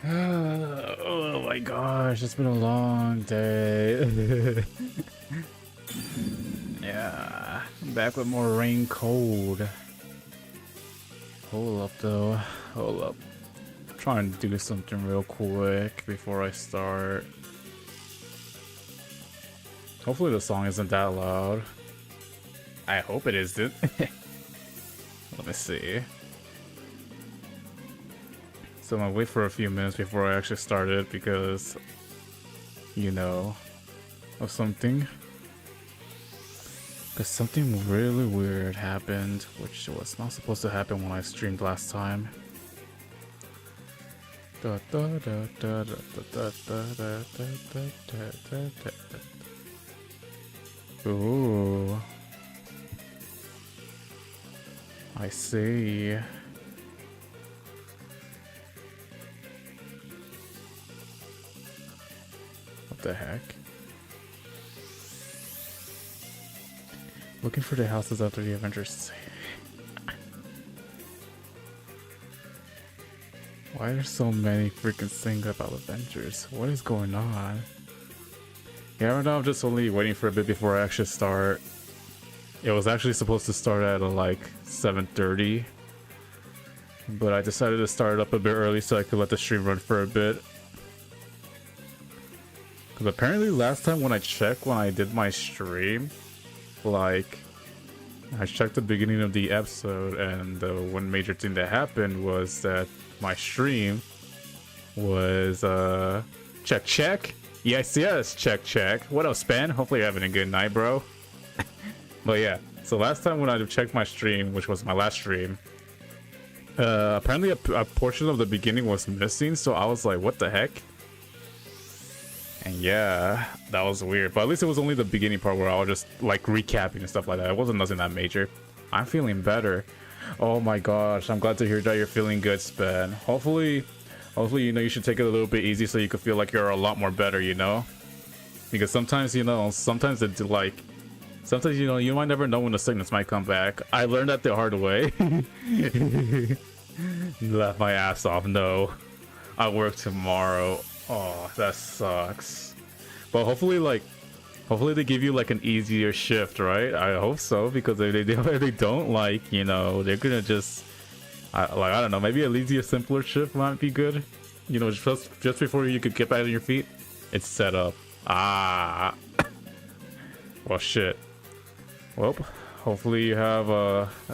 Oh my gosh, it's been a long day. Yeah, I'm back with more rain cold. Hold up though, hold up. I'm trying to do something real quick before I start. Hopefully the song isn't that loud. I hope it isn't. Let me see. So I'm gonna wait for a few minutes before I actually start it because, you know, of something. Because something really weird happened, which was not supposed to happen when I streamed last time. Ooh. I see. What the heck? Looking for the houses after the Avengers. Why are there so many freaking things about Avengers? What is going on? Yeah, right now I'm just only waiting for a bit before I actually start. It was actually supposed to start at like 7:30, but I decided to start it up a bit early so I could let the stream run for a bit. Because apparently last time when I checked when I did my stream, like, I checked the beginning of the episode, and the one major thing that happened was that my stream was check. Yes, check. What else, Span? Hopefully you're having a good night, bro. But yeah, so last time when I checked my stream, which was my last stream, apparently a portion of the beginning was missing, so I was like, what the heck? And yeah, that was weird. But at least it was only the beginning part where I was just like recapping and stuff like that. It wasn't nothing that major. I'm feeling better. Oh my gosh, I'm glad to hear that you're feeling good, Span. Hopefully, you know, you should take it a little bit easy so you can feel like you're a lot more better, you know? Because sometimes, you know, sometimes you know, you might never know when the sickness might come back. I learned that the hard way. Laugh my ass off. No, I work tomorrow. Oh, that sucks. But hopefully they give you like an easier shift, right? I hope so, because if they don't, like, you know, they're gonna just I don't know, maybe an easier, simpler shift might be good. You know, just before you could get back on your feet, it's set up. Ah. Well, shit. Well, hopefully you have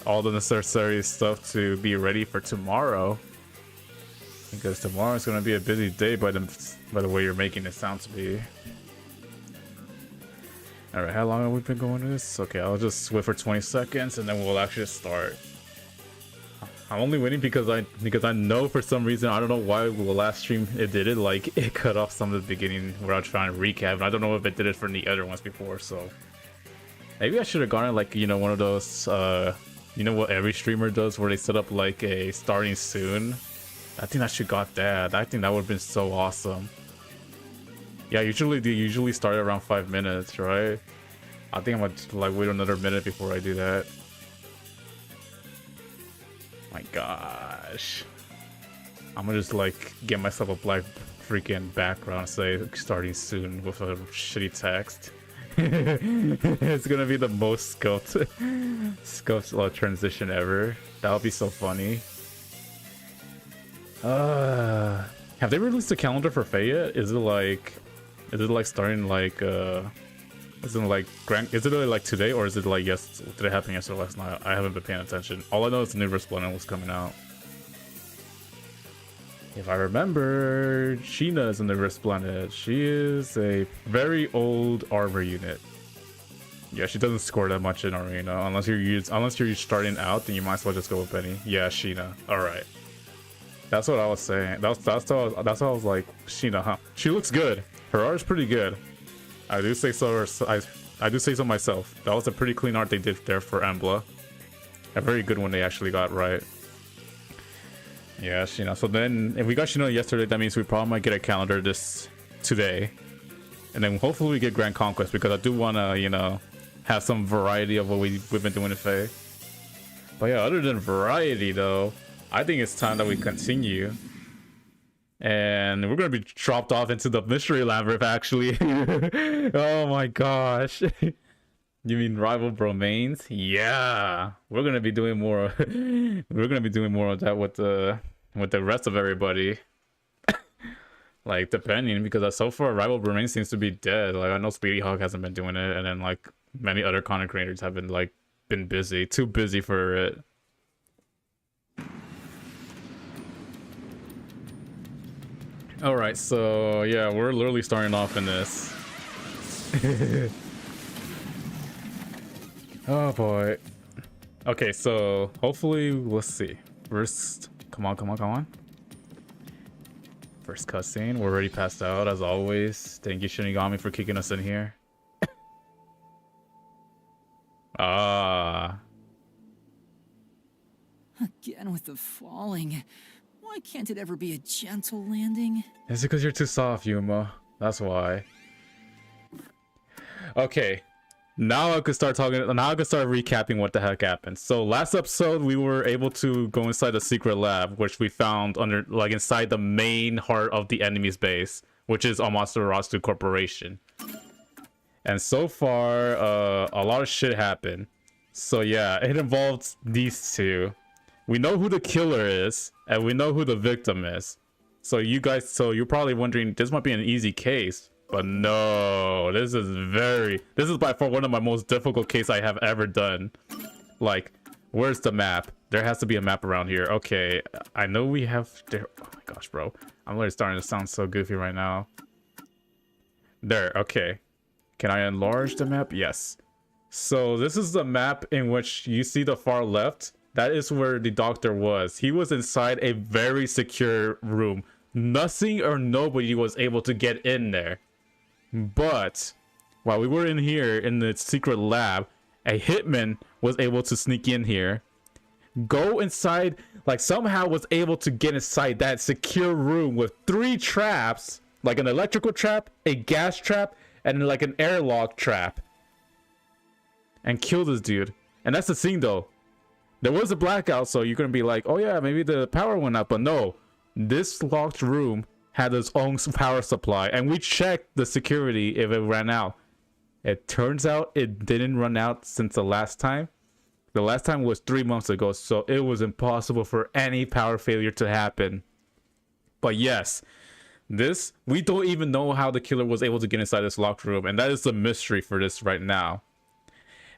all the necessary stuff to be ready for tomorrow. Because tomorrow is going to be a busy day by the way you're making it sound to be. Alright, how long have we been going to this? Okay, I'll just wait for 20 seconds and then we'll actually start. I'm only waiting because I know for some reason, I don't know why the last stream it did it, like it cut off some of the beginning where I was trying to recap, and I don't know if it did it for the other ones before, so maybe I should have gone like, you know, one of those you know what every streamer does where they set up like a starting soon. I think I should got that. I think that would have been so awesome. Yeah, they usually start around 5 minutes, right? I think I'm gonna like wait another minute before I do that. My gosh. I'm gonna just like get myself a black freaking background, say starting soon with a shitty text. It's gonna be the most scoped transition ever. That'll be so funny. Have they released a calendar for Faye yet? Is it like starting like is it really like today, or is it like did it happen yesterday, last night? I haven't been paying attention. All I know is the new Resplendent was coming out. If I remember, Sheena is in the Resplendent. She is a very old armor unit. Yeah, she doesn't score that much in Arena unless you're starting out, then you might as well just go with Penny. Yeah, Sheena. All right. That's what I was saying. That's what I was like, Sheena, huh? She looks good. Her art is pretty good. I do say so. I do say so myself. That was a pretty clean art they did there for Embla. A very good one they actually got right. Yeah, Sheena. So then, if we got Sheena yesterday, that means we probably might get a calendar today, and then hopefully we get Grand Conquest, because I do want to, you know, have some variety of what we've been doing in Faye. But yeah, other than variety though, I think it's time that we continue. And we're gonna be dropped off into the mystery labyrinth, actually. Oh my gosh. You mean rival bromains? Yeah, we're gonna be doing more. We're gonna be doing more of that with the rest of everybody. Like, depending, because so far rival bromain seems to be dead. Like, I know Speedy Hawk hasn't been doing it, and then like many other content creators have been like busy, too busy for it. All right, so yeah, we're literally starting off in this. Oh boy. Okay, so hopefully, let's see. First, come on. First cutscene. We're already passed out as always. Thank you, Shinigami, for kicking us in here. Ah. Again with the falling. Why can't it ever be a gentle landing? Is it because you're too soft, Yuma? That's why. Okay. Now I could start talking. Now I could start recapping what the heck happened. So last episode, we were able to go inside the secret lab, which we found under, like, inside the main heart of the enemy's base, which is Amaterasu Corporation. And so far, a lot of shit happened. So yeah, it involves these two. We know who the killer is, and we know who the victim is. So you're probably wondering, this might be an easy case. But no, this is by far one of my most difficult cases I have ever done. Like, where's the map? There has to be a map around here. Okay, I know we have there. Oh my gosh, bro. I'm literally starting to sound so goofy right now. There, okay. Can I enlarge the map? Yes. So this is the map in which you see the far left. That is where the doctor was. He was inside a very secure room. Nothing or nobody was able to get in there. But while we were in here in the secret lab, a hitman was able to sneak in here, go inside, like somehow was able to get inside that secure room with 3 traps, like an electrical trap, a gas trap, and like an airlock trap, and kill this dude. And that's the thing though. There was a blackout, so you're gonna be like, oh yeah, maybe the power went out, but no. This locked room had its own power supply, and we checked the security if it ran out. It turns out it didn't run out since the last time. The last time was 3 months ago, so it was impossible for any power failure to happen. But yes, we don't even know how the killer was able to get inside this locked room, and that is the mystery for this right now.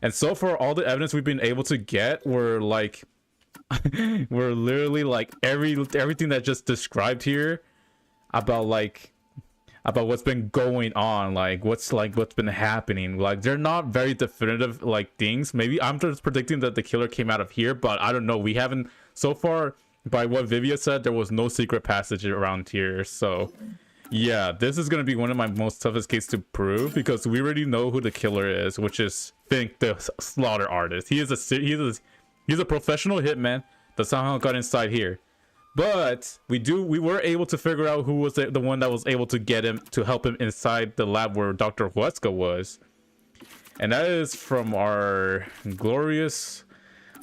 And so far, all the evidence we've been able to get were like we're literally like everything that just described here about what's been going on, like what's been happening. Like, they're not very definitive like things. Maybe I'm just predicting that the killer came out of here, but I don't know. We haven't so far. By what Vivia said, there was no secret passage around here. So yeah, this is gonna be one of my most toughest cases to prove, because we already know who the killer is, which is Fink, the slaughter artist. He's a professional hitman that somehow got inside here. But we were able to figure out who was the one that was able to get him, to help him inside the lab where Dr. Huesca was. And that is from our glorious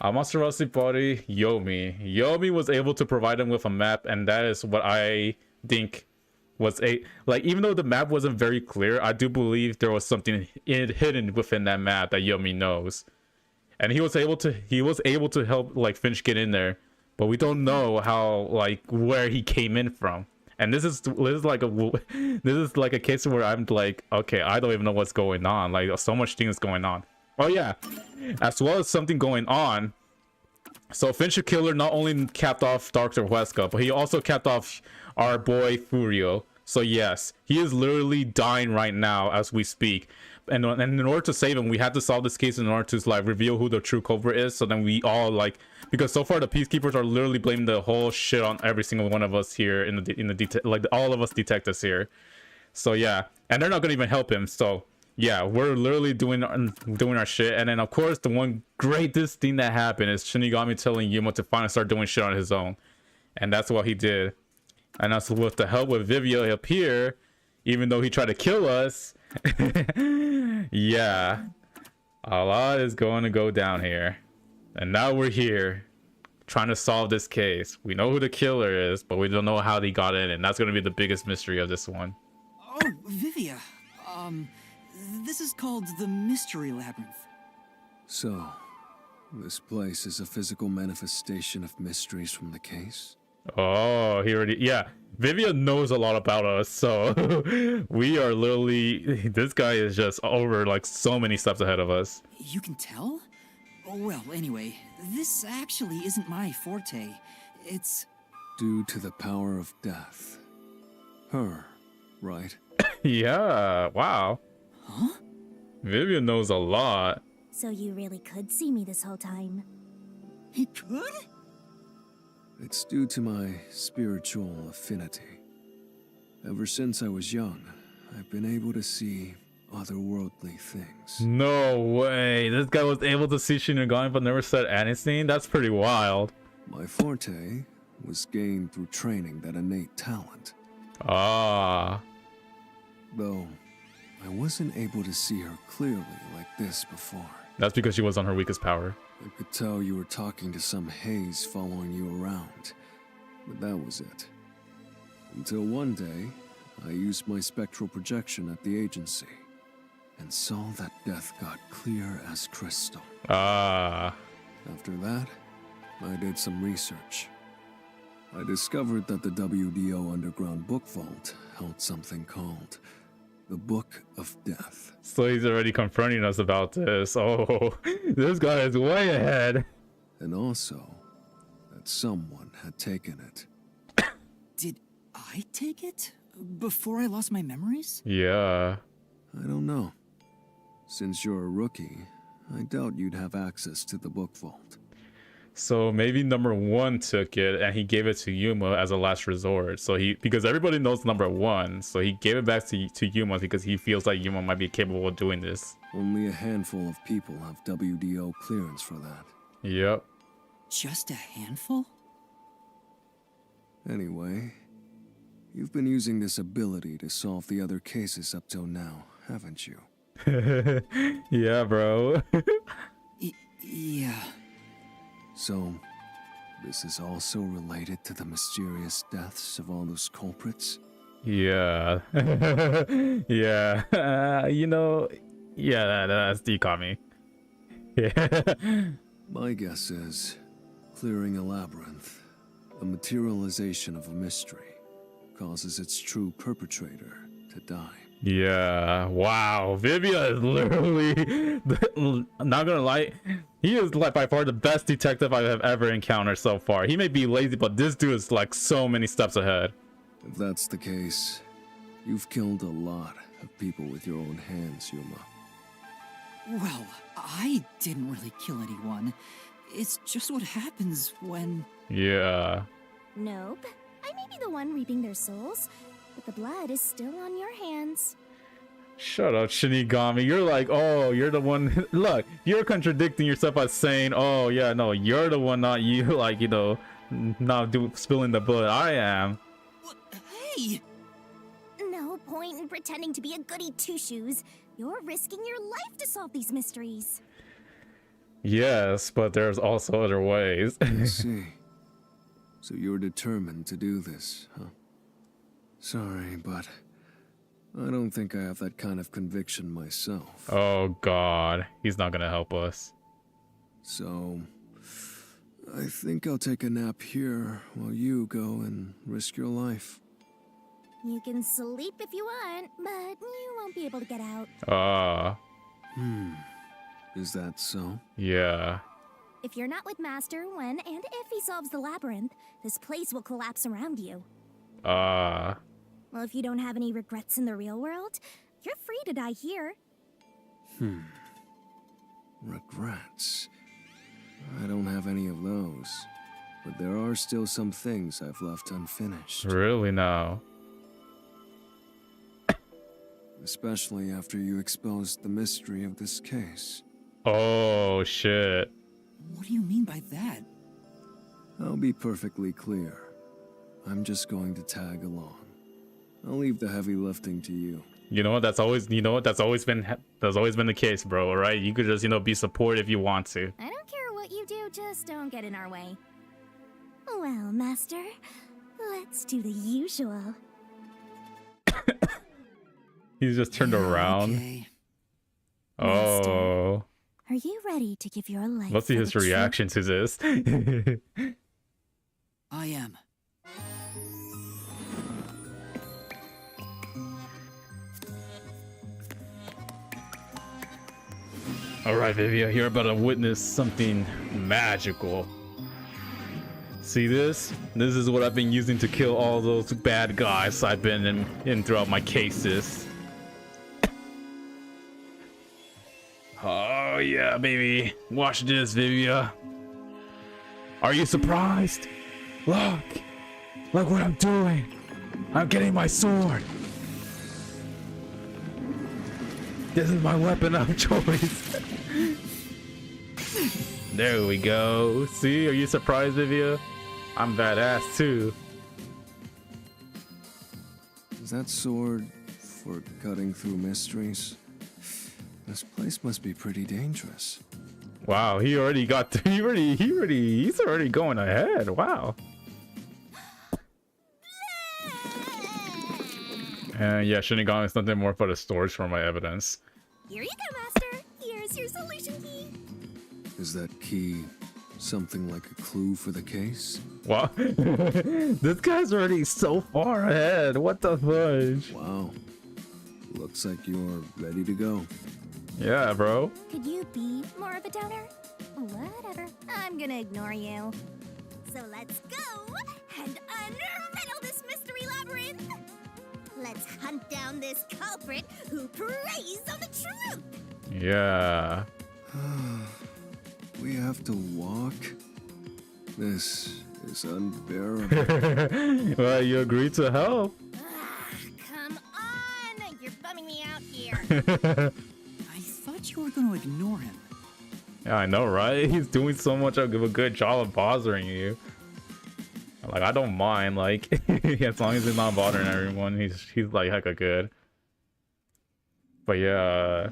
Amaterasu body, Yomi. Yomi was able to provide him with a map, and that is what I think was even though the map wasn't very clear, I do believe there was something hidden within that map that Yomi knows. And he was able to help like Finch get in there, but we don't know how, like, where he came in from. And this is like a case where I'm like, okay, I don't even know what's going on. Like, so much things going on. Oh yeah, as well as something going on. So Finch the Killer not only capped off Dr. Huesca, but he also capped off our boy Furio. So yes, he is literally dying right now as we speak. And in order to save him, we had to solve this case in order to like reveal who the true culprit is. So then we all like, because so far the peacekeepers are literally blaming the whole shit on every single one of us here in the like all of us detectives here. So yeah, and they're not gonna even help him. So yeah, we're literally doing our shit. And then of course the one greatest thing that happened is Shinigami telling Yuma to finally start doing shit on his own, and that's what he did. And that's with the help with Vivio up here, even though he tried to kill us. Yeah, a lot is going to go down here, and now we're here, trying to solve this case. We know who the killer is, but we don't know how they got in, and that's gonna be the biggest mystery of this one. Oh, Vivia. This is called the Mystery Labyrinth. So, this place is a physical manifestation of mysteries from the case? Oh, he already, yeah. Vivian knows a lot about us, so we are literally, this guy is just over like so many steps ahead of us. You can tell? Well, anyway, this actually isn't my forte. It's... Due to the power of death. Her, right? Yeah, wow. Huh? Vivian knows a lot. So you really could see me this whole time. He could? It's due to my spiritual affinity. Ever since I was young, I've been able to see otherworldly things. No way. This guy was able to see Shinigami but never said anything? That's pretty wild. My forte was gained through training that innate talent. Ah. Though, I wasn't able to see her clearly like this before. That's because she was on her weakest power. I could tell you were talking to some haze following you around, but that was it. Until one day, I used my spectral projection at the agency, and saw that death got clear as crystal. Ah. After that, I did some research. I discovered that the WDO Underground Book Vault held something called the Book of Death. So he's already confronting us about this. Oh, this guy is way ahead. And also, that someone had taken it. Did I take it? Before I lost my memories? Yeah. I don't know. Since you're a rookie, I doubt you'd have access to the book vault. So maybe number one took it and he gave it to Yuma as a last resort. So because everybody knows number one, so he gave it back to Yuma because he feels like Yuma might be capable of doing this. Only a handful of people have WDO clearance for that. Yep. Just a handful? Anyway, you've been using this ability to solve the other cases up till now, haven't you? Yeah, bro. Yeah. So, this is also related to the mysterious deaths of all those culprits? Yeah. Yeah. You know, yeah, that's Dekami. Yeah. My guess is, clearing a labyrinth, a materialization of a mystery, causes its true perpetrator to die. Yeah, wow. Vivia is literally, not gonna lie, he is like by far the best detective I have ever encountered so far. He may be lazy, but this dude is like so many steps ahead. If that's the case, you've killed a lot of people with your own hands, Yuma. Well, I didn't really kill anyone. It's just what happens when... Yeah. Nope. I may be the one reaping their souls, but the blood is still on your hands. Shut up, Shinigami. You're like, oh, you're the one. Look, you're contradicting yourself by saying, oh, yeah, no, you're the one, not you, like, you know, not spilling the blood. I am. Hey! No point in pretending to be a goody two-shoes. You're risking your life to solve these mysteries. Yes, but there's also other ways. I see. So you're determined to do this, huh? Sorry, but I don't think I have that kind of conviction myself. Oh, God. He's not gonna help us. So, I think I'll take a nap here while you go and risk your life. You can sleep if you want, but you won't be able to get out. Ah. Is that so? Yeah. If you're not with Master when and if he solves the labyrinth, this place will collapse around you. Ah. Well, if you don't have any regrets in the real world, you're free to die here. Regrets. I don't have any of those. But there are still some things I've left unfinished. Really now? Especially after you exposed the mystery of this case. Oh, shit. What do you mean by that? I'll be perfectly clear. I'm just going to tag along. I'll leave the heavy lifting to you. You know what? That's always been the case, bro. All right, you could just be support if you want to. I don't care what you do, just don't get in our way. Well, Master, let's do the usual. He's just turned around. Okay. Oh. Are you ready to give your life? Let's see for his the truth? reaction to this. I am. Alright, Vivia, you're about to witness something magical. See this? This is what I've been using to kill all those bad guys I've been in throughout my cases. Oh yeah, baby. Watch this, Vivia. Are you surprised? Look! Look what I'm doing! I'm getting my sword! This is my weapon of choice. There we go. See, are you surprised, Vivia? I'm badass too. Is that sword for cutting through mysteries? This place must be pretty dangerous. Wow, he already got he's already going ahead. Wow. And yeah, Shinigami is nothing more but a storage for my evidence. Here you go, Master. Here's your solution key. Is that key something like a clue for the case? Wow. This guy's already so far ahead. What the fudge? Wow. Looks like you're ready to go. Yeah, bro. Could you be more of a downer? Whatever. I'm gonna ignore you. So let's go and unriddle this mystery labyrinth. Let's hunt down this culprit who preys on the truth. Yeah. We have to walk? This is unbearable. Well, you agreed to help. Come on! You're bumming me out here. I thought you were going to ignore him. Yeah, I know, right? He's doing so much of a good job of bothering you. Like, I don't mind, like, as long as he's not bothering everyone, he's like hecka good. But yeah,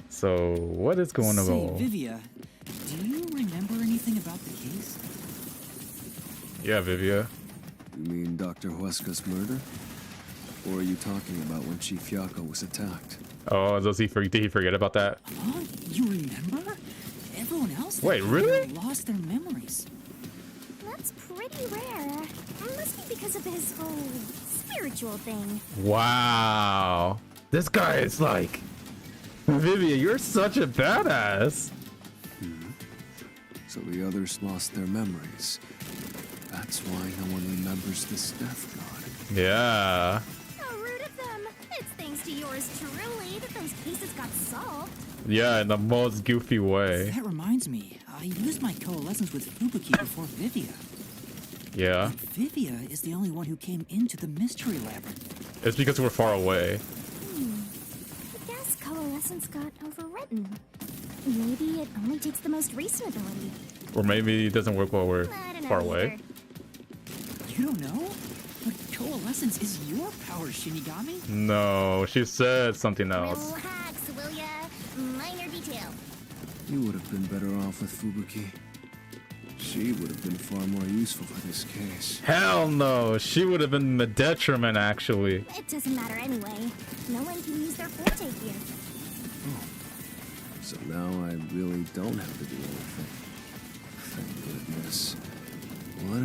so what is going Say, on? Vivia, do you remember anything about the case? Yeah, Vivia. You mean Dr. Huesca's murder? Or are you talking about when Chief Yako was attacked? Oh, did he forget about that? Huh? You remember? Everyone else Wait, really? lost their memories. That's pretty rare. Must be because of his whole spiritual thing. Wow, this guy is like, Vivia, you're such a badass. So the others lost their memories. That's why no one remembers this death god. Yeah. How rude of them. It's thanks to yours truly that those cases got solved. Yeah, in the most goofy way. That reminds me, I used my coalescence with Fubuki before Vivia. Yeah. Vivia is the only one who came into the mystery labyrinth. It's because we're far away. I guess coalescence got overwritten. Maybe it only takes the most recent ability. Or maybe it doesn't work while we're I don't know far either. away. You don't know? But coalescence is your power, Shinigami. No, she said something else. Relax, will ya? Minor detail. You would have been better off with Fubuki. She would have been far more useful for this case. Hell no, she would have been the detriment actually. It doesn't matter anyway. No one can use their forte here. So now I really don't have to do anything. Thank goodness. What a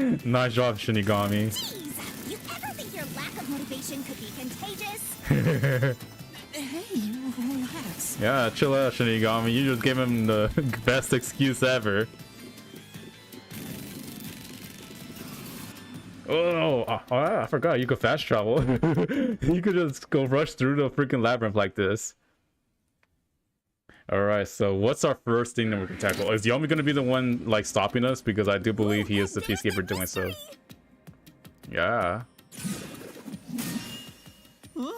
relief. Nice job, Shinigami. Jeez, you ever think your lack of motivation could be contagious? Hey, relax. Yeah, chill out, Shinigami. You just gave him the best excuse ever. Oh, I forgot you could fast travel. You could just go rush through the freaking labyrinth like this. Alright, so what's our first thing that we can tackle? Is Yomi gonna be the one like stopping us? Because I do believe he is the peacekeeper doing so. Yeah. Huh?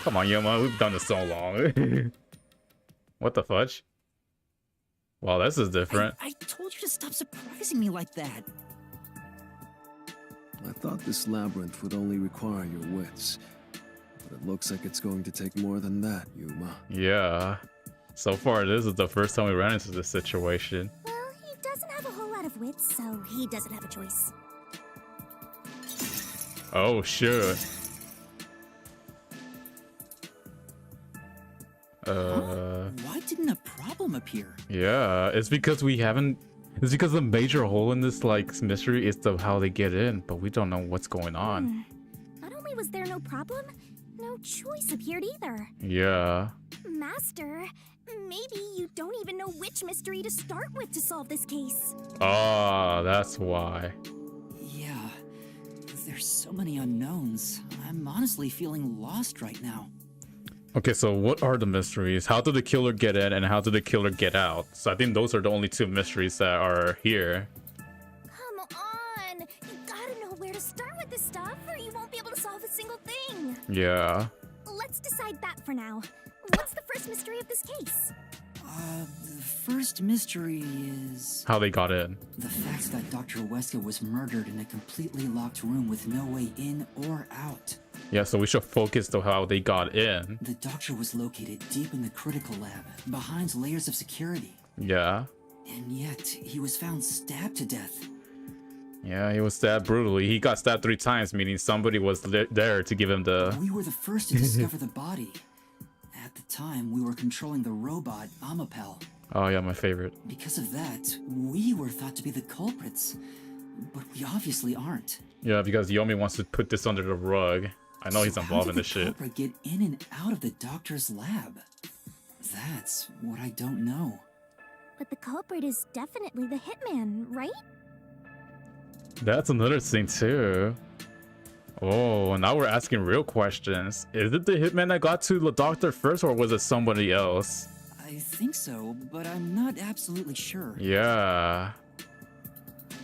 Come on, Yoma, we've done this so long. What the fudge? Wow, this is different. I told you to stop surprising me like that. I thought this labyrinth would only require your wits. But it looks like it's going to take more than that, Yuma. Yeah. So far, this is the first time we ran into this situation. Well, wits, so he doesn't have a choice. Oh, sure. Why didn't a problem appear? Yeah, it's because we haven't. It's because the major hole in this like mystery is the how they get in, but we don't know what's going on. Not only was there no problem, no choice appeared either. Yeah. Master, maybe you don't even know which mystery to start with to solve this case. Ah, that's why. Yeah, there's so many unknowns. I'm honestly feeling lost right now. Okay, so what are the mysteries? How did the killer get in and how did the killer get out? So I think those are the only two mysteries that are here. Come on! You gotta know where to start with this stuff, or you won't be able to solve a single thing. Yeah. Let's decide that for now. What's the first mystery of this case? The first mystery is How they got in. the fact that Dr. Weska was murdered in a completely locked room with no way in or out. Yeah, so we should focus on how they got in. The doctor was located deep in the critical lab, behind layers of security. Yeah. And yet, he was found stabbed to death. Yeah, he was stabbed brutally. He got stabbed 3 times, meaning somebody was there to give him the... We were the first to discover the body. At the time, we were controlling the robot, Amapel. Oh yeah, my favorite. Because of that, we were thought to be the culprits. But we obviously aren't. Yeah, because Yomi wants to put this under the rug. I know he's involved in this shit. How did the culprit get in and out of the doctor's lab? That's what I don't know. But the culprit is definitely the hitman, right? That's another thing too. Oh, now we're asking real questions. Is it the hitman that got to the doctor first, or was it somebody else? I think so, but I'm not absolutely sure. Yeah.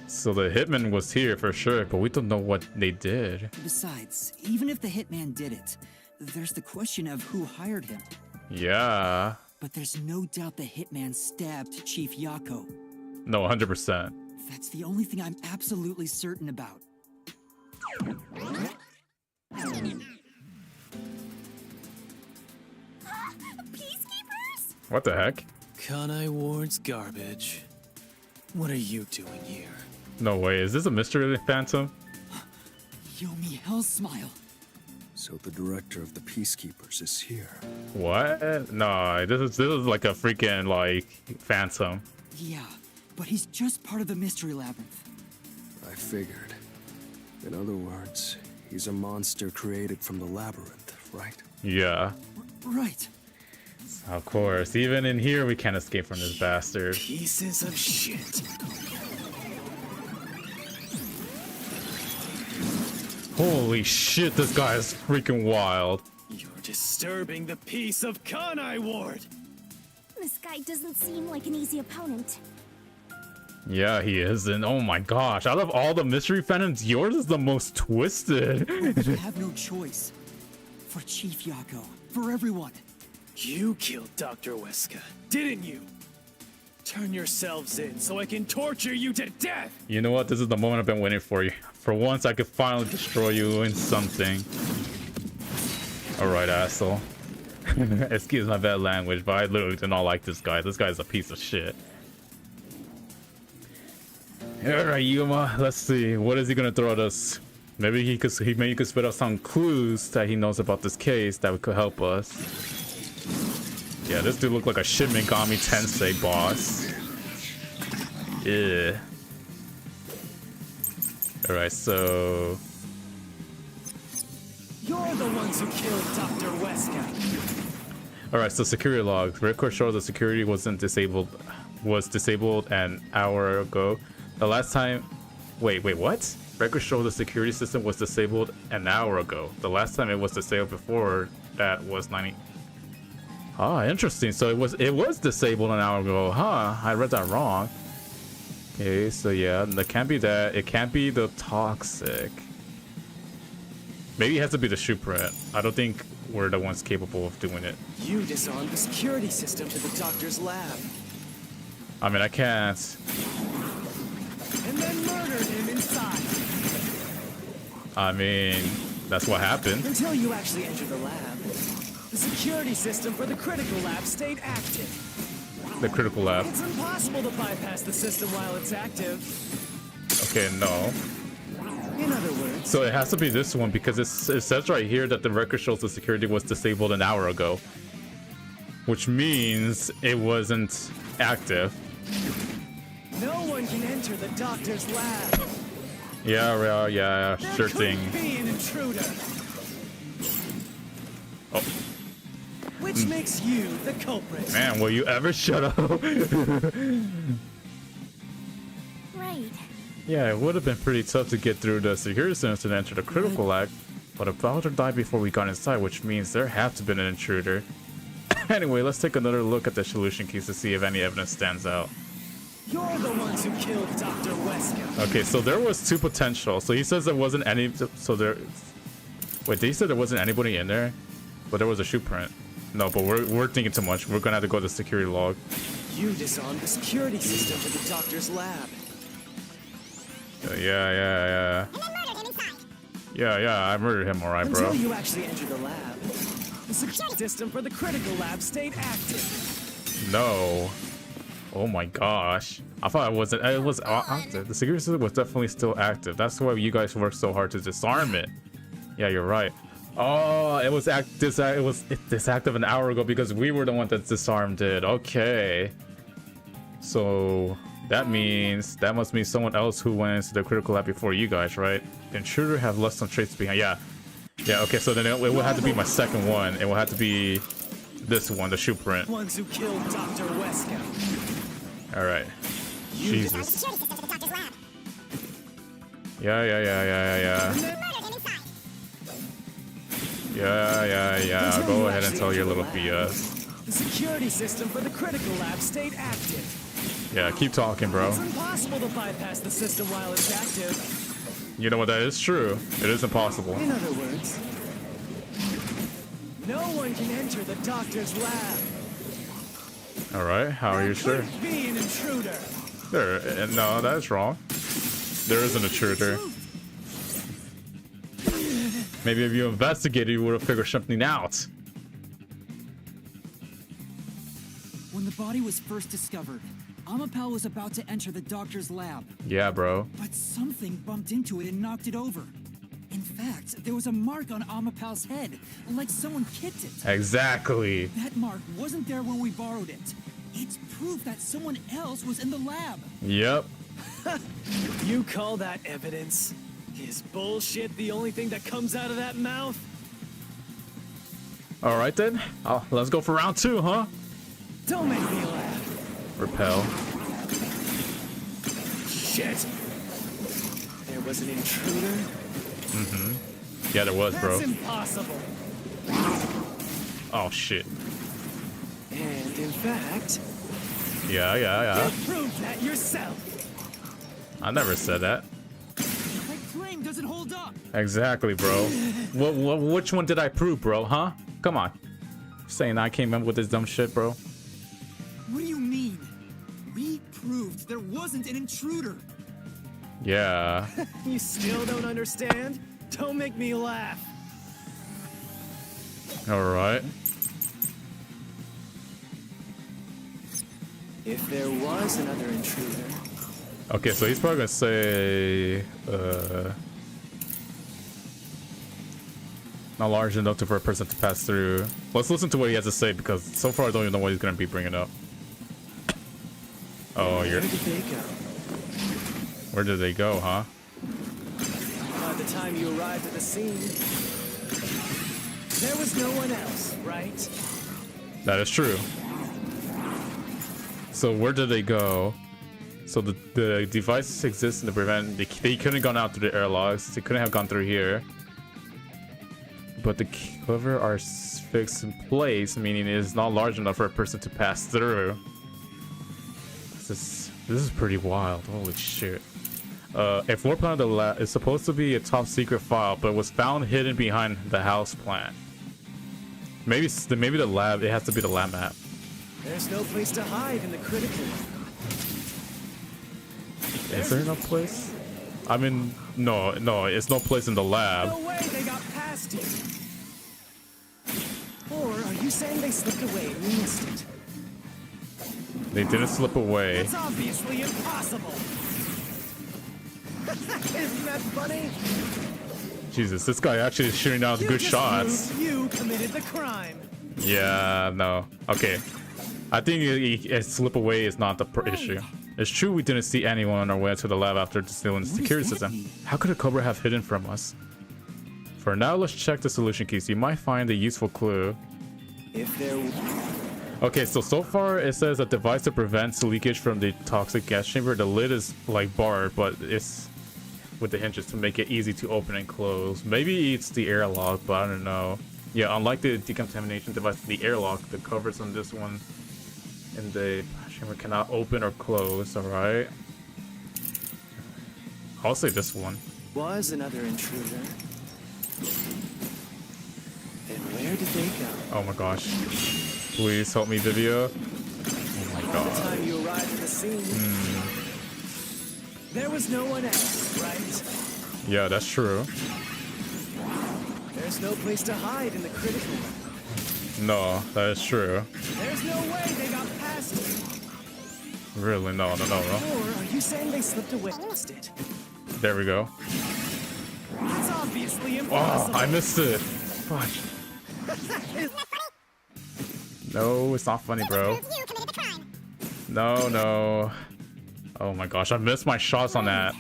So the hitman was here for sure, but we don't know what they did. Besides, even if the hitman did it, there's the question of who hired him. Yeah. But there's no doubt the hitman stabbed Chief Yako. No, 100%. That's the only thing I'm absolutely certain about. Peacekeepers? What the heck? Kanai Ward's garbage. What are you doing here? No way. Is this a mystery phantom? Yomi Hellsmile. So the director of the Peacekeepers is here. What? No, this is like a freaking like phantom. Yeah, but he's just part of the mystery labyrinth. I figured. In other words, he's a monster created from the labyrinth, right? Yeah. Right. Of course. Even in here, we can't escape from this bastard. Pieces of shit. Holy shit, this guy is freaking wild. You're disturbing the peace of Kanai Ward. This guy doesn't seem like an easy opponent. Yeah, he is. And oh my gosh, out of all the mystery phantoms, yours is the most twisted. We have no choice. For Chief Yako. For everyone. You killed Dr. Weska, didn't you? Turn yourselves in so I can torture you to death! You know what? This is the moment I've been waiting for you. For once, I could finally destroy you in something. Alright, asshole. Excuse my bad language, but I literally do not like this guy. This guy's a piece of shit. Alright, Yuma, let's see. What is he gonna throw at us? Maybe he could spit out some clues that he knows about this case that could help us. Yeah, this dude looked like a Shin Megami Tensei boss. Yeah. Alright, so... You're the ones who killed Dr. Weska. Alright, so security log. Record shows the security was disabled an hour ago. The last time... Wait, what? Record shows the security system was disabled an hour ago. The last time it was disabled before that was 90... Ah, interesting. So it was disabled an hour ago, huh? I read that wrong. Okay, so yeah, that can't be that. It can't be the toxic. Maybe it has to be the shoe print. I don't think we're the ones capable of doing it. You disarmed the security system to the doctor's lab. I mean, I can't. And then murdered him inside. I mean, that's what happened. Until you actually entered the lab. The security system for the critical lab stayed active. the critical lab. It's impossible to bypass the system while it's active. Okay, no. In other words, So it has to be this one because it says right here that the record shows the security was disabled an hour ago. Which means it wasn't active. no one can enter the doctor's lab. Yeah, There sure could thing. be an intruder, Oh, which makes you the culprit. man, will you ever shut up? Right. Yeah, it would have been pretty tough to get through the security system and enter the critical lab. But a Bowser died before we got inside, which means there had to have been an intruder. Anyway, let's take another look at the solution keys to see if any evidence stands out. You're the ones who killed Dr. Wesker. Okay, so there was two potential. So he says there wasn't any. So there. Wait, they said there wasn't anybody in there, but there was a shoe print. No, but we're thinking too much. We're gonna have to go to the security log. You disarmed the security system for the doctor's lab. Yeah. And then murdered him inside. Yeah, I murdered him, alright, bro. Until you actually entered the lab, the security system for the critical lab stayed active. No. Oh my gosh. I thought it wasn't. It was active. The security system was definitely still active. That's why you guys worked so hard to disarm it. Yeah, you're right. Oh, it was disactive an hour ago because we were the one that disarmed it. Okay. So that must mean someone else who went into the critical lab before you guys, right? The intruder have left some traces behind. Yeah. Okay. So then it would have to be my second one. It will have to be this one, the shoe print. Ones who killed Dr. Wesker. All right. Jesus. Security system for the doctor's lab. Yeah. And then murdered him inside. Yeah. Until Go you ahead and actually tell your entered the little lab, BS. The security system for the critical lab stayed active. Yeah, keep talking, bro. It's impossible to bypass the system while it's active. You know what? That is true. It is impossible. In other words, no one can enter the doctor's lab. All right. How are you sure? Could be an intruder. No, that's wrong. There is an intruder. Maybe if you investigated, you would have figured something out. When the body was first discovered, Amapal was about to enter the doctor's lab, Yeah, bro. but something bumped into it and knocked it over. In fact, there was a mark on Amapal's head, like someone kicked it. Exactly. That mark wasn't there when we borrowed it. It's proof that someone else was in the lab. Yep. You call that evidence? Is bullshit the only thing that comes out of that mouth? All right then. Let's go for round 2, huh? Don't make me laugh. Repel. Shit. There was an intruder? Yeah, there was, bro. That's impossible. Oh shit. And in fact, Yeah. you proved that yourself. I never said that. That claim doesn't hold up. Exactly, bro. Which one did I prove, bro? Huh? Come on. Saying I came up with this dumb shit, bro. What do you mean? We proved there wasn't an intruder. Yeah. You still don't understand? Don't make me laugh. All right. If there was another intruder, Okay, so he's probably gonna say, not large enough for a person to pass through. Let's listen to what he has to say because so far I don't even know what he's gonna be bringing up. Oh, where did they go? where did they go, huh? By the time you arrived at the scene, there was no one else, right? That is true. So where did they go? So the devices exist to prevent. They couldn't have gone out through the airlocks. They couldn't have gone through here. But the cover are fixed in place, meaning it is not large enough for a person to pass through. This is pretty wild. Holy shit. A floor plan of the lab is supposed to be a top secret file, but was found hidden behind the house plan. Maybe the lab. It has to be the lab map. There's no place to hide in the critical. Is there no place? I mean, no, it's no place in the lab. No way they got past you. Or are you saying they slipped away and you missed it? They didn't slip away. It's obviously impossible. Isn't that funny? Jesus, this guy actually is shooting down You good just shots. proved you committed the crime. Yeah, no. Okay. I think a slip away is not the issue. It's true we didn't see anyone on our way to the lab after stealing the What does security that system. mean? How could a Cobra have hidden from us? For now, let's check the solution keys. You might find a useful clue. If there Okay, so far it says a device to prevent leakage from the toxic gas chamber. The lid is like barred, but it's with the hinges to make it easy to open and close. Maybe it's the airlock, but I don't know. Yeah, unlike the decontamination device, the airlock, the covers on this one in the chamber cannot open or close. All right. I'll say this one. was another intruder, then where did they go? Oh my gosh. Please help me, video. Oh my By the god. time you arrived at the scene, there was no one else, right? Yeah, that's true. There's no place to hide in the critical room. No, that is true. There's no way they got past it. Really, no. Or are you saying they slipped away and missed it? There we go. It's obviously Oh, impossible. I missed it. Fuck. No, it's not funny, bro. You committed the crime. No. Oh my gosh, I missed my shots on that.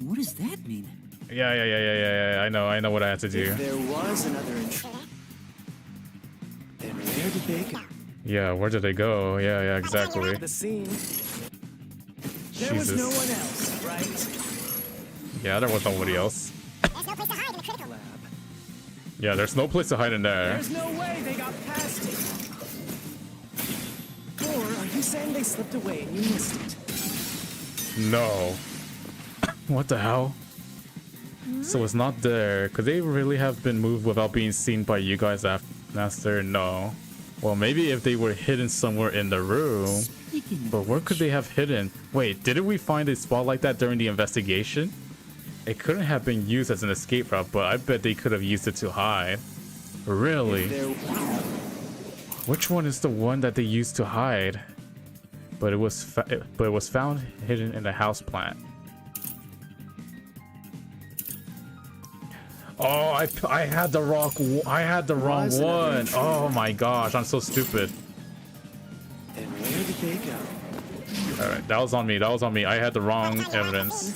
What does that mean? Yeah. I know what I had to do. If there was another intruder, then where did they go? Yeah, where did they go? Yeah, exactly. The scene. There was Jesus. no one else, right? Yeah, there was nobody else. There's no place to hide in the critical Lab. Yeah, there's no place to hide in there. There's no way they got past it. Or are you saying they slipped away and you missed it? No. What the hell? So it's not there. Could they really have been moved without being seen by you guys after? No. Well, maybe if they were hidden somewhere in the room. Speaking of But where could they have hidden? Wait, didn't we find a spot like that during the investigation? It couldn't have been used as an escape route, but I bet they could have used it to hide. Really? There, Which one is the one that they used to hide? But it was found hidden in the house plant. Oh, I had the wrong Was another one. intruder. Oh my gosh, I'm so stupid. then where did they go? All right, that was on me. I had the wrong evidence.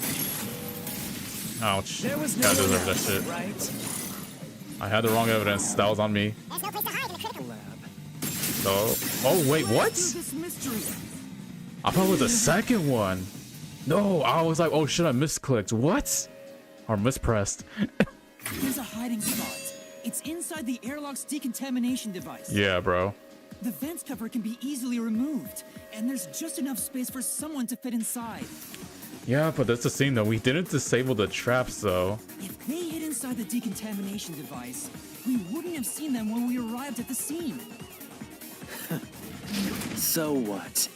Ouch. There was no Gotta one deserve that else, shit. right? I had the wrong evidence. That was on me. There's no place to hide in the critical Lab. So, oh wait, what? this mystery. I thought it was the second one. No, I was like, oh shit, I misclicked. What? Or mispressed. There's a hiding spot. It's inside the airlock's decontamination device. Yeah, bro. The vents cover can be easily removed, and there's just enough space for someone to fit inside. Yeah, but that's the thing though. We didn't disable the traps though. If they hid inside the decontamination device, we wouldn't have seen them when we arrived at the scene. So what?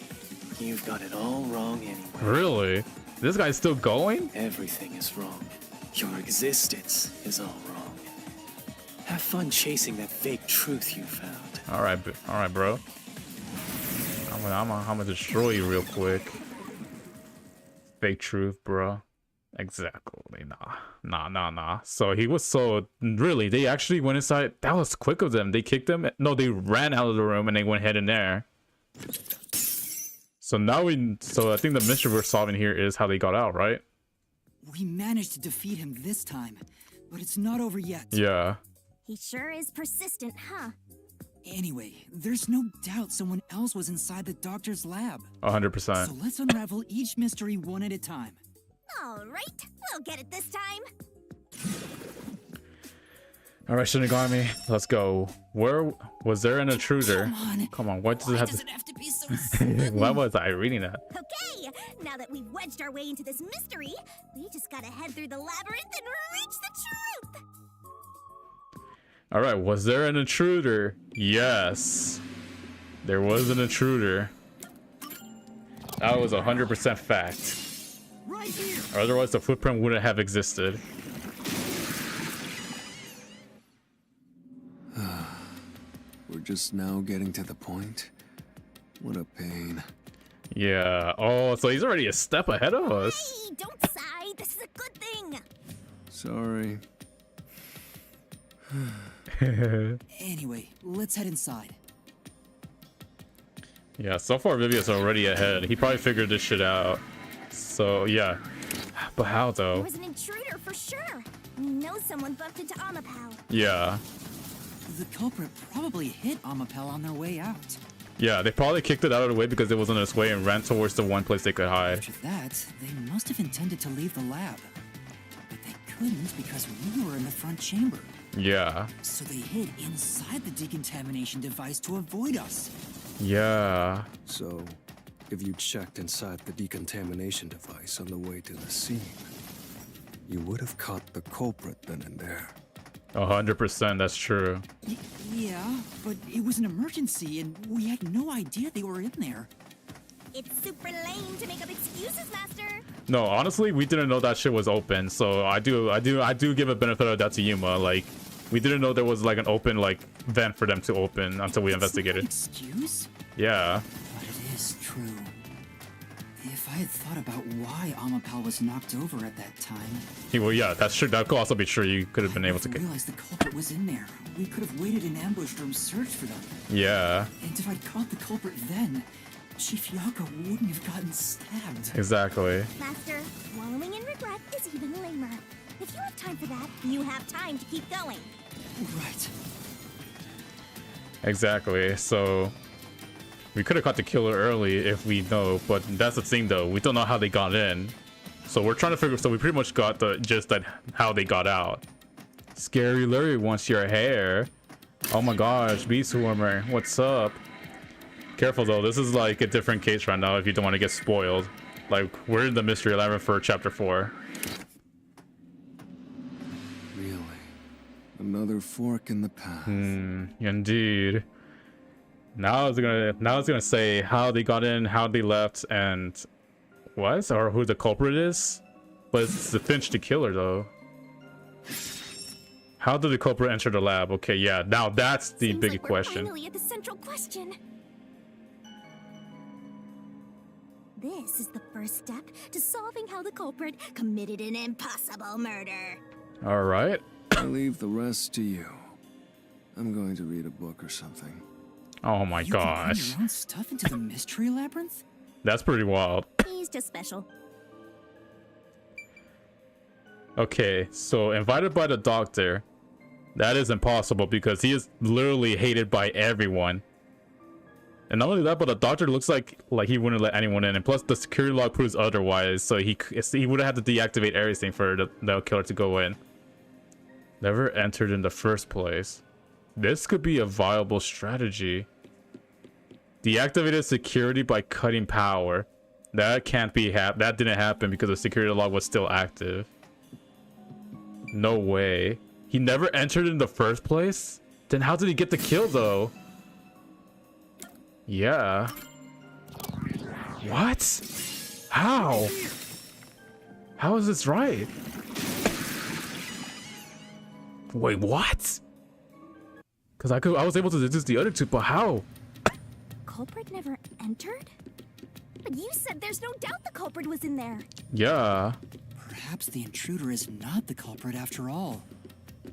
You've got it all wrong anyway. Really? This guy's still going? Everything is wrong. Your existence is all wrong. Have fun chasing that fake truth you found. All right, bro. I'm gonna destroy you real quick. Fake truth, bro. Exactly. Nah. So he was really. They actually went inside. That was quick of them. They kicked him. No, they ran out of the room and they went head in there. So now So I think the mystery we're solving here is how they got out, right? We managed to defeat him this time, but it's not over yet. Yeah. He sure is persistent, huh? Anyway, there's no doubt someone else was inside the doctor's lab. 100%. So let's unravel each mystery one at a time. All right, we'll get it this time. All right, Shinigami, let's go. Where was there an intruder? Come on. Come on, what does it Why have does to? it have to be so sudden? Why was I reading that? Okay, now that we've wedged our way into this mystery, we just gotta head through the labyrinth and reach the truth. All right, was there an intruder? Yes, there was an intruder. That was 100% fact. Right here. Otherwise, the footprint wouldn't have existed. We're just now getting to the point. What a pain. Yeah. Oh, so he's already a step ahead of us. Hey, don't sigh. This is a good thing. Sorry. Anyway, let's head inside. Yeah, so far Vivia's already ahead. He probably figured this shit out. So, yeah. But how, There though? was an intruder for sure. We know someone bumped into Amapal. Yeah. The culprit probably hit Amapel on their way out. Yeah, they probably kicked it out of the way because it was on its way and ran towards the one place they could hide. After that, they must have intended to leave the lab. But they couldn't because we were in the front chamber. Yeah. So they hid inside the decontamination device to avoid us. Yeah. So, if you checked inside the decontamination device on the way to the scene, you would have caught the culprit then and there. 100%, that's true. Yeah, but it was an emergency and we had no idea they were in there. It's super lame to make up excuses, Master. No, honestly, we didn't know that shit was open. So I do give a benefit of that to Yuma. Like, we didn't know there was like an open like vent for them to open until we investigated. Excuse? Yeah. But it is true. If I had thought about why Amapal was knocked over at that time, Well, yeah, that's true. That could also be true. You could have been able to I get. realized the culprit was in there. We could have waited in ambush and searched for them. Yeah. And if I'd caught the culprit then, Chief Yako wouldn't have gotten stabbed. Exactly. Master, wallowing in regret is even lamer. If you have time for that, you have time to keep going. Right. Exactly. So we could have caught the killer early if we know, but that's the thing though. We don't know how they got in. So we're trying to figure. So we pretty much got the just that how they got out. Scary Larry wants your hair. Oh my gosh, Bee Swarmer, what's up? Careful though, this is like a different case right now if you don't want to get spoiled. Like, we're in the Mystery Labyrinth for Chapter 4. Really? Another fork in the path. Indeed. Now it's gonna say how they got in, how they left, and what? Or who the culprit is? But it's the Finch the killer though. How did the culprit enter the lab? Okay, yeah, now that's the Seems big like we're question. finally at the central question. This is the first step to solving how the culprit committed an impossible murder. Alright. I leave the rest to you. I'm going to read a book or something. Oh my You can bring gosh. your own stuff into the mystery labyrinth? That's pretty wild. He's just special. Okay, so invited by the doctor. That is impossible because he is literally hated by everyone. And not only that, but the doctor looks like he wouldn't let anyone in. And plus the security log proves otherwise, so he would have had to deactivate everything for the killer to go in. Never entered in the first place. This could be a viable strategy. Deactivated security by cutting power. That can't be that didn't happen because the security log was still active. No way. He never entered in the first place? Then how did he get the kill though? Yeah. What? How? How is this right? Wait, what? Because I was able to deduce the other two, but how? Culprit never entered? But you said there's no doubt the culprit was in there. Yeah. Perhaps the intruder is not the culprit after all.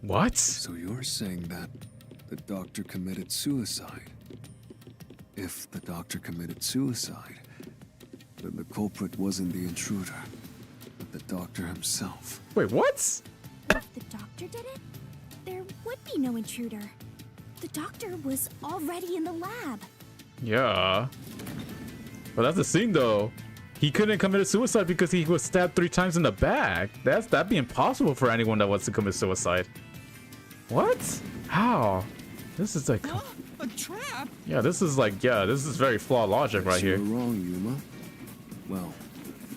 What? So you're saying that the doctor committed suicide? If the doctor committed suicide, then the culprit wasn't the intruder, but the doctor himself. Wait, what? If the doctor did it, there would be no intruder. The doctor was already in the lab. Yeah. But that's the thing though. He couldn't commit suicide because he was stabbed 3 times in the back. That'd be impossible for anyone that wants to commit suicide. What? How? This is like... A trap? Yeah, this is like... Yeah, this is very flawed logic right You here. were wrong, Yuma. Well,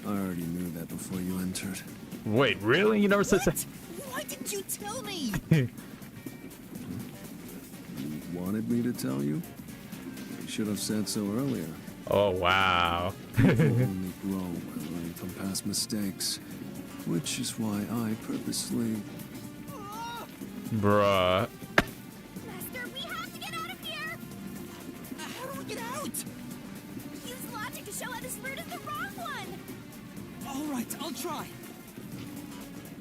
I already knew that before you entered. Wait, really? You never said... Why didn't you tell me? You wanted me to tell you? You should have said so earlier. Oh, wow. People only grow by learning from past mistakes, which is why I purposely... Bruh. Master, we have to get out of here! How do we get out? Use logic to show how this All right, I'll try.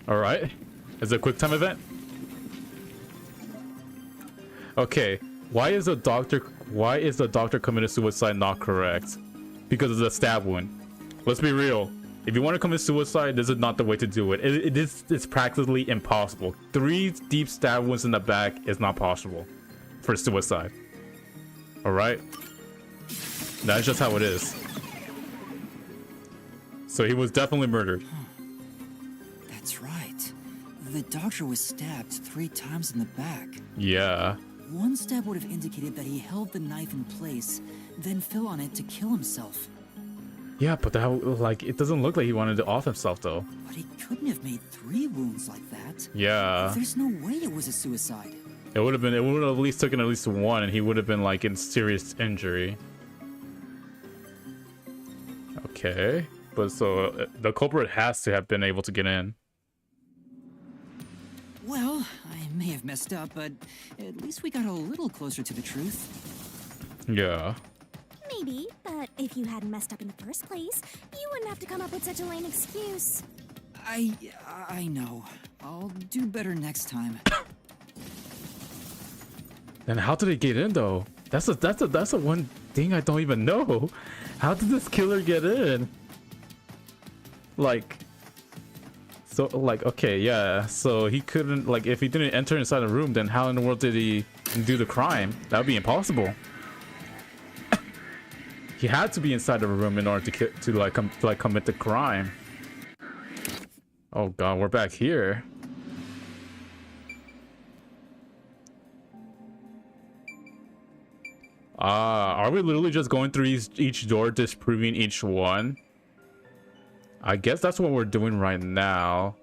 All right. Is it a quick time event? Okay. Why is the doctor committed suicide not correct? Because of the stab wound. Let's be real. If you want to commit suicide, this is not the way to do it. It's practically impossible. 3 deep stab wounds in the back is not possible for suicide. All right. That's just how it is. So he was definitely murdered. That's right. The doctor was stabbed 3 times in the back. Yeah. One stab would have indicated that he held the knife in place, then fell on it to kill himself. Yeah, but that, like, it doesn't look like he wanted to off himself though. But he couldn't have made 3 wounds like that. Yeah. There's no way it was a suicide. It would have at least taken at least 1, and he would have been like in serious injury. Okay. But so the culprit has to have been able to get in. Well, I may have messed up, but at least we got a little closer to the truth. Yeah. Maybe, but if you hadn't messed up in the first place, you wouldn't have to come up with such a lame excuse. I know. I'll do better next time. Then how did it get in though? That's a one thing I don't even know. How did this killer get in? Like, so like, okay, yeah. So he couldn't, like, if he didn't enter inside the room, then how in the world did he do the crime? That would be impossible. He had to be inside the room in order to commit the crime. Oh god, we're back here. Are we literally just going through each door, disproving each one? I guess that's what we're doing right now.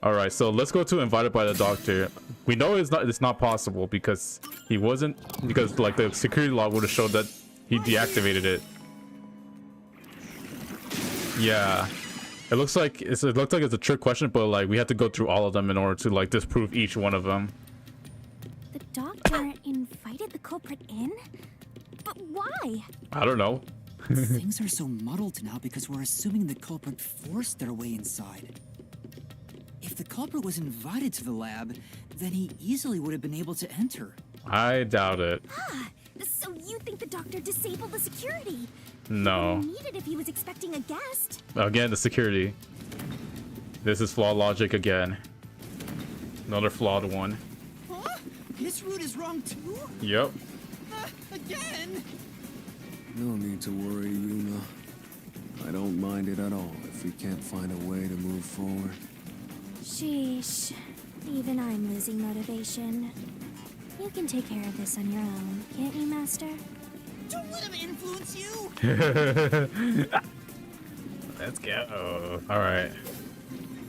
All right, so let's go to invited by the doctor. We know it's not possible because he wasn't, because like the security log would have showed that he deactivated it. Yeah, it looks like it's a trick question, but like we have to go through all of them in order to like disprove each one of them. The doctor invited the culprit in? But why? I don't know. Things are so muddled now because we're assuming the culprit forced their way inside. If the culprit was invited to the lab, then he easily would have been able to enter. I doubt it. Ah, so you think the doctor disabled the security? No. He needed if he was expecting a guest. Again, the security. This is flawed logic again. Another flawed one. Huh? This route is wrong too? Yep. Again? No need to worry, Yuma. I don't mind it at all if we can't find a way to move forward. Sheesh. Even I'm losing motivation. You can take care of this on your own, can't you, Master? Don't let him influence you! Let's go. All right.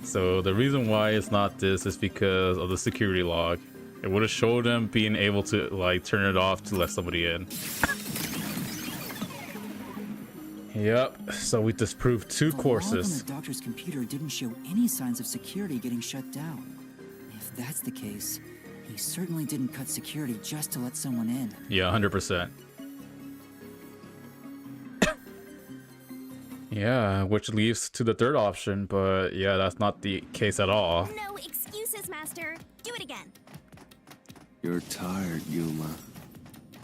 So the reason why it's not this is because of the security log. It would have showed him being able to like turn it off to let somebody in. Yep. So we disproved 2 courses. The doctor's computer didn't show any signs of security getting shut down. If that's the case, he certainly didn't cut security just to let someone in. Yeah, 100%. Yeah, which leads to the third option, but yeah, that's not the case at all. No excuses, Master. Do it again. You're tired, Yuma.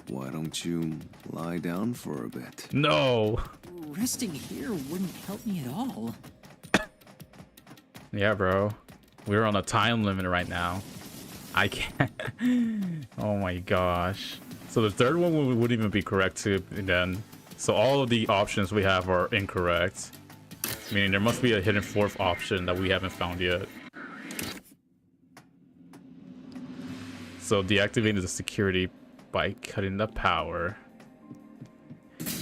Why don't you lie down for a bit? No. Resting here wouldn't help me at all. Yeah, bro. We're on a time limit right now. I can't. Oh my gosh. So the third one wouldn't even be correct too, then. So all of the options we have are incorrect. Meaning there must be a hidden 4th option that we haven't found yet. So deactivating the security by cutting the power.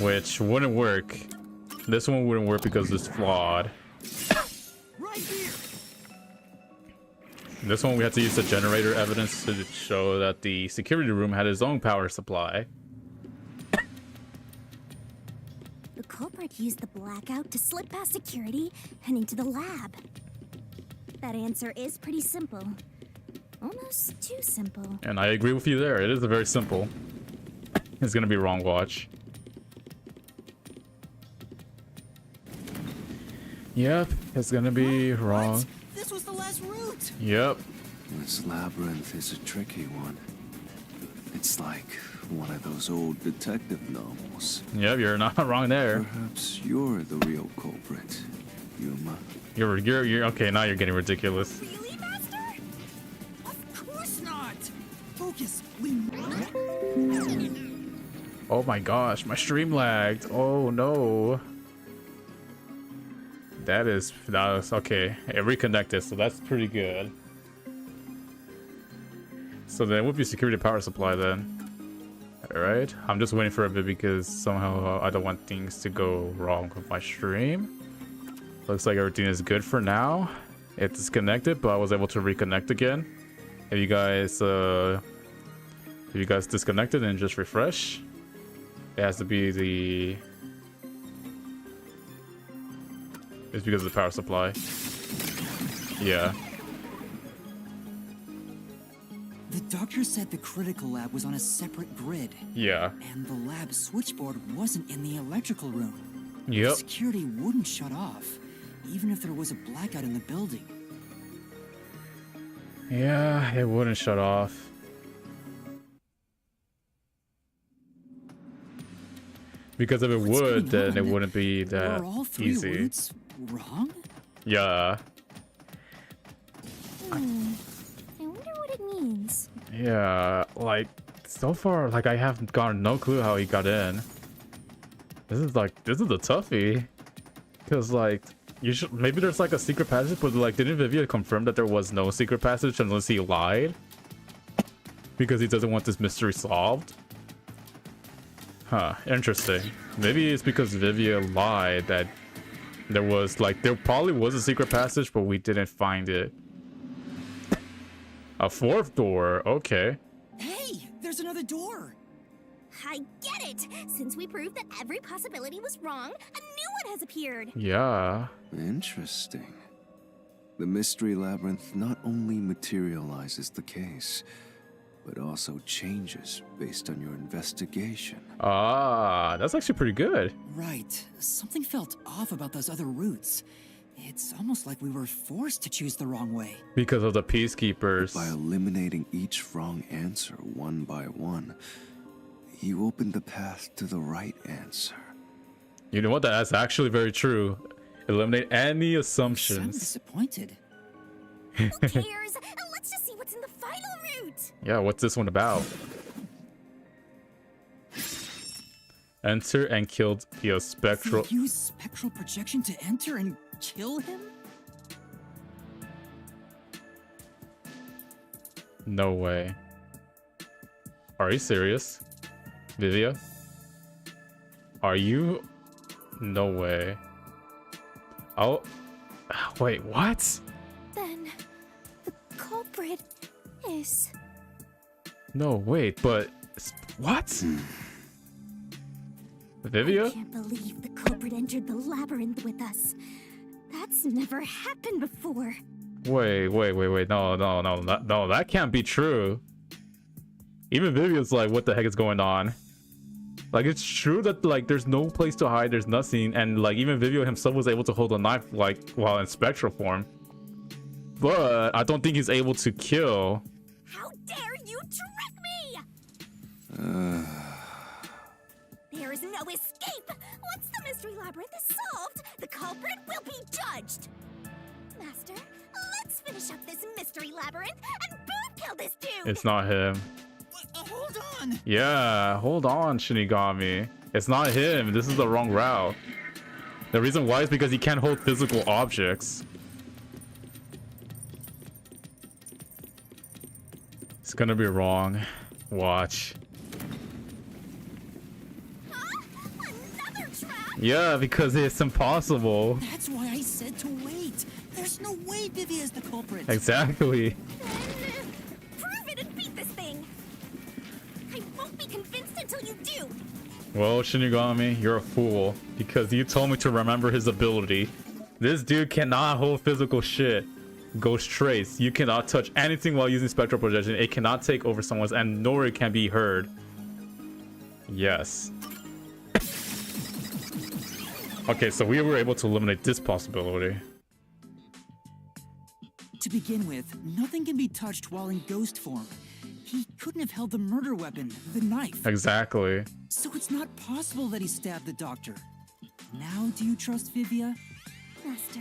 Which wouldn't work. This one wouldn't work because it's flawed. Right here. This one we have to use the generator evidence to show that the security room had its own power supply. The culprit used the blackout to slip past security and into the lab. That answer is pretty simple. Almost too simple. And I agree with you there. It is a very simple. It's gonna be wrong watch. Yep, it's gonna be wrong. What? This was the last route. Yep. This labyrinth is a tricky one. It's like one of those old detective novels. Yep, you're not wrong there. Perhaps you're the real culprit, Yuma. You're okay. Now you're getting ridiculous. Really, Master? Of course not. Focus. We. Oh my gosh, my stream lagged. Oh no. That was okay. It reconnected, so that's pretty good. So then, with your security power supply, then. All right. I'm just waiting for a bit because somehow I don't want things to go wrong with my stream. Looks like everything is good for now. It's disconnected, but I was able to reconnect again. If you guys disconnected and just refresh, it has to be the. It's because of the power supply. Yeah. The doctor said the critical lab was on a separate grid. Yeah. And the lab switchboard wasn't in the electrical room. Yep. Security wouldn't shut off, even if there was a blackout in the building. Yeah, it wouldn't shut off. Because if it What's would, then going it on? wouldn't be that Were all three easy. routes wrong? Yeah. I wonder what it means. Yeah, like so far, like I have gotten no clue how he got in. This is a toughie, because like maybe there's like a secret passage, but like didn't Vivian confirm that there was no secret passage unless he lied? Because he doesn't want this mystery solved. Huh, interesting. Maybe it's because Vivian lied that there probably was a secret passage, but we didn't find it. A fourth door, okay. Hey, there's another door. I get it! Since we proved that every possibility was wrong, a new one has appeared! Yeah. Interesting. The mystery labyrinth not only materializes the case, but also changes based on your investigation. Ah, that's actually pretty good. Right. Something felt off about those other routes. It's almost like we were forced to choose the wrong way. Because of the peacekeepers. By eliminating each wrong answer one by one, you opened the path to the right answer. You know what? That's actually very true. Eliminate any I'm assumptions. disappointed. Who cares? Let's just see what's in the final route! Yeah, what's this one about? Enter and killed the spectral. They use spectral projection to enter and kill him? No way. Are you serious? Vivia? Are you? No way. Oh. Wait, what? Then, the culprit is... No, wait, but. What? Vivia? I can't believe the culprit entered the labyrinth with us. That's never happened before. Wait. No, that can't be true. Even Vivian's like, what the heck is going on? Like, it's true that, like, there's no place to hide, there's nothing, and, like, even Vivian himself was able to hold a knife, like, while in spectral form. But I don't think he's able to kill. How dare you trick me! There is no escape! Once the mystery labyrinth is solved, the culprit will be judged! Master, let's finish up this mystery labyrinth and boom kill this dude! It's not him. Hold on! Yeah, hold on, Shinigami. It's not him. This is the wrong route. The reason why is because he can't hold physical objects. It's gonna be wrong. Watch. Huh? Another trap? Yeah, because it's impossible. That's why I said to wait. There's no way Vivi is the culprit. Exactly. Then, prove it and beat this thing! I won't be convinced until you do! Well, Shinigami, you're a fool. Because you told me to remember his ability. This dude cannot hold physical shit. Ghost Trace. You cannot touch anything while using spectral projection. It cannot take over someone's, and nor it can be heard. Yes. Okay, so we were able to eliminate this possibility. To begin with, nothing can be touched while in ghost form. He couldn't have held the murder weapon, the knife. Exactly. So it's not possible that he stabbed the doctor. Now, do you trust Vivia? Master,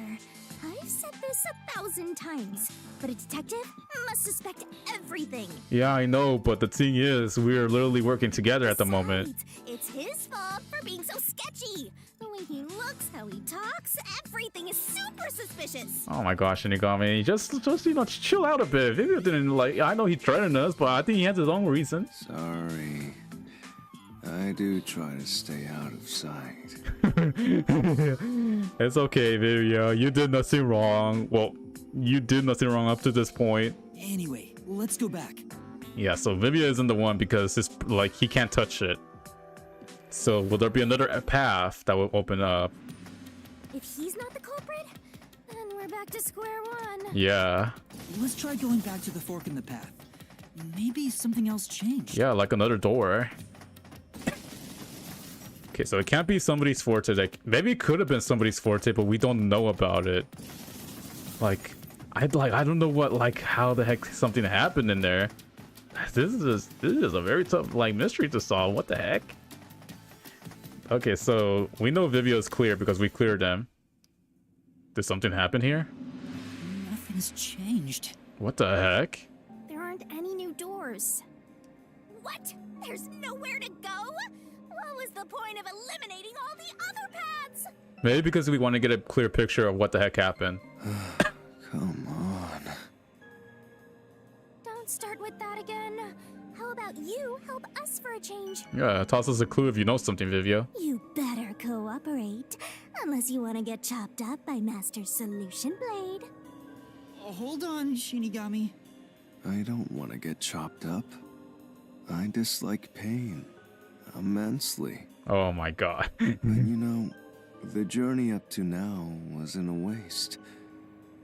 I've said this 1,000 times, but a detective must suspect everything. Yeah, I know, but the thing is, we're literally working together at the moment. Besides, it's his fault for being so sketchy. The way he looks, how he talks, everything is super suspicious. Oh my gosh, Shinigami, just you know, chill out a bit. Vivia didn't like. I know he threatened us, but I think he has his own reasons. Sorry. I do try to stay out of sight. It's okay, Vivia. You did nothing wrong. Well, you did nothing wrong up to this point. Anyway, let's go back. Yeah, so Vivia isn't the one because it's like he can't touch it. So will there be another path that will open up? If he's not the culprit, then we're back to square one. Yeah. Let's try going back to the fork in the path. Maybe something else changed. Yeah, like another door. Okay, so it can't be somebody's forte. Like, maybe it could have been somebody's forte, but we don't know about it. Like, I don't know what, like, how the heck something happened in there. This is a very tough, like, mystery to solve. What the heck? Okay, so we know Vivio's clear because we cleared them. Did something happen here? Nothing's changed. What the heck? There aren't any new doors. What? There's nowhere to go? What was the point of eliminating all the other paths? Maybe because we want to get a clear picture of what the heck happened. Come on. Don't start with that again. How about you help us for a change? Yeah, toss us a clue if you know something, Vivia. You better cooperate, unless you want to get chopped up by Master Solution Blade. Hold on, Shinigami. I don't want to get chopped up. I dislike pain immensely. Oh my god. But you know, the journey up to now wasn't a waste.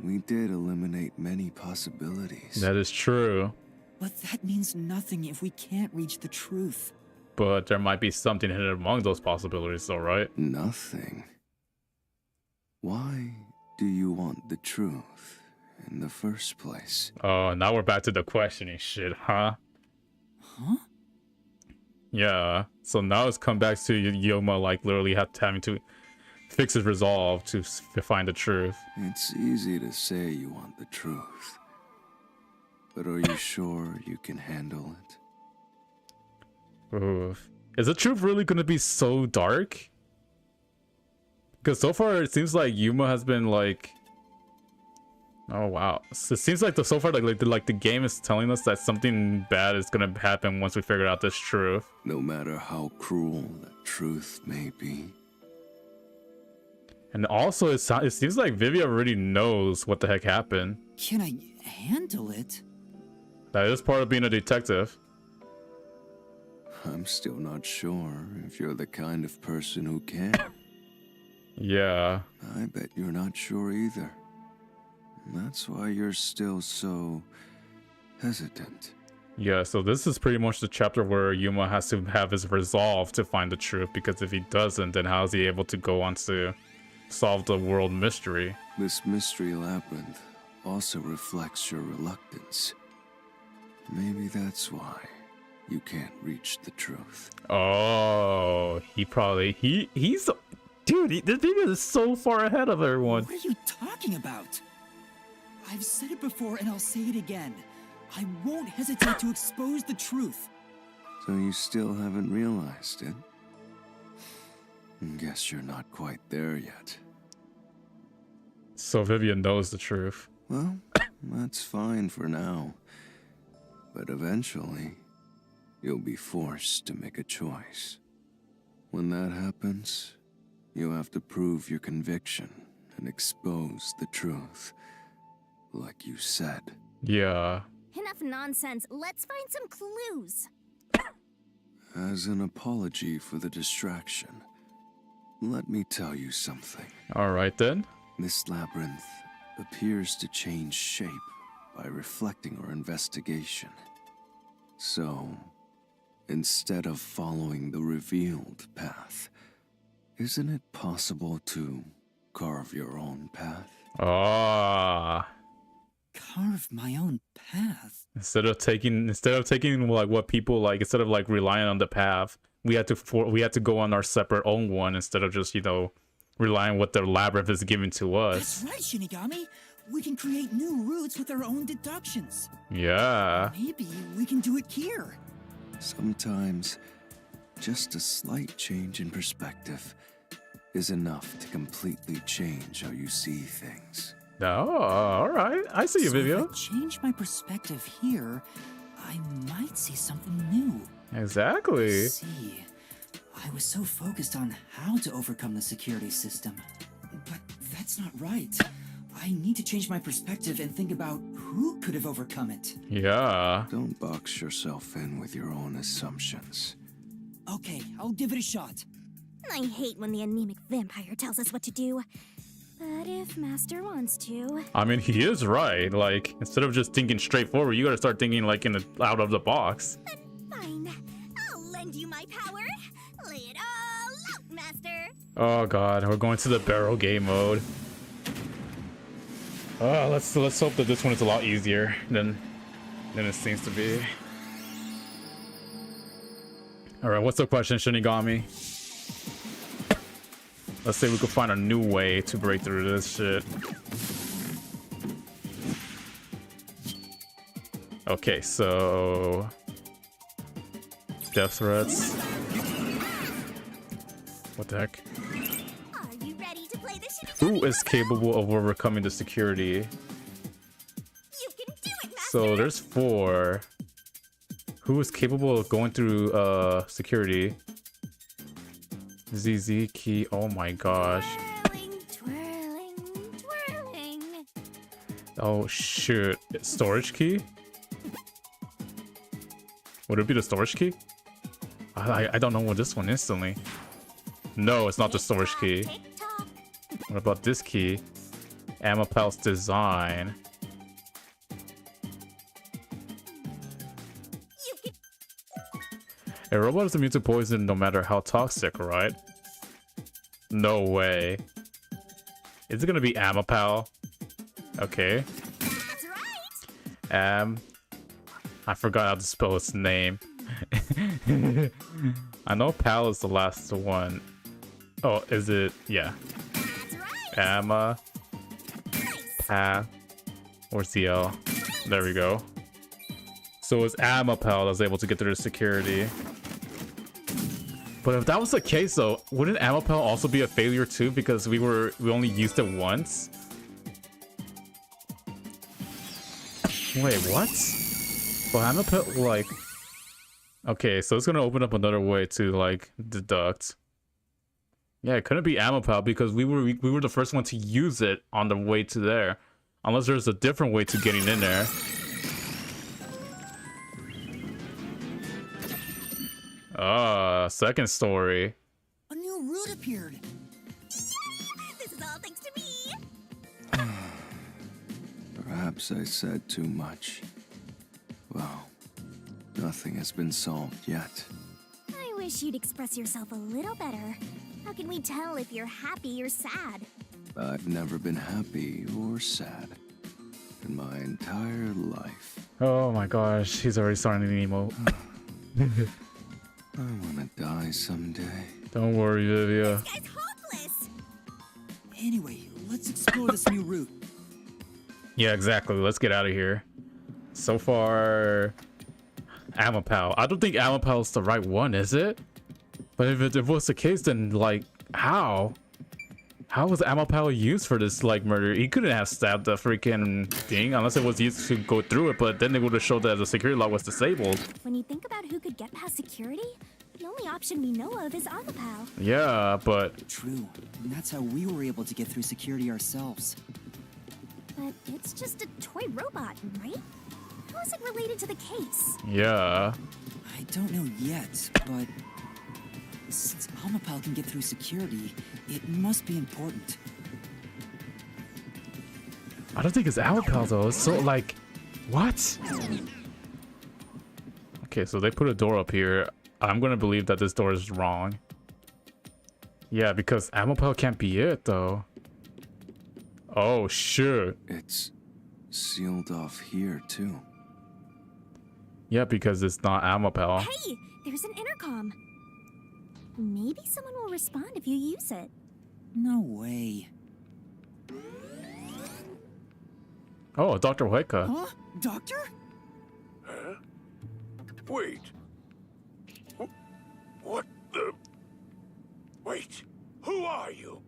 We did eliminate many possibilities. That is true. But that means nothing if we can't reach the truth. But there might be something hidden among those possibilities, though, right? Nothing. Why do you want the truth in the first place? Oh, now we're back to the questioning shit, huh? Huh? Yeah. So now it's come back to Yoma, like, literally having to fix his resolve to find the truth. It's easy to say you want the truth. But are you sure you can handle it? Oof. Is the truth really going to be so dark? Because so far it seems like Yuma has been like... Oh wow. So it seems like so far like the game is telling us that something bad is going to happen once we figure out this truth. No matter how cruel that truth may be. And also it seems like Vivia already knows what the heck happened. Can I handle it? That is part of being a detective. I'm still not sure if you're the kind of person who can. Yeah. I bet you're not sure either. That's why you're still so hesitant. Yeah, so this is pretty much the chapter where Yuma has to have his resolve to find the truth, because if he doesn't, then how is he able to go on to solve the world mystery? This mystery labyrinth also reflects your reluctance. Maybe that's why you can't reach the truth. Oh, he's dude, this video is so far ahead of everyone. What are you talking about? I've said it before and I'll say it again. I won't hesitate to expose the truth. So you still haven't realized it? Guess you're not quite there yet. So Vivian knows the truth. Well, that's fine for now. But eventually, you'll be forced to make a choice. When that happens, you'll have to prove your conviction and expose the truth. Like you said. Yeah. Enough nonsense. Let's find some clues. As an apology for the distraction, let me tell you something. Alright then. This labyrinth appears to change shape by reflecting our investigation. So, instead of following the revealed path, Isn't it possible to carve your own path? Ah. Carve my own path? Instead of taking like what people like, instead of like relying on the path, we had to go on our separate own one instead of just, you know, relying on what the labyrinth is giving to us. That's right, Shinigami. We can create new routes with our own deductions. Yeah. Maybe we can do it here. Sometimes, just a slight change in perspective is enough to completely change how you see things. Oh, all right. I see you, So if Vivio. I change my perspective here, I might see something new. Exactly. See, I was so focused on how to overcome the security system. But that's not right. I need to change my perspective and think about who could have overcome it. Yeah. Don't box yourself in with your own assumptions. Okay, I'll give it a shot. I hate when the anemic vampire tells us what to do. But if Master wants to... I mean, he is right. Like, instead of just thinking straightforward, you gotta start thinking like out of the box. Fine. I'll lend you my power. Lay it all out, Master. Oh god, we're going to the barrel game mode. Let's hope that this one is a lot easier than it seems to be. All right, what's the question, Shinigami? Let's say we could find a new way to break through this shit. Okay, so death threats. What the heck? Are you ready to play this? Who is capable of overcoming the security? You can do it, Master. So there's 4. Who is capable of going through security? ZZ key. Oh my gosh. Twirling, twirling, twirling. Oh shoot. Storage key? Would it be the storage key? I don't know what this one instantly. No, it's not the storage key. Tick-tock. What about this key? Amapal's design. You can... A robot is immune to poison no matter how toxic, right? No way. Is it gonna be Amapal? Okay. That's right. I forgot how to spell its name. I know Pal is the last one. Oh, is it? Yeah. That's right. Amma, Pa, or CL. There we go. So it's Amapal that's able to get through the security. But if that was the case, though, wouldn't Amapal also be a failure too? Because we only used it once. Wait, what? Well, Amapal, like, okay, so it's gonna open up another way to like deduct. Yeah, it couldn't be Amapal because we were the first one to use it on the way to there, unless there's a different way to getting in there. Second story. A new route appeared. This is all thanks to me. Perhaps I said too much. Well, nothing has been solved yet. I wish you'd express yourself a little better. How can we tell if you're happy or sad? I've never been happy or sad in my entire life. Oh my gosh, he's already starting an emo. I want to die someday. Don't worry, Vivia. This guy's hopeless. Anyway, let's explore this new route. Yeah, exactly. Let's get out of here. So far, Amapal. I don't think Amapal is the right one, is it? But if it was the case, then like, how? How was Amapal used for this like murder? He couldn't have stabbed the freaking thing unless it was used to go through it. But then they would have showed that the security lock was disabled. When you think about who could get past security, the only option we know of is Amapal. Yeah, but True. And that's how we were able to get through security ourselves. But it's just a toy robot, right? How is it related to the case? yeah. I don't know yet, but since Amapal can get through security, it must be important. I don't think it's Amapal though. It's so like, what? Okay, so they put a door up here. I'm gonna believe that this door is wrong. Yeah, because Amapel can't be it though. Oh shit. It's sealed off here, too. Yeah, because it's not Amapel. Hey, there's an intercom. Maybe someone will respond if you use it. No way. Oh, Dr. Hueca. Huh? Doctor? Huh? Wait. What the? Wait. Who are you?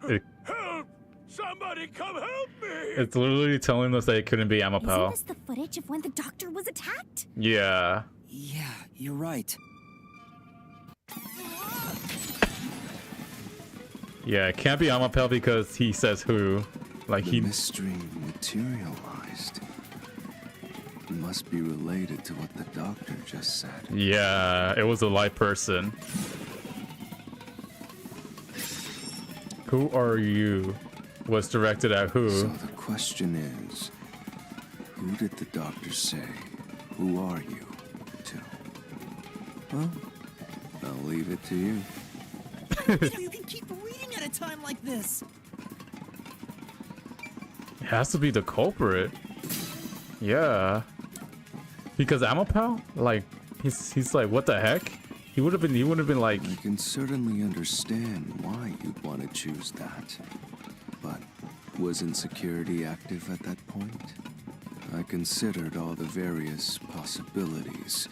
It- Help! Somebody come help me! It's literally telling us that it couldn't be Isn't Amapel. this the footage of when the doctor was attacked? Yeah. Yeah, you're right. Yeah, it can't be Amapel because he says who. Like The he. mystery materialized. It must be related to what the doctor just said. Yeah, it was a live person. Who are you? Was directed at who? So the question is, who did the doctor say, who are you, to? Well, I'll leave it to you. You can keep reading at a time like this. It has to be the culprit. Yeah. Because Amapel, like, he's like, what the heck? He would have been like, I can certainly understand why you'd want to choose that. But wasn't security active at that point? I considered all the various possibilities,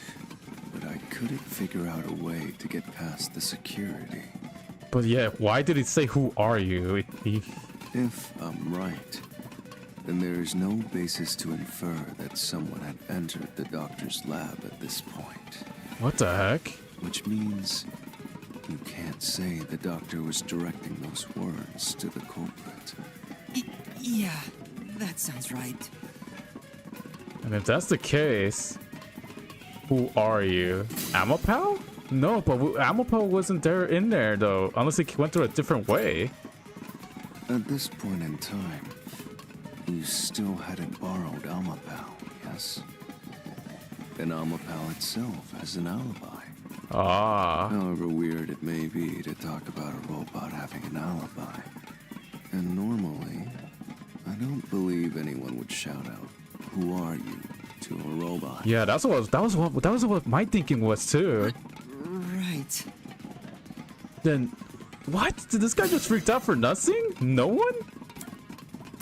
but I couldn't figure out a way to get past the security. but yeah, why did he say who are you? If I'm right, then there is no basis to infer that someone had entered the doctor's lab at this point. What the heck? Which means you can't say the doctor was directing those words to the culprit. Yeah, that sounds right. And if that's the case, who are you? Amapel? No, but Amapel wasn't there in there though, unless he went through a different way. At this point in time, you still hadn't borrowed Amapel, yes? And Amapel itself has an alibi. Ah. However weird it may be to talk about a robot having an alibi. And normally, I don't believe anyone would shout out, "Who are you?" to a robot. Yeah, that was what my thinking was too. Right. Then, what? Did this guy just freaked out for nothing? No one?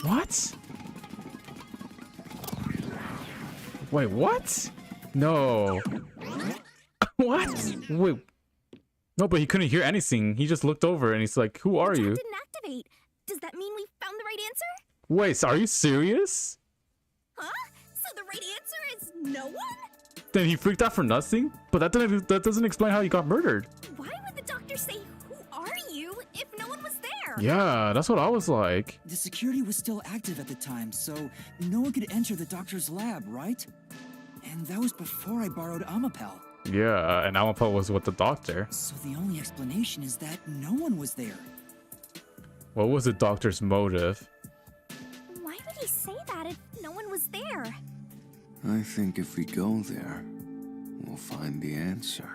What? Wait, what? No. What? Wait. No, but he couldn't hear anything. He just looked over and he's like, "Who are you?" Didn't activate. Does that mean we found the right answer? Wait, so are you serious? Huh? So the right answer is no one? Then he freaked out for nothing? But that doesn't explain how he got murdered. Why would the doctor say, "Who are you?" if no one was there? Yeah, that's what I was like. The security was still active at the time, so no one could enter the doctor's lab, right? And that was before I borrowed Amapel. Yeah, and Amapel was with the doctor. So the only explanation is that no one was there. What was the doctor's motive? Why would he say that if no one was there? I think if we go there, we'll find the answer.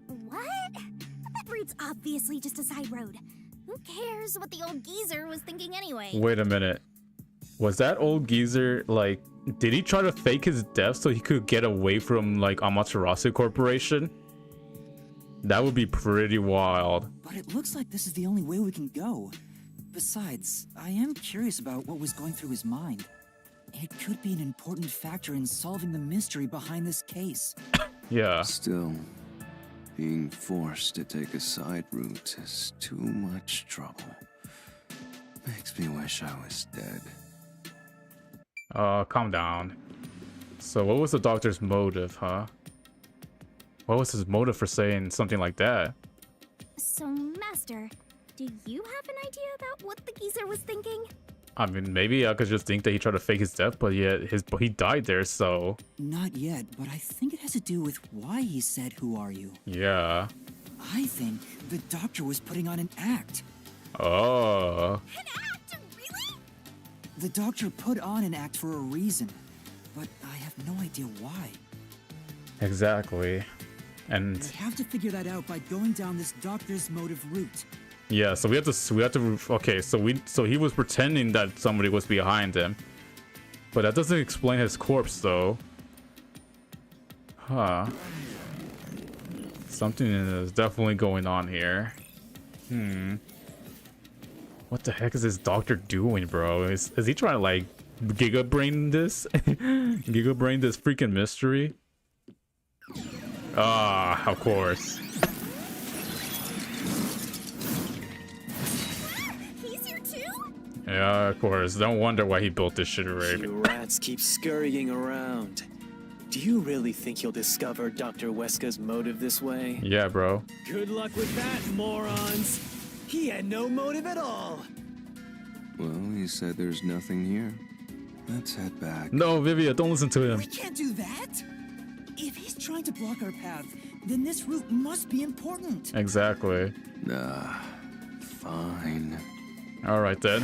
What? That route's obviously just a side road. Who cares what the old geezer was thinking anyway? Wait a minute. Was that old geezer, like, did he try to fake his death so he could get away from, like, Amaterasu Corporation? That would be pretty wild. But it looks like this is the only way we can go. Besides, I am curious about what was going through his mind. It could be an important factor in solving the mystery behind this case. Yeah. Still, being forced to take a side route is too much trouble. Makes me wish I was dead. Calm down. So what was the doctor's motive, huh? What was his motive for saying something like that? So, Master, do you have an idea about what the geezer was thinking? I mean, maybe I could just think that he tried to fake his death, but yet he died there, so Not yet, but I think it has to do with why he said, "Who are you?" yeah. I think the doctor was putting on an act. Oh. An act? Really? The doctor put on an act for a reason, but I have no idea why. Exactly. And We have to figure that out by going down this doctor's motive route. yeah, so we have to okay, so he was pretending that somebody was behind him. But that doesn't explain his corpse though. Huh. Something is definitely going on here. What the heck is this doctor doing, bro? Is he trying to like Giga Brain this? Giga Brain this freaking mystery? Ah, of course. He's here too? Yeah, of course. Don't wonder why he built this shit already. You rats keep scurrying around. Do you really think you'll discover Dr. Weska's motive this way? Yeah, bro. Good luck with that, morons. He had no motive at all. Well, he said there's nothing here. Let's head back. No, Vivia, don't listen to him. We can't do that! If he's trying to block our path, then this route must be important. Exactly. Nah, fine. All right then.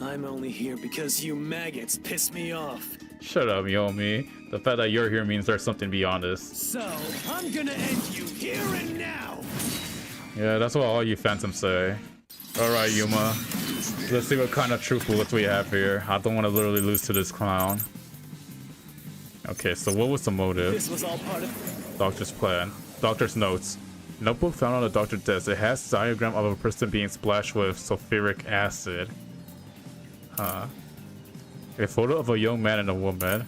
I'm only here because you maggots piss me off. Shut up, Yomi. The fact that you're here means there's something beyond this. So, I'm gonna end you here and now. Yeah, that's what all you phantoms say. Alright, Yuma. Let's see what kind of true bullets we have here. I don't want to literally lose to this clown. Okay, so what was the motive? This was all part of... Doctor's plan. Doctor's notes. Notebook found on the doctor's desk. It has a diagram of a person being splashed with sulfuric acid. Huh. A photo of a young man and a woman.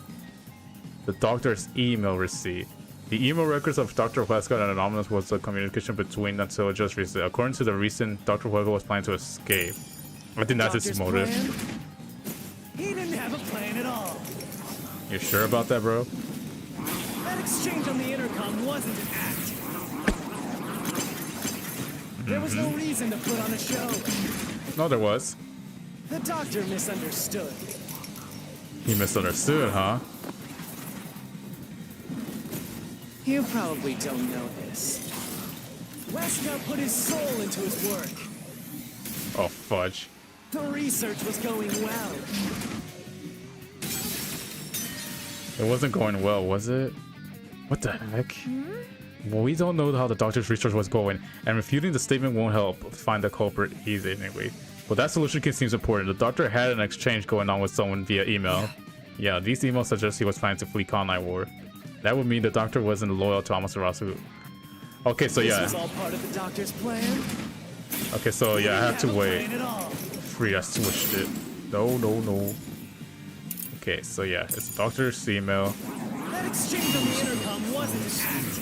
The doctor's email receipt. The email records of Dr. Weska and Anonymous was a communication between until just recently. According to the recent, Dr. Weska was planning to escape. I think that's his Doctor's motive. plan? He didn't have a plan at all. You sure about that, bro? That exchange on the intercom wasn't an act. There was no reason to put on a show. No, there was. The doctor misunderstood. He misunderstood, huh? You probably don't know this. Weska put his soul into his work. Oh, fudge. The research was going well. It wasn't going well, was it? What the heck? Well, we don't know how the doctor's research was going, and refuting the statement won't help find the culprit easy anyway. But that solution seems important. The doctor had an exchange going on with someone via email. Yeah, these emails suggest he was planning to flee Kanai War. That would mean the doctor wasn't loyal to Amaterasu. Okay, so yeah. This was all part of the doctor's plan. Okay, so yeah, I have to wait. Plan at all. Free, I switched it. No, no, no. Okay, so yeah, it's the doctor's email. That exchange on the intercom wasn't an act.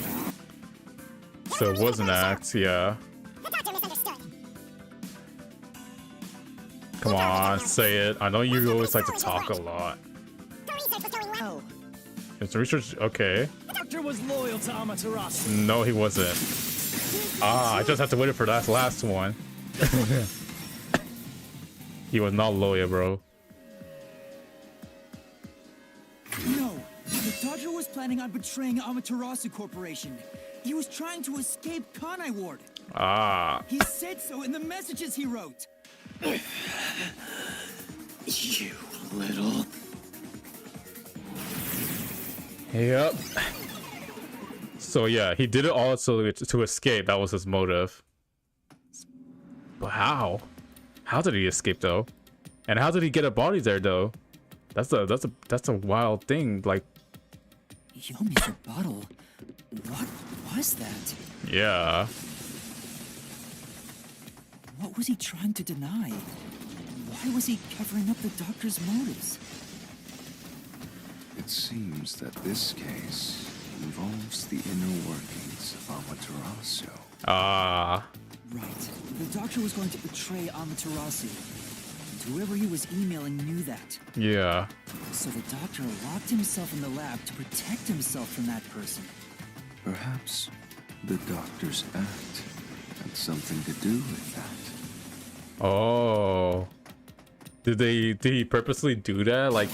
So it was an act, yeah. The doctor misunderstood. Come on, say it. I know you always like to talk a lot. The research was going well. It's research, okay. The doctor was loyal to Amaterasu. No, he wasn't. Ah, I just have to wait for that last one. He was not loyal, bro. No, the doctor was planning on betraying Amaterasu Corporation. He was trying to escape Kanai Ward. Ah, He said so in the messages he wrote. You little... yep. So yeah, he did it all to escape. That was his motive. But how? How did he escape though? And how did he get a body there though? That's a wild thing. Like, Yomi's rebuttal. What was that? yeah. What was he trying to deny? Why was he covering up the doctor's motives? It seems that this case involves the inner workings of Amaterasu. Ah. Right. The doctor was going to betray Amaterasu. And whoever he was emailing knew that. Yeah. So the doctor locked himself in the lab to protect himself from that person. Perhaps the doctor's act had something to do with that. Oh. Did he purposely do that? Like,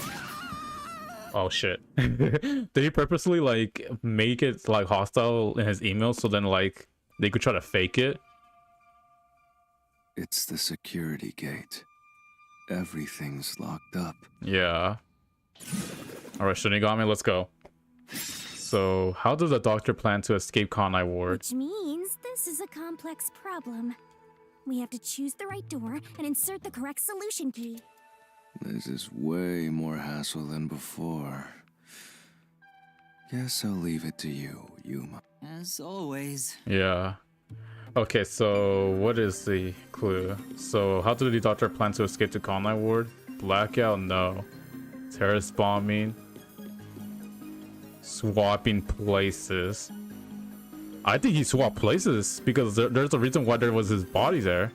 oh shit. Did he purposely like make it like hostile in his email so then like they could try to fake it? It's the security gate. Everything's locked up. Yeah. All right, Shinigami, let's go. So, how does the doctor plan to escape Conai Ward? Which means this is a complex problem. We have to choose the right door and insert the correct solution key. This is way more hassle than before. Guess I'll leave it to you, Yuma. As always. Yeah. Okay, so what is the clue? So, how did the doctor plan to escape to Conai Ward? Blackout? No. Terrorist bombing? Swapping places. I think he swapped places because there's a reason why there was his body there.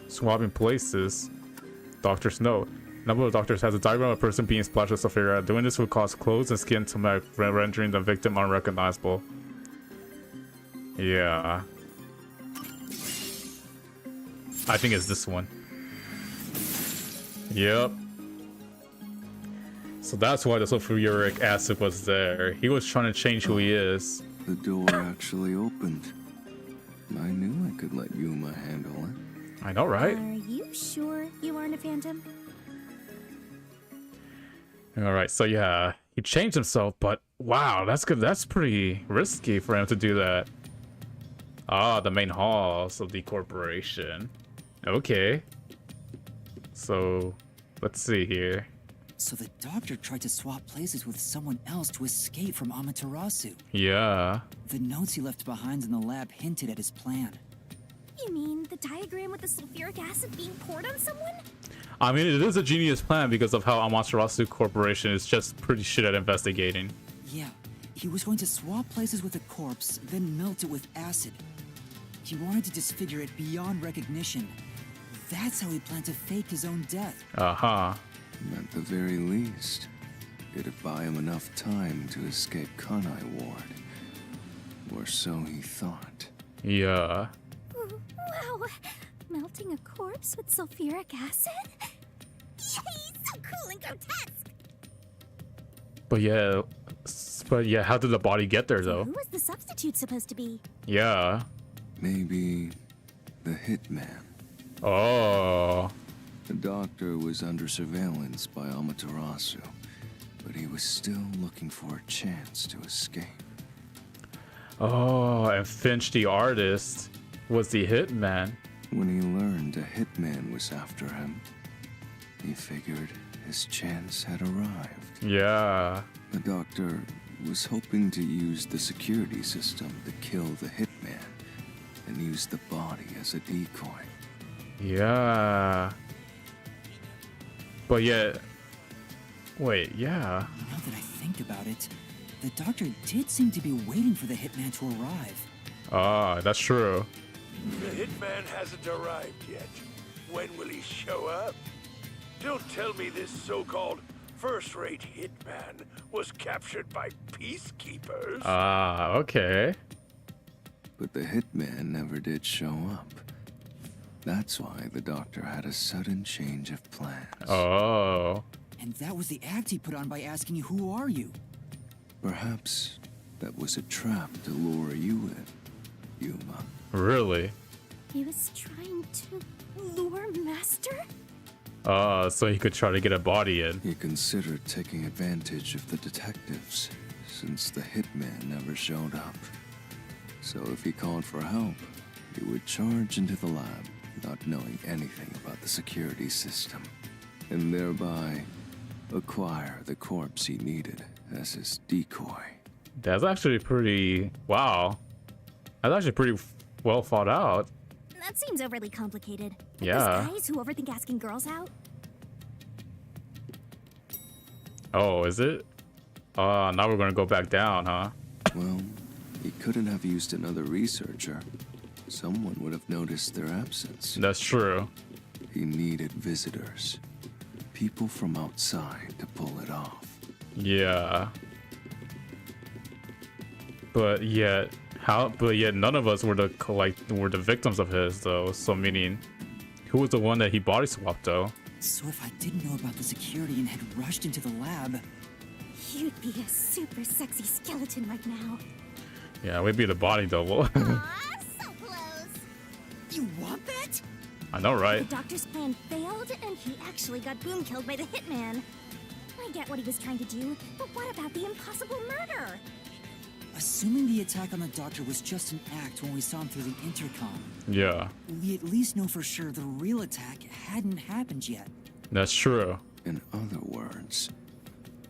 Swapping places. Doctor's note. Number of doctors has a diagram of a person being splashed with sulfuric. Doing this would cause clothes and skin to melt, rendering the victim unrecognizable. Yeah. I think it's this one. Yep. So that's why the sulfuric acid was there. He was trying to change who he is. The door actually opened. I knew I could let Yuma handle it. I know, right? Are you sure you aren't a phantom? Alright, so yeah, he changed himself, but wow, that's good. That's pretty risky for him to do that. Ah, the main halls of the corporation. Okay. So, let's see here. So the doctor tried to swap places with someone else to escape from Amaterasu. Yeah. The notes he left behind in the lab hinted at his plan. You mean the diagram with the sulfuric acid being poured on someone? I mean, it is a genius plan because of how Amaterasu Corporation is just pretty shit at investigating. Yeah, he was going to swap places with a corpse, then melt it with acid. He wanted to disfigure it beyond recognition. That's how he planned to fake his own death. Uh-huh. At the very least, it'd buy him enough time to escape Conai Ward. Or so he thought. Yeah. Wow! Melting a corpse with sulfuric acid? Yay! So cool and grotesque! But yeah, how did the body get there though? Who was the substitute supposed to be? Yeah. Maybe the hitman. Oh. The doctor was under surveillance by Amaterasu, but he was still looking for a chance to escape. Oh, and Finch the artist was the hitman. When he learned a hitman was after him, he figured his chance had arrived. Yeah. The doctor was hoping to use the security system to kill the hitman and use the body as a decoy. Yeah. But yet... Wait, yeah. Now that I think about it, the doctor did seem to be waiting for the hitman to arrive. Ah, that's true. The hitman hasn't arrived yet. When will he show up? Don't tell me this so-called first-rate hitman was captured by peacekeepers. Ah, okay. But the hitman never did show up. That's why the doctor had a sudden change of plans. Oh. And that was the act he put on by asking you, "Who are you?" Perhaps that was a trap to lure you in, Yuma. Really? He was trying to lure Master? So he could try to get a body in. He considered taking advantage of the detectives, since the hitman never showed up. So if he called for help, he would charge into the lab, not knowing anything about the security system, and thereby acquire the corpse he needed as his decoy. That's actually pretty... Wow. That's actually pretty well thought out. That seems overly complicated. Like Yeah. those guys who overthink asking girls out? Oh, is it? Now we're gonna go back down, huh? Well, he couldn't have used another researcher. Someone would have noticed their absence. That's true. He needed visitors. People from outside to pull it off. Yeah. But yet none of us were the victims of his though. So meaning, who was the one that he body swapped though? So if I didn't know about the security and had rushed into the lab... You'd be a super sexy skeleton right now. Yeah, we'd be the body double. Aw, so close! You want that? I know, right? The doctor's plan failed, and he actually got boom killed by the hitman. I get what he was trying to do, but what about the impossible murder? Assuming the attack on the doctor was just an act when we saw him through the intercom, Yeah, we at least know for sure the real attack hadn't happened yet. that's true. In other words,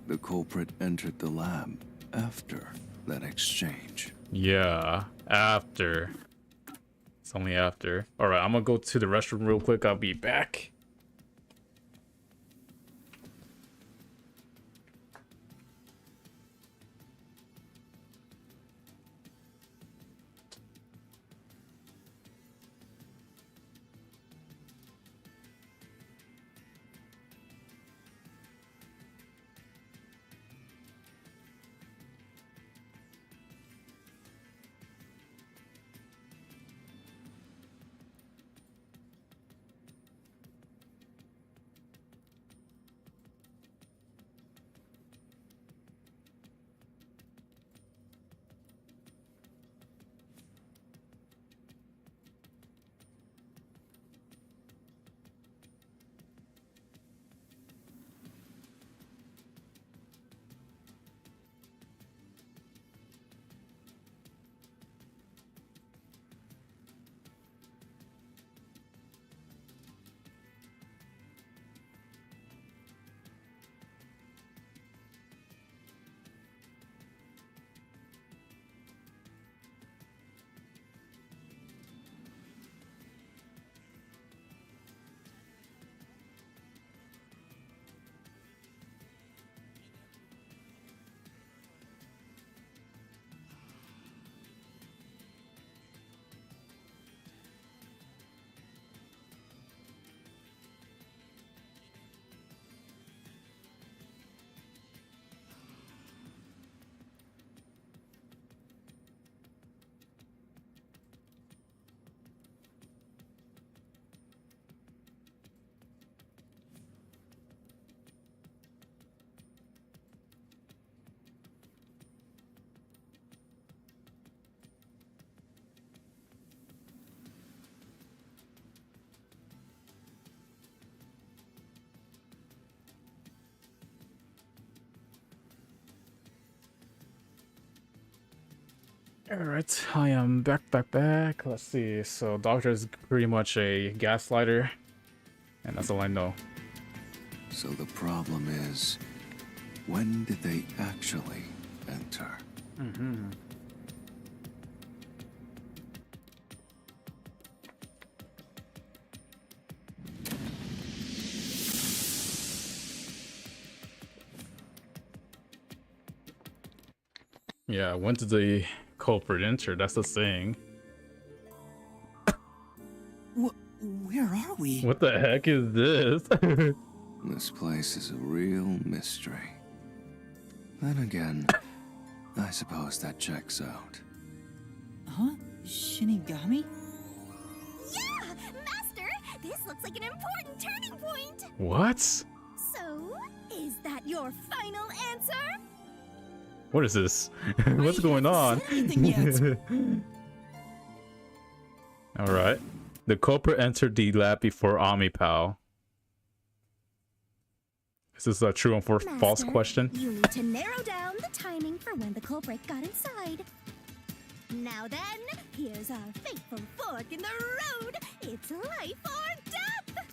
the culprit entered the lab after that exchange. Yeah, after. It's only after. All right, I'm gonna go to the restroom real quick. I'll be back. All right, I am back. Let's see. So, Doctor is pretty much a gaslighter, and that's all I know. So the problem is, when did they actually enter? Yeah, when did the culprit enter? That's the thing. Where are we? What the heck is this? This place is a real mystery. Then again, I suppose that checks out. Huh? Shinigami? Yeah! Master, this looks like an important turning point! What? So, is that your final answer? What is this? What's going on? Anything yet? All right. The culprit entered the lab before Omipal. Is this a true and false Master, question? You need to narrow down the timing for when the culprit got inside. Now then, here's our fateful fork in the road. It's life or death!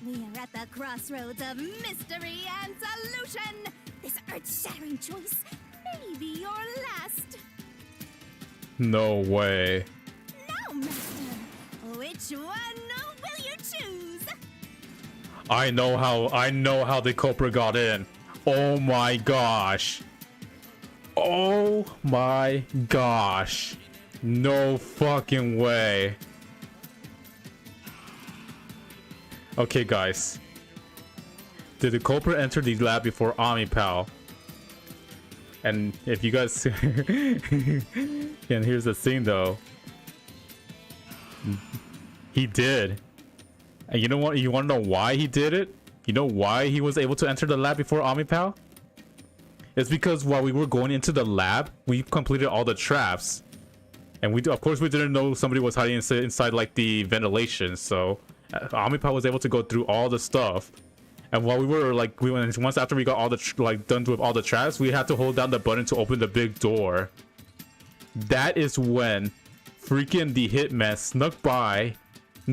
We are at the crossroads of mystery and solution. This earth-shattering choice may be your last. No way. Now, Master, which one will you choose? I know how the culprit got in. Oh my gosh. Oh my gosh. No fucking way. Okay, guys. Did the culprit enter the lab before Omipal? And if you guys and here's the thing though. He did. And you know what? You want to know why he did it? You know why he was able to enter the lab before Omipal? It's because while we were going into the lab, we completed all the traps. And of course we didn't know somebody was hiding inside like the ventilation. So Omipal was able to go through all the stuff. And while we were like, once after we got all the done with all the traps, we had to hold down the button to open the big door. That is when freaking the hitman snuck by,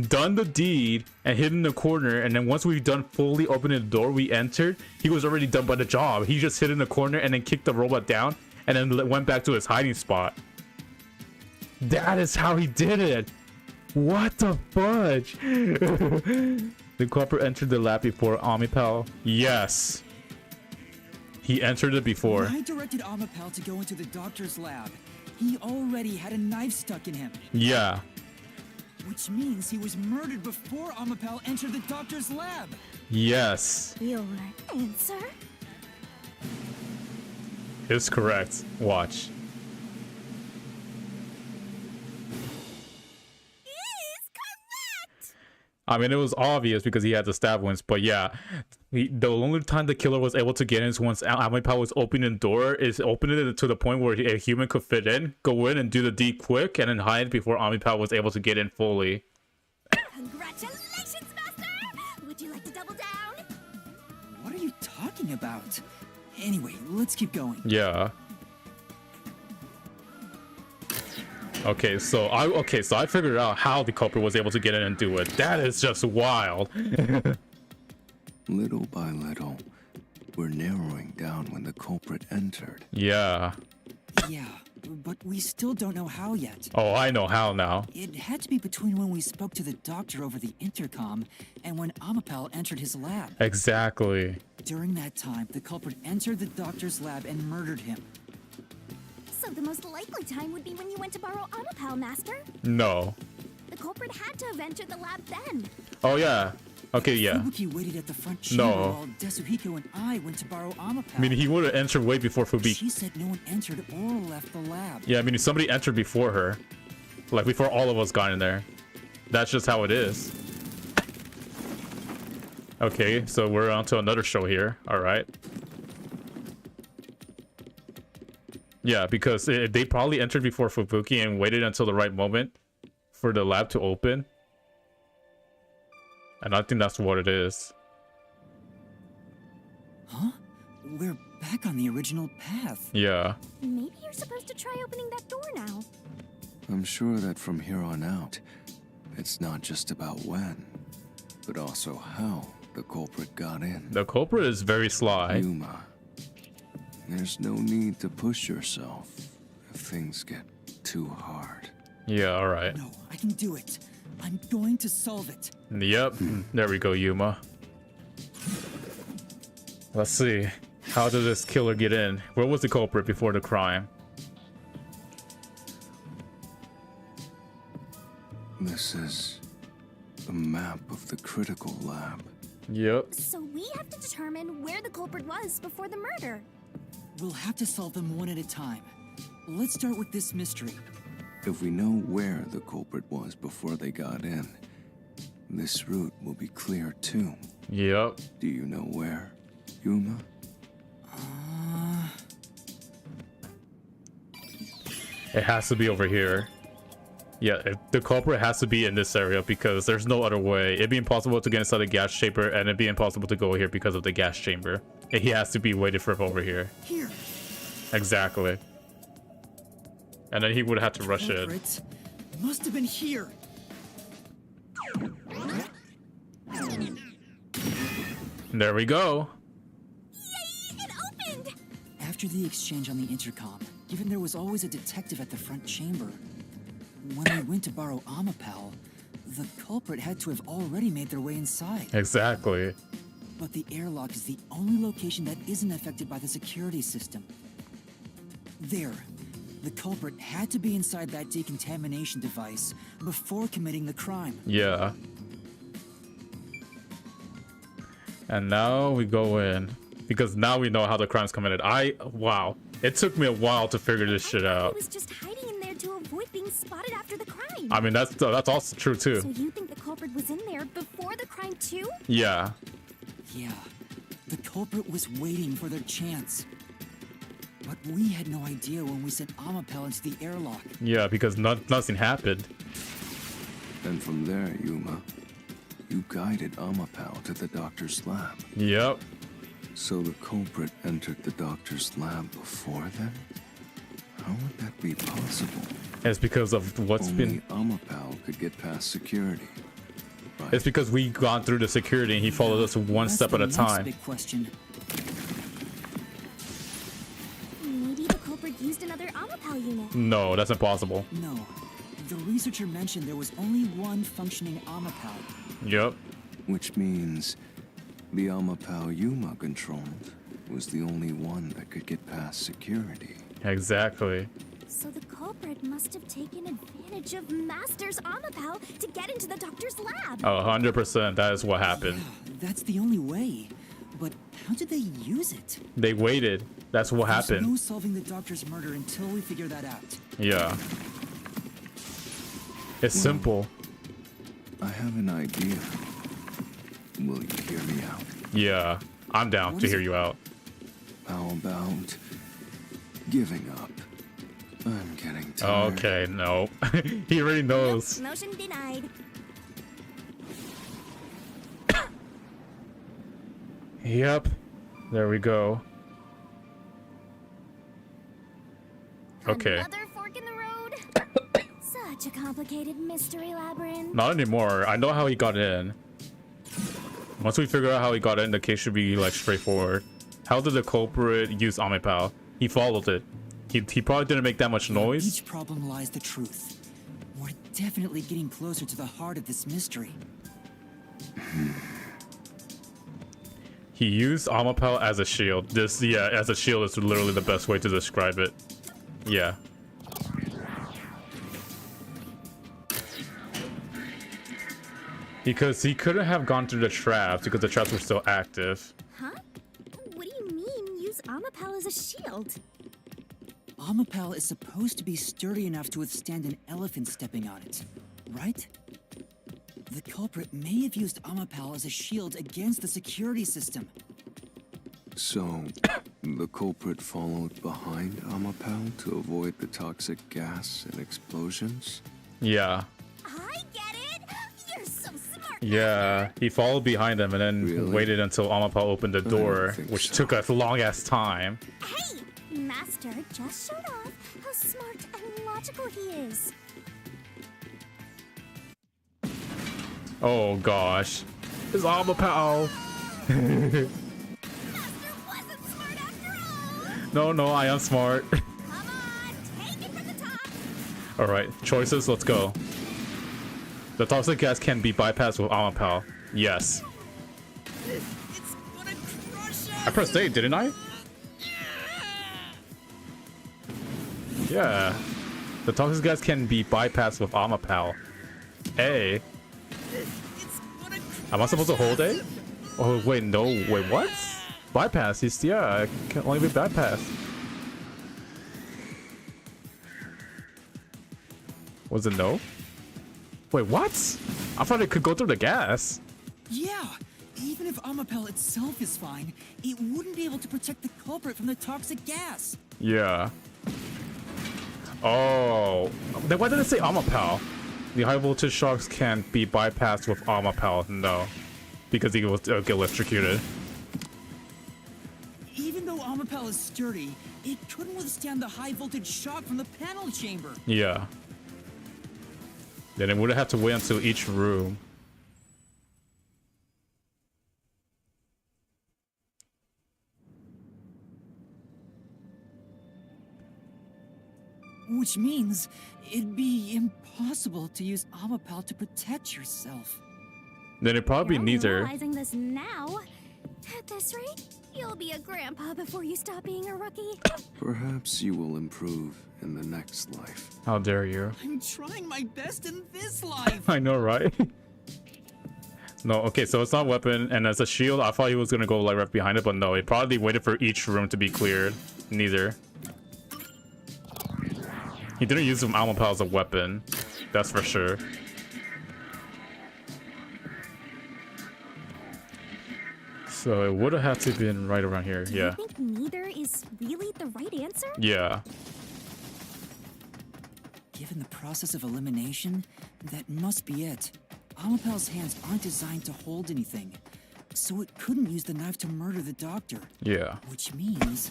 done the deed, and hid in the corner. And then once we done fully opening the door, we entered. He was already done by the job. He just hid in the corner and then kicked the robot down, and then went back to his hiding spot. That is how he did it. What the fudge? The culprit entered the lab before Omipal. Yes. He entered it before. When I directed Omipal to go into the doctor's lab, he already had a knife stuck in him. Yeah. Which means he was murdered before Omipal entered the doctor's lab. Yes. Your answer? Is correct. Watch. Is correct! I mean, it was obvious because he had the stab wounds, but yeah, the only time the killer was able to get in is once Omipal was opening the door, is opening it to the point where a human could fit in, go in and do the deed quick, and then hide before Omipal was able to get in fully. Congratulations, Master! Would you like to double down? What are you talking about? Anyway, let's keep going. Yeah. Okay, so I figured out how the culprit was able to get in and do it. That is just wild. Little by little, we're narrowing down when the culprit entered. Yeah. Yeah, but we still don't know how yet. Oh, I know how now. It had to be between when we spoke to the doctor over the intercom and when Omipal entered his lab. Exactly. During that time, the culprit entered the doctor's lab and murdered him. So the most likely time would be when you went to borrow Omipal, Master. No. The culprit had to have entered the lab then. Oh, yeah. Okay, yeah. Fubuki waited at the front chamber No. while Desuhiko and I went to borrow Omipal. I mean, he would have entered way before Fubi. She said no one entered or left the lab. Yeah, I mean, somebody entered before her. Like, before all of us got in there. That's just how it is. Okay, so we're on to another show here. All right. Yeah, because they probably entered before Fubuki and waited until the right moment for the lab to open. And I think that's what it is. Huh? We're back on the original path. Yeah. Maybe you're supposed to try opening that door now. I'm sure that from here on out, it's not just about when, but also how the culprit got in. The culprit is very sly. Yuma, there's no need to push yourself if things get too hard. Yeah, all right. No, I can do it. I'm going to solve it. Yep. There we go, Yuma. Let's see. How did this killer get in? Where was the culprit before the crime? This is a map of the critical lab. Yep. So we have to determine where the culprit was before the murder. We'll have to solve them one at a time. Let's start with this mystery. If we know where the culprit was before they got in, this route will be clear too. Yep. Do you know where, Yuma? It has to be over here. Yeah, the culprit has to be in this area because there's no other way. It'd be impossible to get inside the gas chamber, and it'd be impossible to go here because of the gas chamber. And he has to be waited for over here. Here. Exactly. And then he would have to rush in. Culprit must have been here. There we go. Yay! It opened! After the exchange on the intercom, given there was always a detective at the front chamber, when we went to borrow Omipal, the culprit had to have already made their way inside. Exactly. But the airlock is the only location that isn't affected by the security system. There. The culprit had to be inside that decontamination device before committing the crime. Yeah. And now we go in. Because now we know how the crime's committed. Wow. It took me a while to figure this shit out. He was just hiding in there to avoid being spotted after the crime. I mean, that's also true too. So you think the culprit was in there before the crime too? Yeah. Yeah. The culprit was waiting for their chance. But we had no idea when we sent Omipal into the airlock. Yeah, because nothing happened. And from there, Yuma, you guided Amapao to the doctor's lab. Yep. So the culprit entered the doctor's lab before then? How would that be possible? It's because of what's Only been. Amapao could get past security. Right. It's because we've gone through the security and he followed us one That's step the at a next time. big question. Maybe the culprit used another Amapao unit. No, that's impossible. No. The researcher mentioned there was only one functioning Amapao. Yep. Which means the Amapao Yuma controlled was the only one that could get past security. Exactly. So the culprit must have taken advantage of Master's Amapao to get into the doctor's lab. 100%. That is what happened. That's the only way. But how did they use it? They waited. That's what There's happened. no solving the doctor's murder until we figure that out. Yeah. It's simple. I have an idea. Will you hear me out? Yeah. I'm down What to is hear it? you out. How about giving up? I'm getting tired. Okay, no. He already knows. Nope, motion denied. Yep. There we go. Okay. Another fork in the road. Such a complicated mystery labyrinth. Not anymore. I know how he got in. Once we figure out how he got in, the case should be like straightforward. How did the culprit use Amipal? He followed it. He probably didn't make that much In noise. each problem lies the truth. We're definitely getting closer to the heart of this mystery. He used Amapal as a shield. This, yeah, as a shield is literally the best way to describe it. Yeah. Because he couldn't have gone through the traps because the traps were still active. Huh? What do you mean, use Amapal as a shield? Amapal is supposed to be sturdy enough to withstand an elephant stepping on it, right? The culprit may have used Amapal as a shield against the security system. So, the culprit followed behind Amapao to avoid the toxic gas and explosions? Yeah. I get it! You're so smart! Yeah. He followed behind them and then Really? waited until Amapal opened the don't door, think which so. took a long ass time. Hey! Master just showed off how smart and logical he is. Oh gosh. It's Amapal. Master wasn't smart after all! No, I am smart. Come on, take it from the top! Alright, choices, let's go. The toxic gas can be bypassed with Amapal. Yes. It's gonna crush us! I pressed A, didn't I? Yeah. The toxic gas can be bypassed with Amapal. A. It's gonna Am I supposed to hold A? Oh, wait, no. Wait, what? Bypass. Yeah, it can only be bypassed. Was it no? Wait, what? I thought it could go through the gas. Yeah! Even if Amapal itself is fine, it wouldn't be able to protect the culprit from the toxic gas. Yeah. Oh. Then why did it say Amapal? The high voltage shocks can't be bypassed with Amapal. No. Because he will get electrocuted. Even though Amapal is sturdy, it couldn't withstand the high voltage shock from the panel chamber. Yeah. Then it would have to wait until each room. Which means it'd be impossible to use Amapal to protect yourself. Then it probably You're only neither. realizing this now. At this rate, you'll be a grandpa before you stop being a rookie. Perhaps you will improve in the next life. How dare you? I'm trying my best in this life. I know, right? No, okay, so it's not weapon, and as a shield, I thought he was gonna go like right behind it, but no, he probably waited for each room to be cleared. Neither. He didn't use Amapal as a weapon, that's for sure. So it would have had to been right around here, Do yeah. you think neither is really the right answer? Yeah. Given the process of elimination, that must be it. Amapal's hands aren't designed to hold anything, so it couldn't use the knife to murder the doctor. Yeah. Which means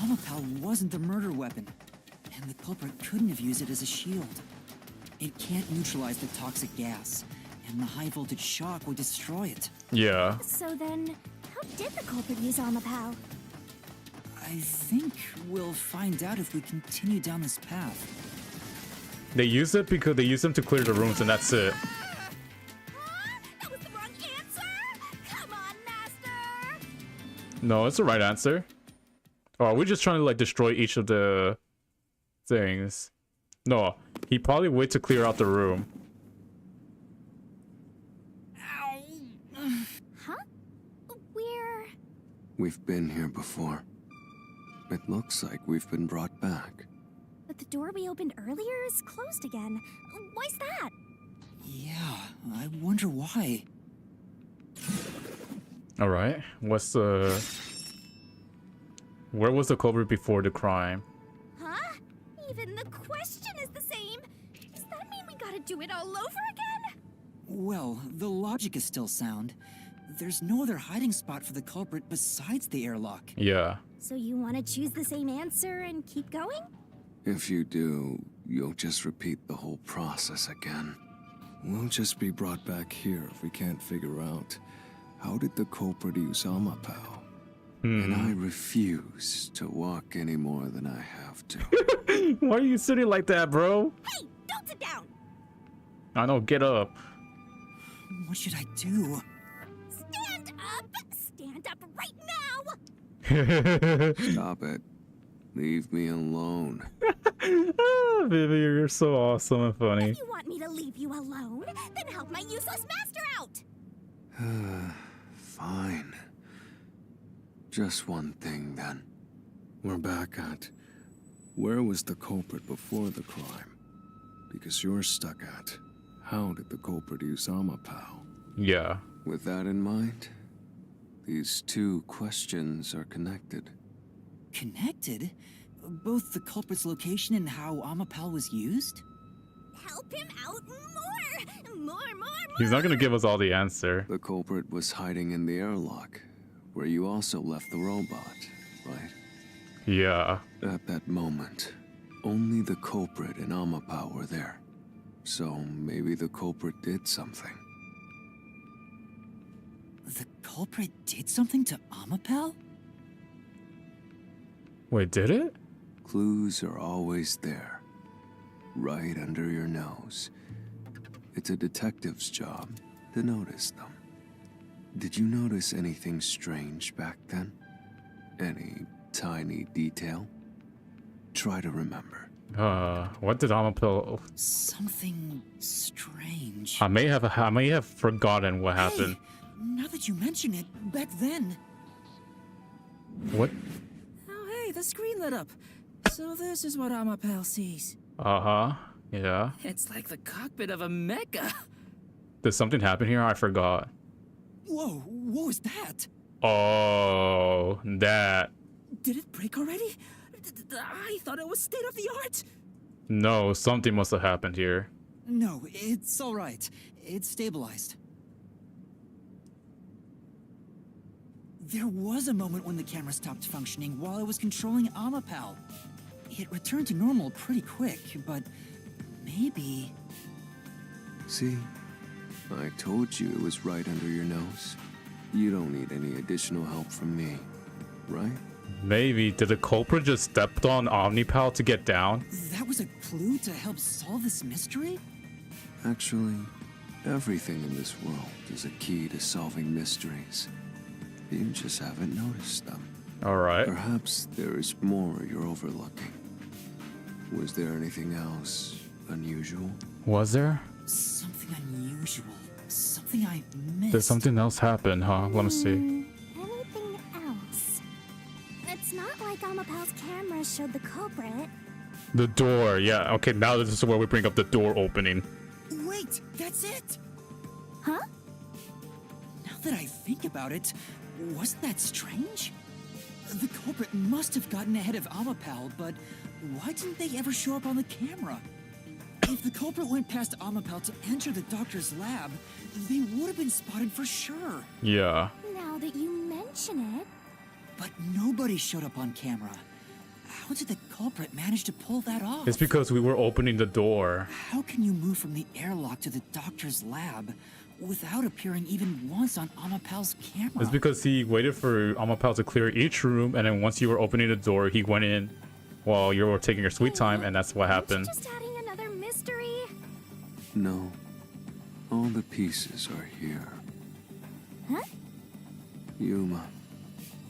Amapal wasn't the murder weapon, and the culprit couldn't have used it as a shield. It can't neutralize the toxic gas, and the high voltage shock would destroy it. Yeah. So then, how did the culprit use Amapal? I think we'll find out if we continue down this path. They use it because they use them to clear the rooms, and that's it. That was the wrong answer! Come on, Master! No, it's the right answer. Or are we just trying to like destroy each of the things? No, he probably wait to clear out the room. Huh? We're... We've been here before. It looks like we've been brought back. But the door we opened earlier is closed again. Why's that? Yeah, I wonder why. All right, what's the? Where was the culprit before the crime? Huh? Even the question is the same. Does that mean we gotta do it all over again? Well, the logic is still sound. There's no other hiding spot for the culprit besides the airlock. Yeah. So you want to choose the same answer and keep going? If you do, you'll just repeat the whole process again. We'll just be brought back here if we can't figure out how did the culprit use Amapal. And I refuse to walk any more than I have to. Why are you sitting like that, bro? Hey, don't sit down! I know, get up. What should I do? Stand up! Stand up right now! Stop it. Leave me alone. Ah, baby, you're so awesome and funny. If you want me to leave you alone, then help my useless master out! Fine. Just one thing, then. We're back at... Where was the culprit before the crime? Because you're stuck at... How did the culprit use Amapal? Yeah. With that in mind, these two questions are connected. Connected? Both the culprit's location and how Amapal was used? Help him out more! More! He's not gonna give us all the answer. The culprit was hiding in the airlock, where you also left the robot, right? Yeah. At that moment, only the culprit and Amapal were there. So maybe the culprit did something. The culprit did something to Amapal? Wait, did it? Clues are always there, right under your nose. It's a detective's job to notice them. Did you notice anything strange back then? Any tiny detail? Try to remember. What did Amapal? Something strange. I may have forgotten what happened. Hey, now that you mention it, back then... What? Oh, hey, the screen lit up. So this is what Amapal sees. Uh-huh. Yeah. It's like the cockpit of a mecha. Did something happen here? I forgot. Whoa, what was that? Oh, that. Did it break already? I thought it was state of the art. No, something must have happened here. No, it's all right. It's stabilized. There was a moment when the camera stopped functioning while I was controlling Amapal. It returned to normal pretty quick, but maybe... See? I told you it was right under your nose. You don't need any additional help from me, right? Maybe did the culprit just stepped on Omnipal to get down? That was a clue to help solve this mystery? Actually, everything in this world is a key to solving mysteries. You just haven't noticed them. All right. Perhaps there is more you're overlooking. Was there anything else unusual? Was there? Something unusual. Something I missed. Did something else happen, huh? Let me see. Anything else? It's not like Amapal's camera showed the culprit. The door, yeah. Okay, now this is where we bring up the door opening. Wait, that's it! Huh? Now that I think about it, wasn't that strange? The culprit must have gotten ahead of Amapal, but why didn't they ever show up on the camera? If the culprit went past Amapel to enter the doctor's lab, they would have been spotted for sure. Yeah. Now that you mention it, But nobody showed up on camera. How did the culprit manage to pull that off? It's because we were opening the door. How can you move from the airlock to the doctor's lab without appearing even once on Amapel's camera? It's because he waited for Amapel to clear each room, and then once you were opening the door, he went in while you were taking your sweet time, and that's what happened. just adding another mystery. No. All the pieces are here. Huh? Yuma,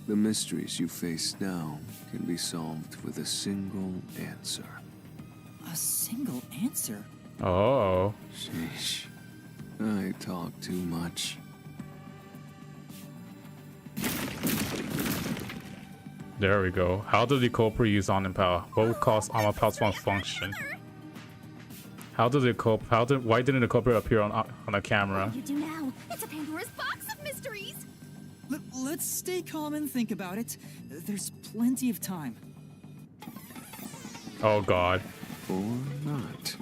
the mysteries you face now can be solved with a single answer. A single answer? Oh. Sheesh. I talk too much. There we go. How did the culprit use Amapel? What would cause Amapel's malfunction? Why didn't the culprit appear on a camera? What do you do now? It's a Pandora's box of mysteries. Let's stay calm and think about it. There's plenty of time. Oh god. Or not.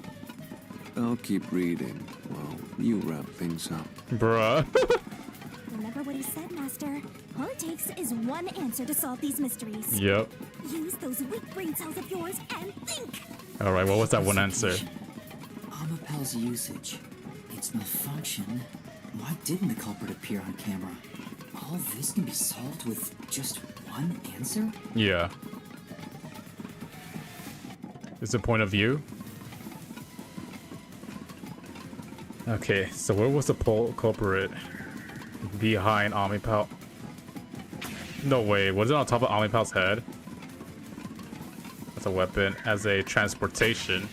I'll keep reading while you wrap things up. Bruh. Remember what he said, Master. All it takes is one answer to solve these mysteries. Yep. Use those weak brain cells of yours and think. Alright, what was that one answer? Amapel's usage. Its malfunction. Why didn't the culprit appear on camera? All this can be solved with just one answer? Yeah. Is it point of view? Okay, so where was the culprit? Behind Amapel. No way, was it on top of Amapel's head? As a weapon, as a transportation.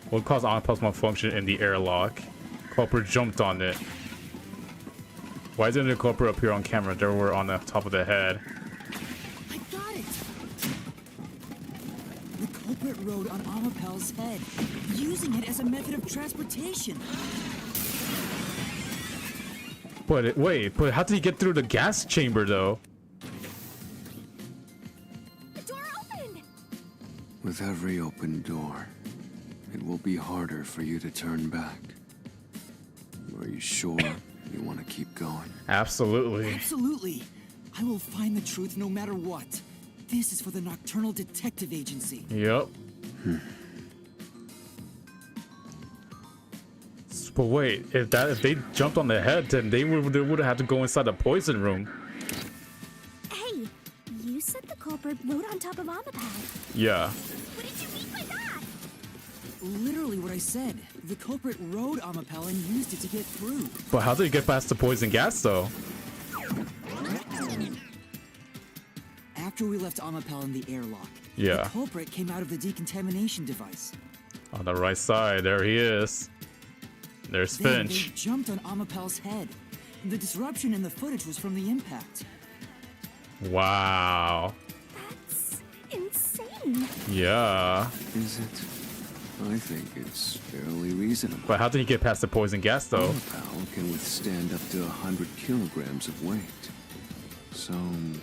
What caused Amapel's malfunction in the airlock? Culprit jumped on it. Why didn't the culprit appear on camera? They were on the top of the head. I got it! The culprit rode on Amapel's head, using it as a method of transportation. But how did he get through the gas chamber though? The door opened. With every open door, it will be harder for you to turn back. Are you sure you want to keep going? Absolutely. Absolutely. I will find the truth no matter what. This is for the Nocturnal Detective Agency. Yep. But wait, if they jumped on the head, then they would have had to go inside the poison room. Hey, you said the culprit rode on top of Amapel. Yeah. What did you mean by that? Literally what I said. The culprit rode Amapel and used it to get through. But how did he get past the poison gas though? After we left Amapel in the airlock, Yeah. the culprit came out of the decontamination device. On the right side, there he is. There's Then Finch. they jumped on Amapel's head. The disruption in the footage was from the impact. Wow. That's insane. Yeah. Is it? I think it's fairly reasonable. But how did he get past the poison gas though? Amapel can withstand up to 100 kilograms of weight. So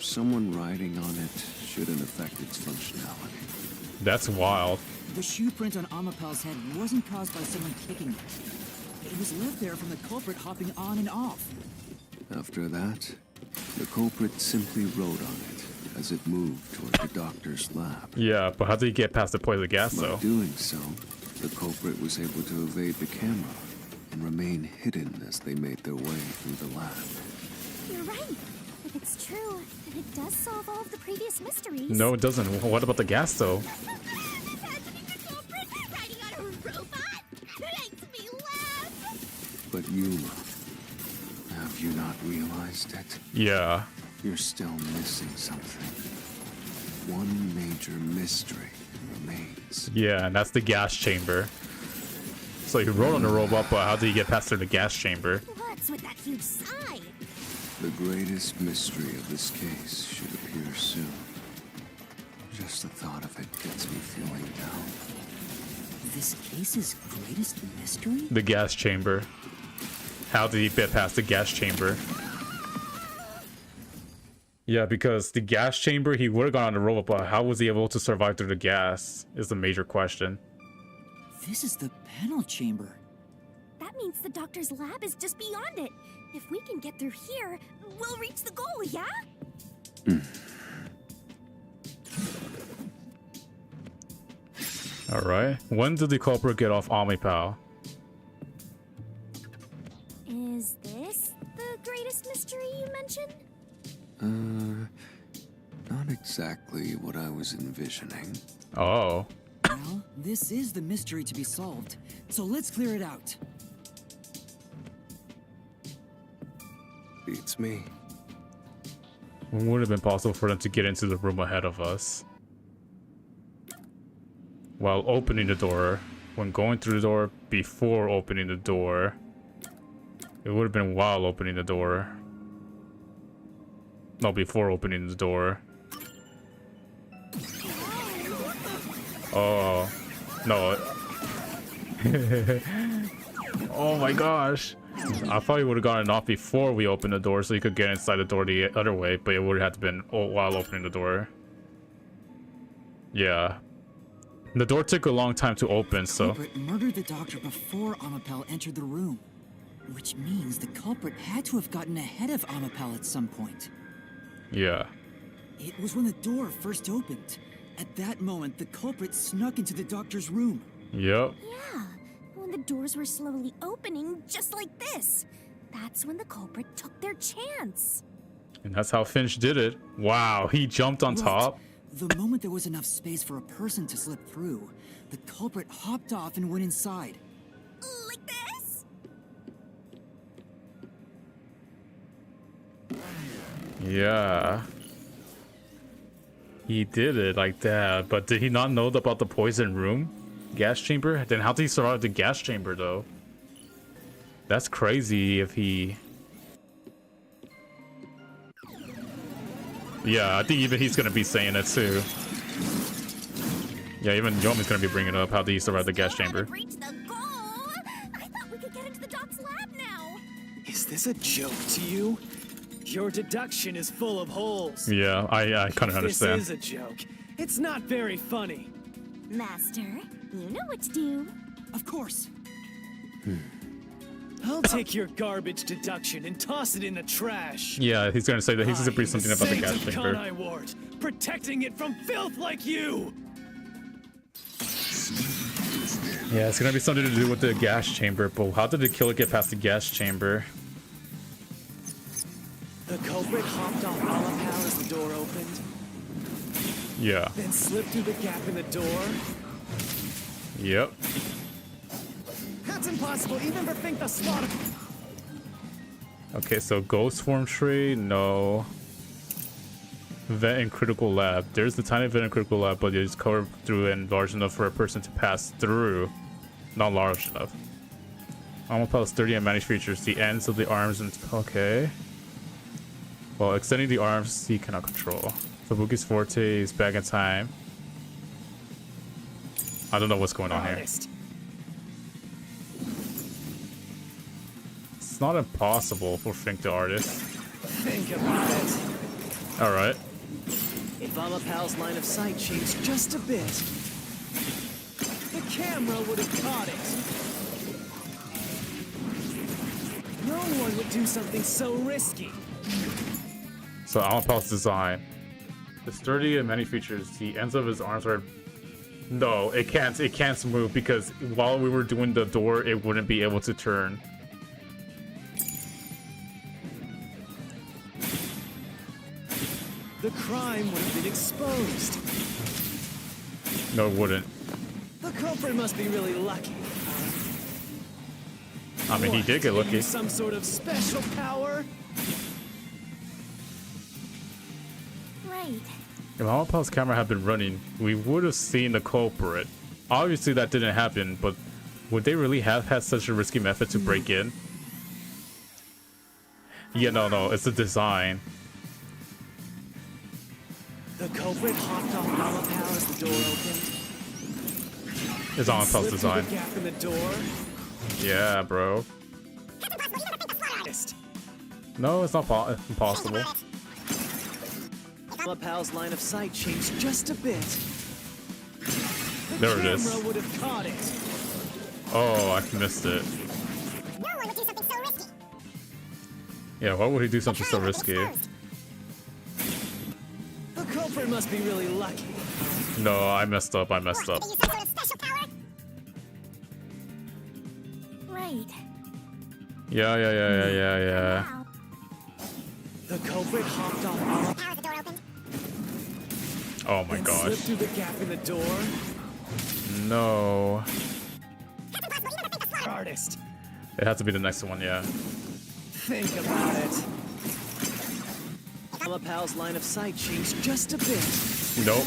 someone riding on it shouldn't affect its functionality. That's wild. The shoe print on Amapel's head wasn't caused by someone kicking it. It was left there from the culprit hopping on and off. After that, the culprit simply rode on it as it moved toward the doctor's lab. Yeah, but how did he get past the poison gas By though? doing so, the culprit was able to evade the camera and remain hidden as they made their way through the lab. You're right. If it's true, then it does solve all of the previous mysteries. No, it doesn't. What about the gas though? Imagining the culprit riding on a robot makes me laugh. But Yuma, have you not realized it? Yeah. You're still missing something. One major mystery remains. Yeah, and that's the gas chamber. So he rode on the robot, but how did he get past through the gas chamber? What's with that huge sigh? The greatest mystery of this case should appear soon. Just the thought of it gets me feeling down. This case's greatest mystery? The gas chamber. How did he get past the gas chamber? Yeah, because the gas chamber, he would have gone on the robot, but how was he able to survive through the gas is the major question. This is the panel chamber. That means the doctor's lab is just beyond it. If we can get through here, we'll reach the goal, yeah? Alright. When did the culprit get off Omnipal? Is this the greatest mystery you mentioned? Not exactly what I was envisioning. Oh. Well, this is the mystery to be solved, so let's clear it out. Beats me. It would have been possible for them to get into the room ahead of us. While opening the door. When going through the door, before opening the door. It would have been while opening the door. No, before opening the door. Oh. No. Oh my gosh. I thought you would have gotten off before we opened the door so you could get inside the door the other way, but it would have had to been while opening the door. Yeah. The door took a long time to open, so... The culprit murdered the doctor before Amapel entered the room. Which means the culprit had to have gotten ahead of Amapel at some point. Yeah. It was when the door first opened. At that moment, the culprit snuck into the doctor's room. Yep. Yeah, when the doors were slowly opening, just like this. That's when the culprit took their chance. And that's how Finch did it. Wow, he jumped on top. The moment there was enough space for a person to slip through, the culprit hopped off and went inside. Like this? Yeah. He did it like that, but did he not know about the poison room? Gas chamber? Then how did he survive the gas chamber, though? That's crazy if he... Yeah, I think even he's gonna be saying it too. Yeah, even Yomi's gonna be bringing up how did he survive the gas chamber. Reach the goal. I thought we could get into the doc's lab now. Is this a joke to you? Your deduction is full of holes. Yeah, I kind of understand. This is a joke. It's not very funny. Master, you know what to do. Of course. I'll take your garbage deduction and toss it in the trash. Yeah, he's gonna say that he's gonna bring something about the gas Saint of chamber. Kanai Ward, protecting it from filth like you. Yeah, it's gonna be something to do with the gas chamber, but how did the killer get past the gas chamber? The culprit hopped off Alapal as the door opened, Yeah. then slipped through the gap in the door. Yep. That's impossible, even for Think the Slaughter. Okay, so ghost form tree, no. Vent and critical lab. There's the tiny vent and critical lab, but it's covered through and large enough for a person to pass through. Not large enough. Amapel's sturdy and managed features. The ends of the arms and... Okay. Well, extending the arms, he cannot control. Fubuki's forte is back in time. I don't know what's going on here. Honest. It's not impossible for Fink the artist. Think about it. Alright. If Amapal's line of sight changed just a bit, the camera would have caught it. No one would do something so risky. So Amapel's design. The sturdy and many features. The ends of his arms are... No, it can't move because while we were doing the door, it wouldn't be able to turn. The crime would have been exposed. No, it wouldn't. The culprit must be really lucky. I mean, he did get lucky. Some sort of special power? Right. If Amapel's camera had been running, we would have seen the culprit. Obviously, that didn't happen, but would they really have had such a risky method to break in? Yeah, no, it's the design. The culprit hopped off Amapal as the door opened. It's Amapel's Slipped through design. the gap in the door. Yeah, bro. No, it's not impossible. Amapal's line of sight changed just a bit. There it is. The camera would have caught it. Oh, I missed it. No one would do something so risky. Yeah, why would he do something so risky? The culprit must be really lucky. No, I messed up. I messed up. Did they use some sort of special power? Right. Yeah. Wow. The culprit hopped off How is the door opened? Oh my and gosh. slipped through the gap in the door. No. That's impossible. You never think of slaughter. Artist, It had to be the next one, yeah. think about it. Pal's line of sight changed just a bit. Nope.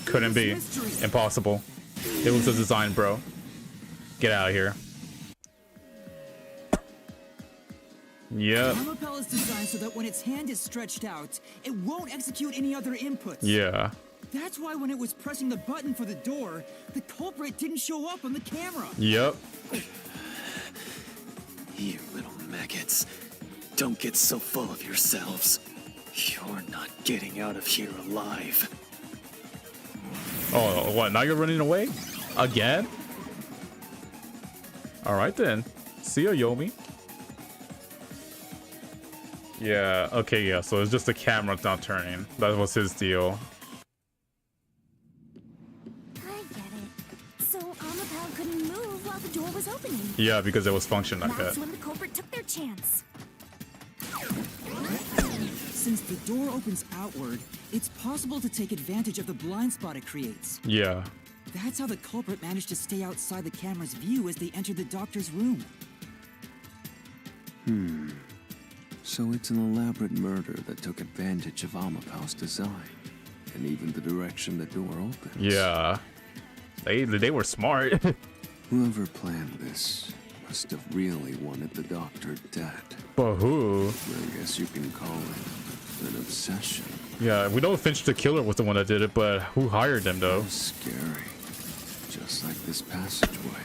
Couldn't be. Impossible. It was a design, bro. Get out of here. Yep. Amapel is designed so that when its hand is stretched out, it won't execute any other inputs. Yeah. That's why when it was pressing the button for the door, the culprit didn't show up on the camera. Yep. You little maggots. Don't get so full of yourselves. You're not getting out of here alive. Oh, what? Now you're running away? Again? Alright then. See ya, Yomi. Yeah, okay, yeah. So it's just the camera not turning. That was his deal. I get it. So Amapel couldn't move while the door was opening. Yeah, because it was functioning like That's that. when the culprit took their chance. Since the door opens outward, it's possible to take advantage of the blind spot it creates. Yeah. That's how the culprit managed to stay outside the camera's view as they entered the doctor's room. So it's an elaborate murder that took advantage of Amapel's design, and even the direction the door opens. Yeah. They were smart. Whoever planned this must have really wanted the doctor dead. But who? I guess you can call it an obsession. Yeah, we know Finch the killer was the one that did it, but who hired them though? Scary. Just like this passageway.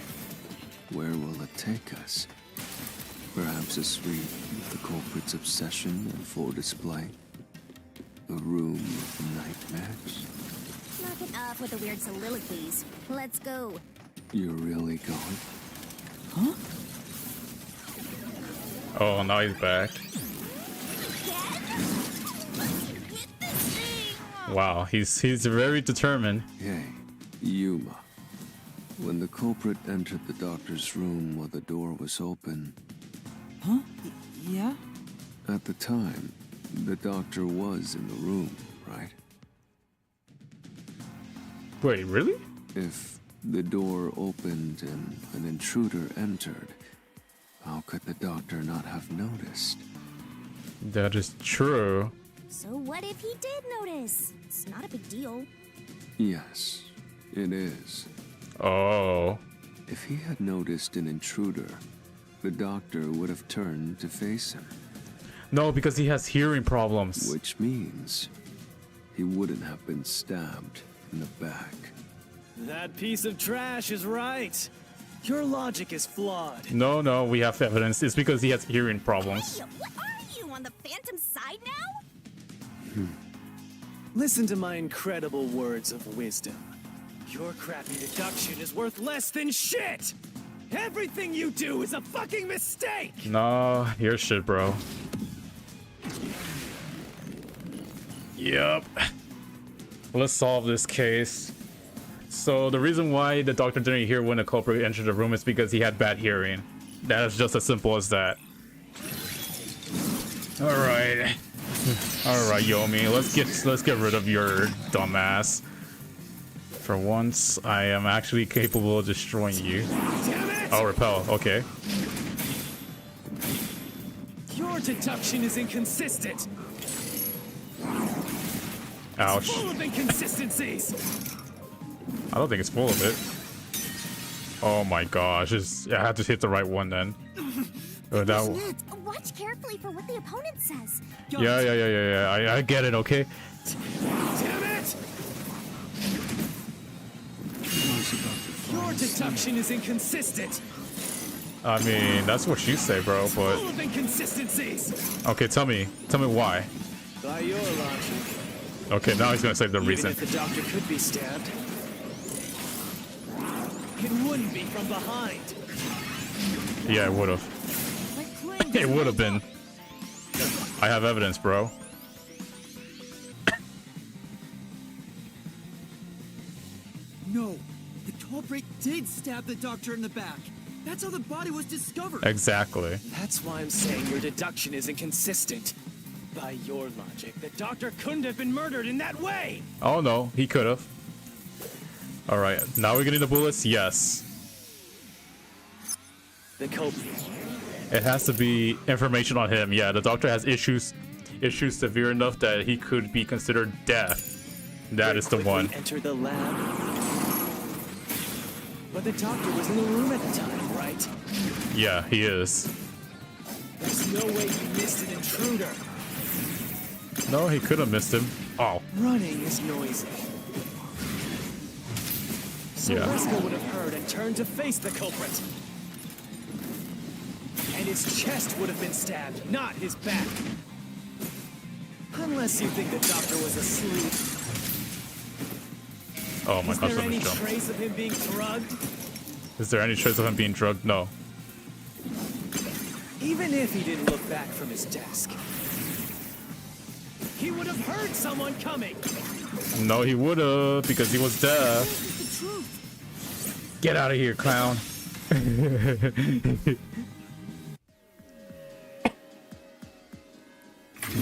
Where will it take us? Perhaps a suite with the culprit's obsession in full display? A room of nightmares? Knock it off with the weird soliloquies. Let's go. You're really going? Huh? Oh, now he's back. Wow, he's very determined. Hey, Yuma. When the culprit entered the doctor's room while the door was open, Huh? Yeah? at the time, the doctor was in the room, right? Wait, really? If the door opened and an intruder entered, how could the doctor not have noticed? That is true. So what if he did notice? It's not a big deal. Yes, it is. Oh. If he had noticed an intruder, the doctor would have turned to face him, No, because he has hearing problems. which means he wouldn't have been stabbed in the back. That piece of trash is right. Your logic is flawed. No, we have evidence. It's because he has hearing problems. Hey, what are you, on the Phantom side now? Listen to my incredible words of wisdom. Your crappy deduction is worth less than shit! Everything you do is a fucking mistake! No, you're shit, bro. Yep. Let's solve this case. So the reason why the doctor didn't hear when the culprit entered the room is because he had bad hearing. That is just as simple as that. Alright. Alright, Yomi, let's get rid of your dumbass. For once, I am actually capable of destroying you. Damn it! Oh, repel, okay. Your deduction is inconsistent. Ouch. Full of inconsistencies. I don't think it's full of it. Oh my gosh, I had to hit the right one then. That, Watch carefully for what the opponent says. yeah. I get it, okay? Damn it! Your deduction is inconsistent. I mean, that's what you say, bro, but... Full of inconsistencies. Okay, tell me why. By your logic, Okay, now he's gonna say the even reason. if the doctor could be stabbed, it wouldn't be from behind. Yeah, it would have. It would have been. I have evidence, bro. No, the culprit did stab the doctor in the back. That's how the body was discovered. Exactly. That's why I'm saying your deduction is inconsistent. By your logic, the doctor couldn't have been murdered in that way! Oh no, he could have. Alright, now we're getting the bullets? Yes. The culprit. It has to be information on him. Yeah, the doctor has issues severe enough that he could be considered deaf. That is the one. Enter the lab. But the doctor was in the room at the time, right? Yeah, he is. There's no way you missed an intruder. No, he could have missed him. Oh. Running is noisy. So Yeah. Wesker would have heard and turned to face the culprit. And his chest would have been stabbed, not his back. Unless you think the doctor was asleep. Oh my Is gosh, there let me any jump. trace of him being drugged? Is there any trace of him being drugged? No. Even if he didn't look back from his desk, he would have heard someone coming. No, he would have, because he was deaf. The truth. Get out of here, clown.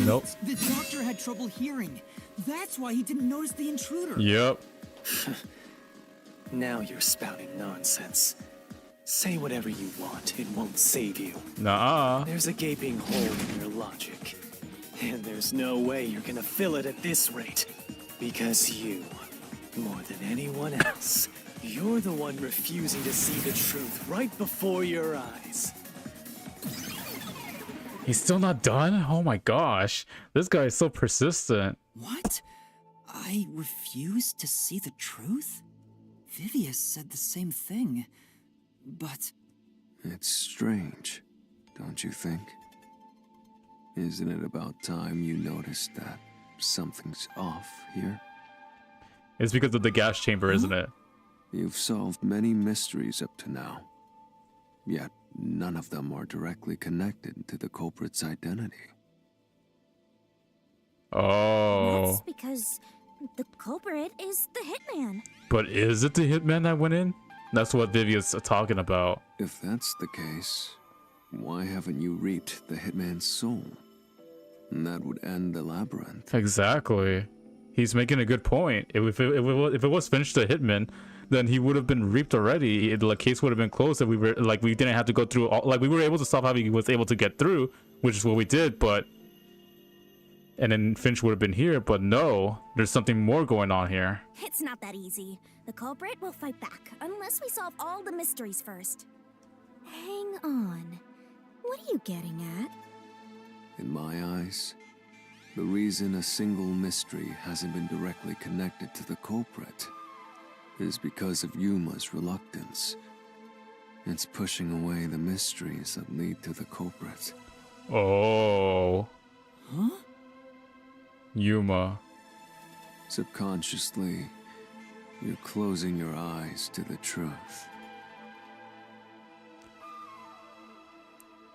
Nope. The doctor had trouble hearing. That's why he didn't notice the intruder. Yep. Now you're spouting nonsense. Say whatever you want, it won't save you. Nuh-uh. There's a gaping hole in your logic. And there's no way you're gonna fill it at this rate. Because you, more than anyone else, you're the one refusing to see the truth right before your eyes. He's still not done? Oh my gosh. This guy is so persistent. What? I refuse to see the truth? Vivius said the same thing. But It's strange, don't you think? Isn't it about time you noticed that something's off here? It's because of the gas chamber, isn't it? You've solved many mysteries up to now, yet none of them are directly connected to the culprit's identity. Oh. That's because the culprit is the hitman. But is it the hitman that went in? That's what Vivia's talking about. If that's the case, why haven't you reaped the hitman's soul? And that would end the labyrinth. Exactly. He's making a good point. If it was finished the hitman, then he would have been reaped already. The case would have been closed if we didn't have to go through all, we were able to stop how he was able to get through, which is what we did, but and then Finch would have been here, but no, there's something more going on here. It's not that easy. The culprit will fight back unless we solve all the mysteries first. Hang on. What are you getting at? In my eyes, the reason a single mystery hasn't been directly connected to the culprit is because of Yuma's reluctance. It's pushing away the mysteries that lead to the culprit. Oh. huh? Yuma. Subconsciously, you're closing your eyes to the truth.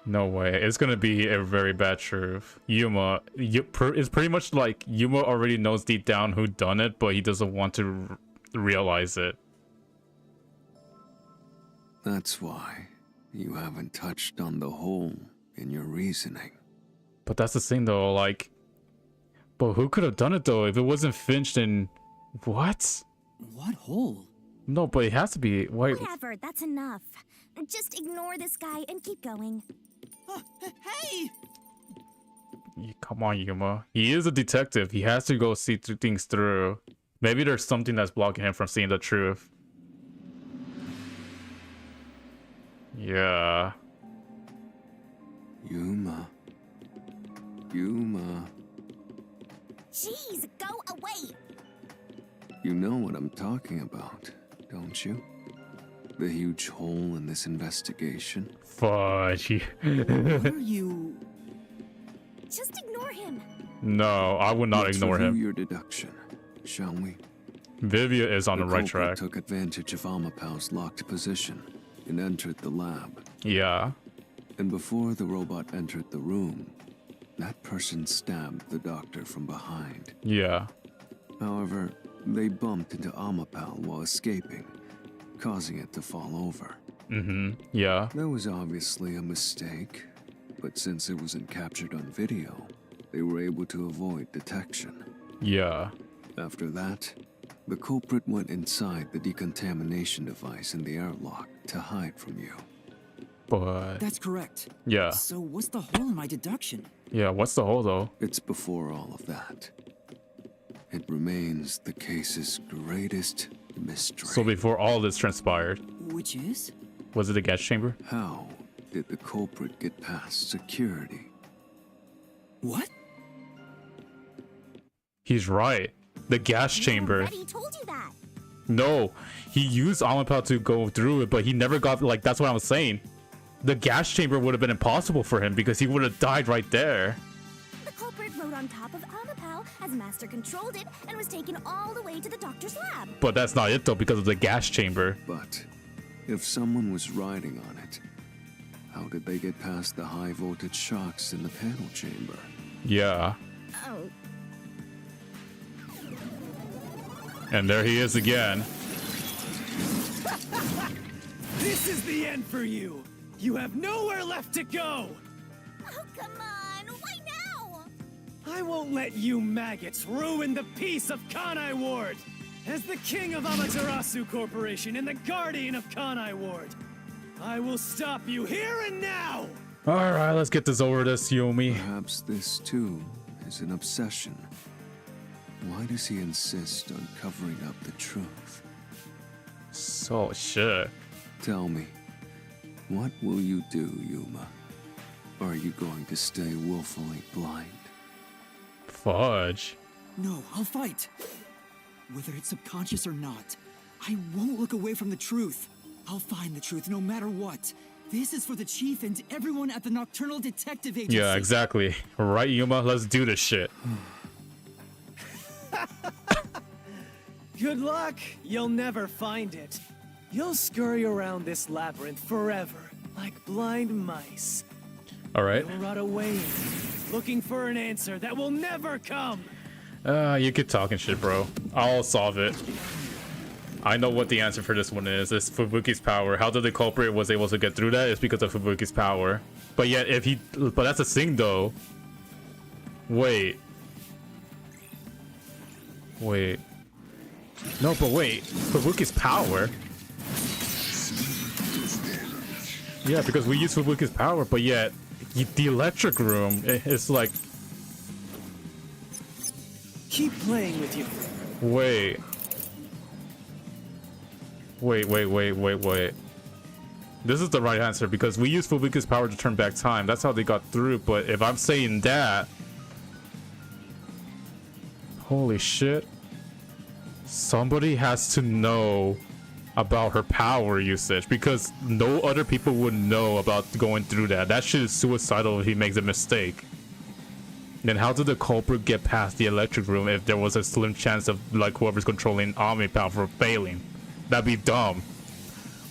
No way. It's gonna be a very bad truth. Yuma, it's pretty much like Yuma already knows deep down who done it, but he doesn't want to realize it. That's why you haven't touched on the hole in your reasoning. But that's the thing though, like, but who could have done it though? If it wasn't Finch, then what? What hole? No, but it has to be. Why? Whatever, that's enough. Just ignore this guy and keep going. Hey! Come on, Yuma. He is a detective. He has to go see things through. Maybe there's something that's blocking him from seeing the truth. Yeah. Yuma. Yuma. Jeez, go away! You know what I'm talking about, don't you? The huge hole in this investigation. Fudge. What are you... Just ignore him. No, I would not Let's ignore review him. your deduction, shall we? Vivia is on the right culprit track. took advantage of Amapau's locked position and entered the lab. Yeah. And before the robot entered the room, that person stabbed the doctor from behind. Yeah. However, they bumped into Amapal while escaping, causing it to fall over. Yeah. That was obviously a mistake, but since it wasn't captured on video, they were able to avoid detection. Yeah. After that, the culprit went inside the decontamination device in the airlock to hide from you. But That's correct. yeah. So what's the hole in my deduction? Yeah, what's the hole though? It's before all of that. It remains the case's greatest mystery. So before all this transpired, Which is? was it the gas chamber? How did the culprit get past security? What? He's right. The gas chamber. Already told you that. No, he used Amapal to go through it, but he never got, like, that's what I was saying. The gas chamber would have been impossible for him because he would have died right there. The culprit rode on top of Amapal as Master controlled it and was taken all the way to the doctor's lab. But that's not it though, because of the gas chamber. But if someone was riding on it, how did they get past the high voltage shocks in the panel chamber? Yeah. Oh, And there he is again. This is the end for you! You have nowhere left to go! oh, come on! Why now? I won't let you maggots ruin the peace of Kanai Ward! As the king of Amaterasu Corporation and the guardian of Kanai Ward, I will stop you here and now! Alright, let's get this over this, Yomi. Perhaps this too is an obsession. Why does he insist on covering up the truth? So shit. Tell me, what will you do, Yuma? Are you going to stay willfully blind? Fudge. No, I'll fight. Whether it's subconscious or not, I won't look away from the truth. I'll find the truth no matter what. This is for the chief and everyone at the Nocturnal Detective Agency. Yeah, exactly. Right, Yuma? Let's do this shit. Good luck! You'll never find it. You'll scurry around this labyrinth forever, like blind mice. Alright. You'll rot away, looking for an answer that will never come! You keep talking shit, bro. I'll solve it. I know what the answer for this one is. It's Fubuki's power. How did the culprit was able to get through that? It's because of Fubuki's power. But yet, if he... But that's a thing, though. Wait. Wait. No, but wait. Fubuki's power? Yeah, because we use Fubuki's power, but yet... The electric room is like... Keep playing with you. Wait. Wait. This is the right answer because we use Fubuki's power to turn back time. That's how they got through. But if I'm saying that... Holy shit. Somebody has to know about her power usage because no other people would know about going through that. That shit is suicidal if he makes a mistake. Then how did the culprit get past the electric room if there was a slim chance of like whoever's controlling Omni-Power for failing? That'd be dumb.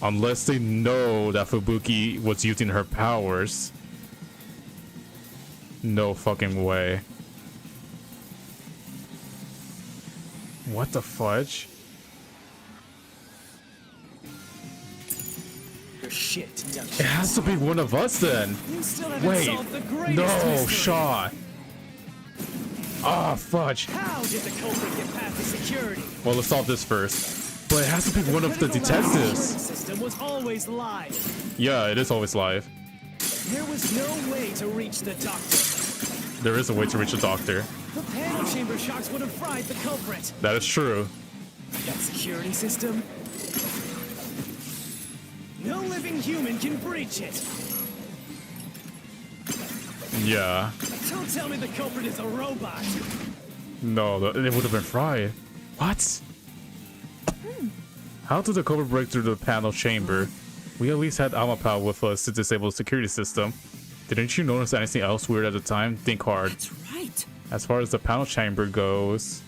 Unless they know that Fubuki was using her powers. No fucking way. What the fudge? Your shit, It has to be one of us then. You still haven't Wait. solved the greatest No, mystery. Shaw. Ah, fudge. How did the culprit get past the security? Well, let's solve this first. But it has to be one of the Critical lab security detectives. system was always live. Yeah, it is always live. There was no way to reach the doctor. There is a way to reach a doctor. The panel chamber shocks would have fried the culprit. That is true. That security system? No living human can breach it. Yeah. Don't tell me the culprit is a robot. No, it would have been fried. What? How did the culprit break through the panel chamber? We at least had Amapal with us to disable the security system. Didn't you notice anything else weird at the time? Think hard. That's right. As far as the panel chamber goes...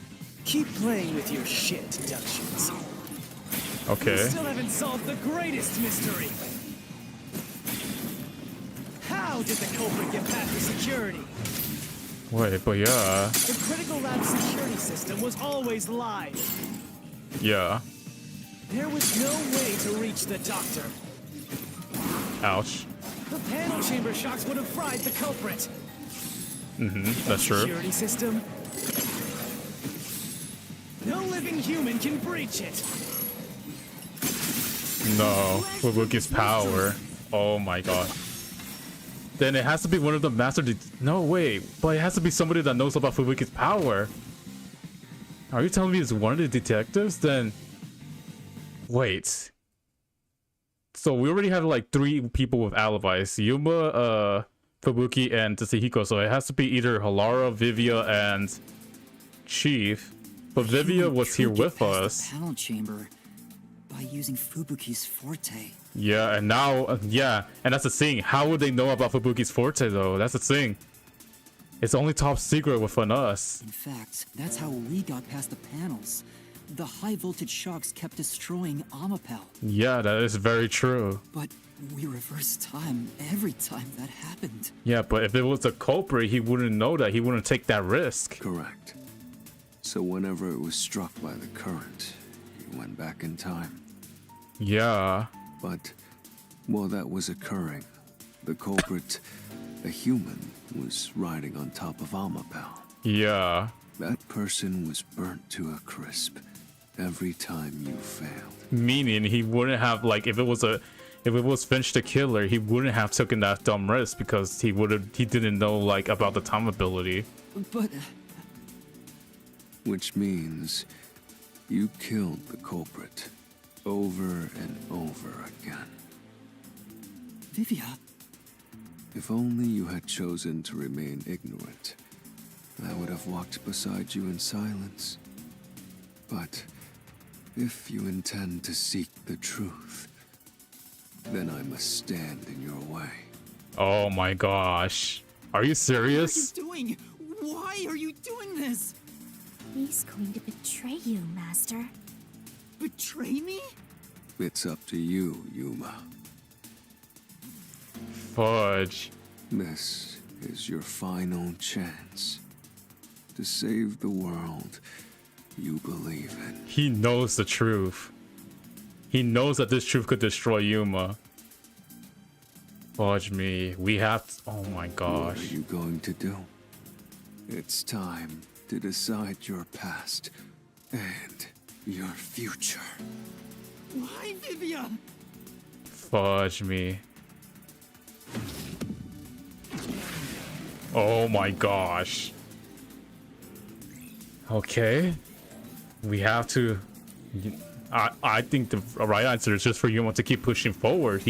Keep playing with your shit deductions. You Okay. still haven't solved the greatest mystery. How did the culprit get past the security? Wait, but yeah. The critical lab security system was always live. Yeah. There was no way to reach the doctor. Ouch. The panel chamber shocks would have fried the culprit. That's true. Security system? No living human can breach it. No. Fubuki's power. Oh my god. Then it has to be one of the master no, wait. But it has to be somebody that knows about Fubuki's power. Are you telling me it's one of the detectives? Then... Wait. So we already have like 3 people with alibis. Yuma, Fubuki, and Tsuhiko. So it has to be either Halara, Vivia, and Chief. But Vivia was here with us. The panel chamber by using Fubuki's forte. Yeah, and now, yeah, and that's the thing. How would they know about Fubuki's forte, though? That's the thing. It's only top secret within us. In fact, that's how we got past the panels. The high voltage shocks kept destroying Amapel. Yeah, that is very true. But we reversed time every time that happened. Yeah, but if it was a culprit, he wouldn't know that. He wouldn't take that risk. Correct. So whenever it was struck by the current, you went back in time. Yeah. But while that was occurring, the culprit, a human, was riding on top of Amapel. Yeah. That person was burnt to a crisp every time you failed. Meaning he wouldn't have, like, if it was Finch the killer, he wouldn't have taken that dumb risk because he didn't know, like, about the time ability. But... Which means you killed the culprit over and over again. Vivia... If only you had chosen to remain ignorant, I would have walked beside you in silence. But if you intend to seek the truth, then I must stand in your way. Oh my gosh. Are you serious? What are you doing? Why are you doing this? He's going to betray you, Master. Betray me? It's up to you, Yuma. Fudge. This is your final chance to save the world you believe in. He knows the truth. He knows that this truth could destroy Yuma. Fudge me. We have to, oh my gosh. What are you going to do? It's time to decide your past and your future. Why, Vivia? Fudge me. Oh my gosh. Okay. We have to... I think the right answer is just for Yuma to keep pushing forward.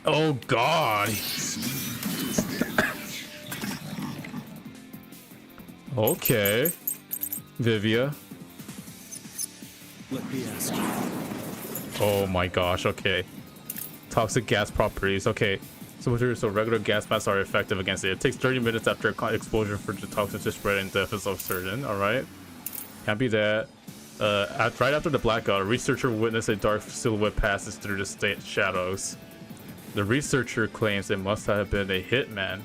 Oh god. Okay. Vivia. Let me ask you. Oh my gosh, okay. Toxic gas properties, okay. So regular gas masks are effective against it. It takes 30 minutes after exposure for the toxins to spread and death is uncertain, alright? Can't be that. Right after the blackout, a researcher witnessed a dark silhouette passes through the shadows. The researcher claims it must have been a hitman.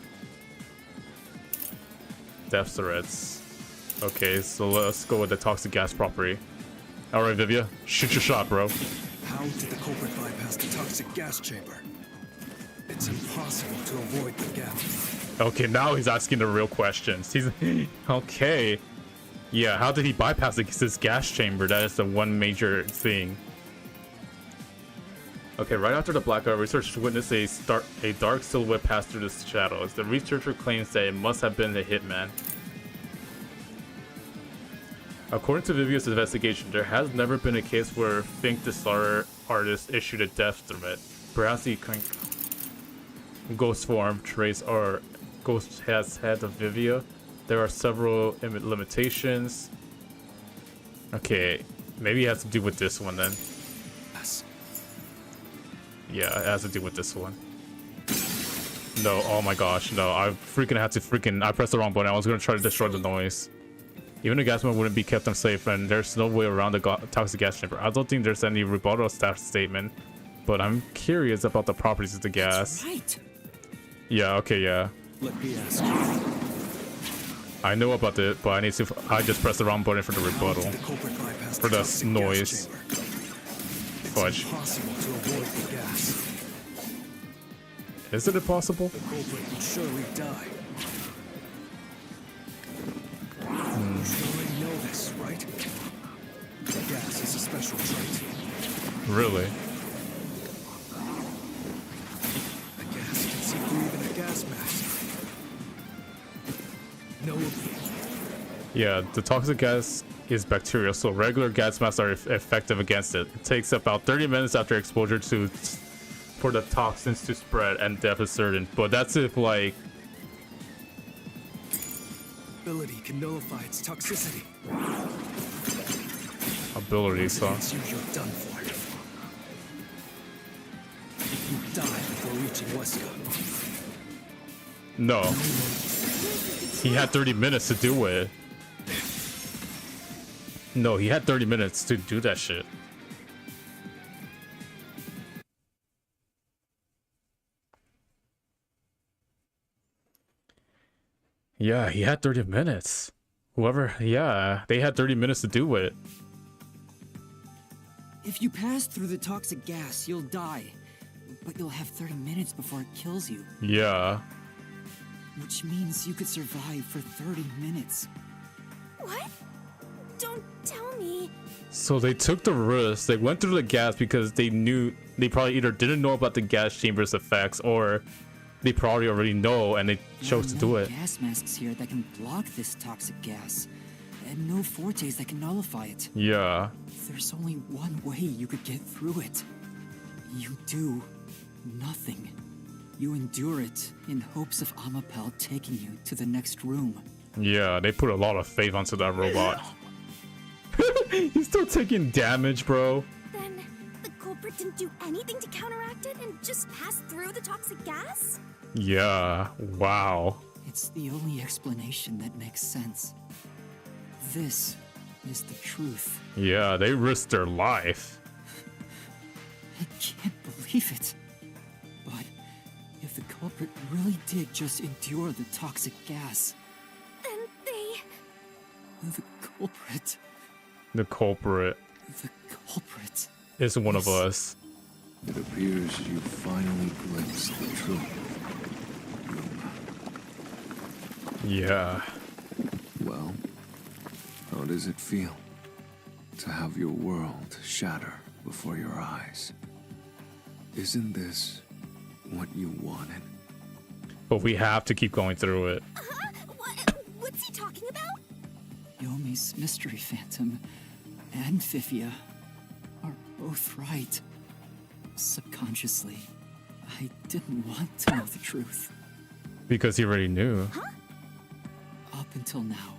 Death threats. Okay, so let's go with the toxic gas property. Alright, Vivia, shoot your shot, bro. How did the culprit bypass the toxic gas chamber? It's impossible to avoid the gap. Okay, now he's asking the real questions. He's okay. Yeah, how did he bypass this gas chamber? That is the one major thing. Okay, right after the blackout, researchers witnessed a dark silhouette pass through the shadows. The researcher claims that it must have been the hitman. According to Vivia's investigation, there has never been a case where Fink the artist issued a death threat. Perhaps he can ghost form trace or ghost has head of Vivia. There are several limitations. Okay, maybe it has to do with this one then. Yes. Yeah, it has to do with this one. No, oh my gosh, no. I freaking had to I pressed the wrong button. I was gonna try to destroy the noise. Even the gasman wouldn't be kept them safe, and there's no way around the toxic gas chamber. I don't think there's any rebuttal staff statement. but I'm curious about the properties of the gas. That's right. Yeah, okay, yeah. Let me ask you. I know about it, but I just pressed the wrong button for the rebuttal. The culprit bypassed For the the toxic noise. gas chamber. It's Fudge. impossible to avoid the gas. Is it impossible? The culprit will surely die. You already know this, right? The gas is a special trait. Really? The gas can see through even a gas mask. No appeal. Yeah, the toxic gas is bacterial, so regular gas masks are effective against it. It takes about 30 minutes after exposure for the toxins to spread, and death is certain. But that's if, like... Ability can nullify its toxicity. ability, so... Once you're done for. You die before reaching Wesker. No. He had 30 minutes to do it. No, he had 30 minutes to do that shit. Yeah, he had 30 minutes. Whoever, yeah, they had 30 minutes to do it. If you pass through the toxic gas, you'll die. But you'll have 30 minutes before it kills you. Yeah. Which means you could survive for 30 minutes. What? Don't tell me. So they took the risk. They went through the gas because they knew they probably either didn't know about the gas chamber's effects, or they probably already know and they chose to do it. Gas masks here that can block this toxic gas, and no fortes that can nullify it. Yeah. There's only one way you could get through it. You do nothing. You endure it in hopes of Amapel taking you to the next room. Yeah, they put a lot of faith onto that robot. He's still taking damage, bro. Then the culprit didn't do anything to counteract it and just passed through the toxic gas? Yeah, wow. It's the only explanation that makes sense. This is the truth. Yeah, they risked their life. I can't believe it. But if the culprit really did just endure the toxic gas, Then they... the culprit The culprit is one of us. It appears you finally glimpsed the truth. Yeah. Well, how does it feel to have your world shatter before your eyes? Isn't this what you wanted? But we have to keep going through it. What's he talking about? Yomi's mystery phantom and Fifia are both right. Subconsciously, I didn't want to know the truth. Because he already knew. Up until now,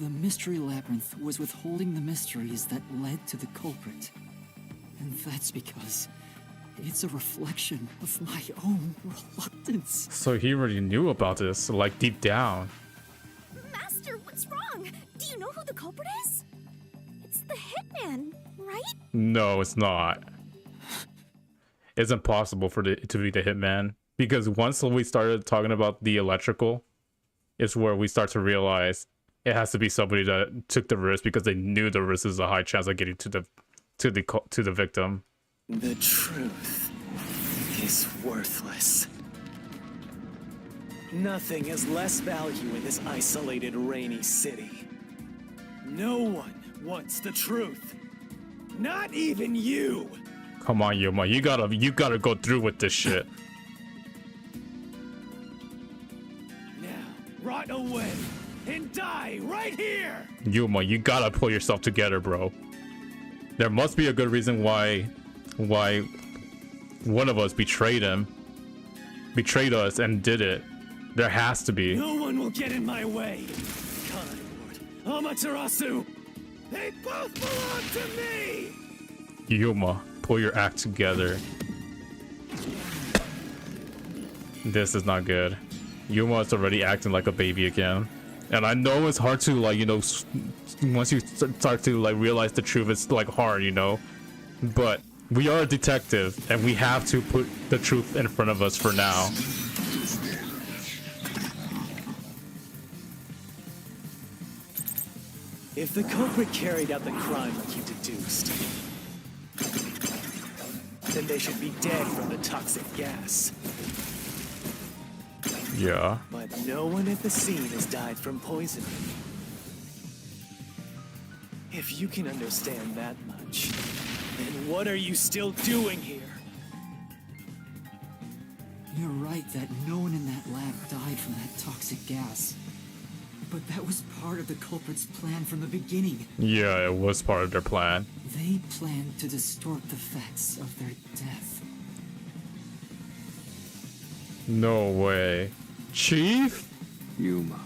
the Mystery Labyrinth was withholding the mysteries that led to the culprit. And that's because it's a reflection of my own reluctance. So he already knew about this, like deep down. Master, what's wrong? Do you know who the culprit is? It's the hitman, right? No, it's not. It's impossible for it to be the hitman. Because once we started talking about the electrical, it's where we start to realize it has to be somebody that took the risk because they knew the risk is a high chance of getting to the victim. The truth is worthless. Nothing has less value in this isolated, rainy city. No one wants the truth. Not even you. Come on, Yuma, you gotta go through with this shit. Now, rot away and die right here. Yuma, you gotta pull yourself together, bro. There must be a good reason why one of us betrayed us and did it. There has to be. No one will get in my way. Kind Lord Amaterasu, they both belong to me. Yuma, pull your act together. This is not good. Yuma is already acting like a baby again. And I know it's hard to, like, you know, once you start to, like, realize the truth, it's, like, hard, you know? But We are a detective, and we have to put the truth in front of us for now. If the culprit carried out the crime like you deduced, then they should be dead from the toxic gas. Yeah. But no one at the scene has died from poisoning. If you can understand that much, then what are you still doing here? You're right that no one in that lab died from that toxic gas. But that was part of the culprit's plan from the beginning. Yeah, it was part of their plan. They planned to distort the facts of their death. No way. Chief? Yuma,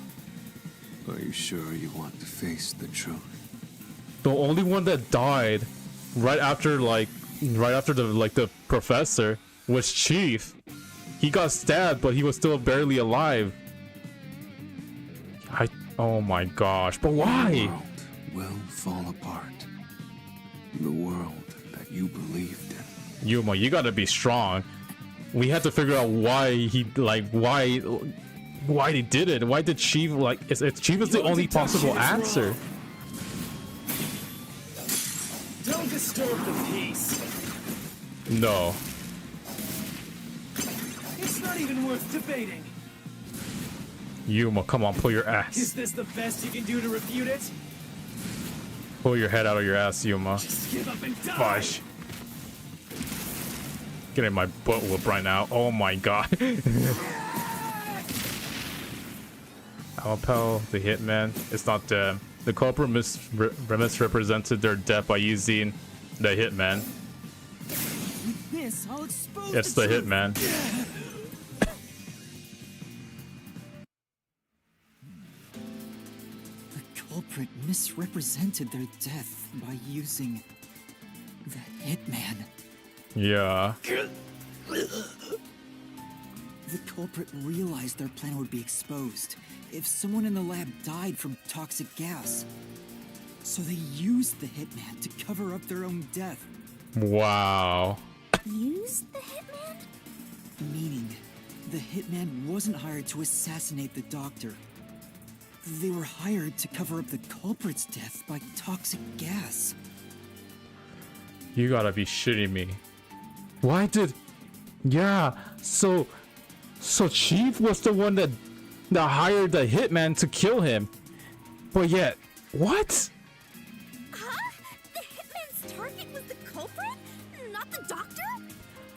are you sure you want to face the truth? The only one that died right after the professor was Chief. He got stabbed, but he was still barely alive. Oh my gosh, but why? The world will fall apart. The world that you believed in. Yuma, you gotta be strong. We had to figure out why he why he did it. Why did Chief Chief is the only possible answer. Don't disturb the peace. No. It's not even worth debating. Yuma, come on, pull your Is ass. this the best you can do to refute it? Pull your head out of your ass, Yuma. Just give up and die. Gosh. Getting my butt whooped right now. Oh my god. Alpel, the hitman, it's not dead. The culprit misrepresented their death by using the hitman. With this, I'll expose It's the truth. hitman. The culprit misrepresented their death by using the hitman. Yeah. The culprit realized their plan would be exposed if someone in the lab died from toxic gas. So they used the hitman to cover up their own death. Wow. Use the hitman? Meaning, the hitman wasn't hired to assassinate the doctor. They were hired to cover up the culprit's death by toxic gas. You gotta be shitting me. Why did... Yeah, so Chief was the one that hired the hitman to kill him. But yet, what? Huh? The hitman's target was the culprit? Not the doctor?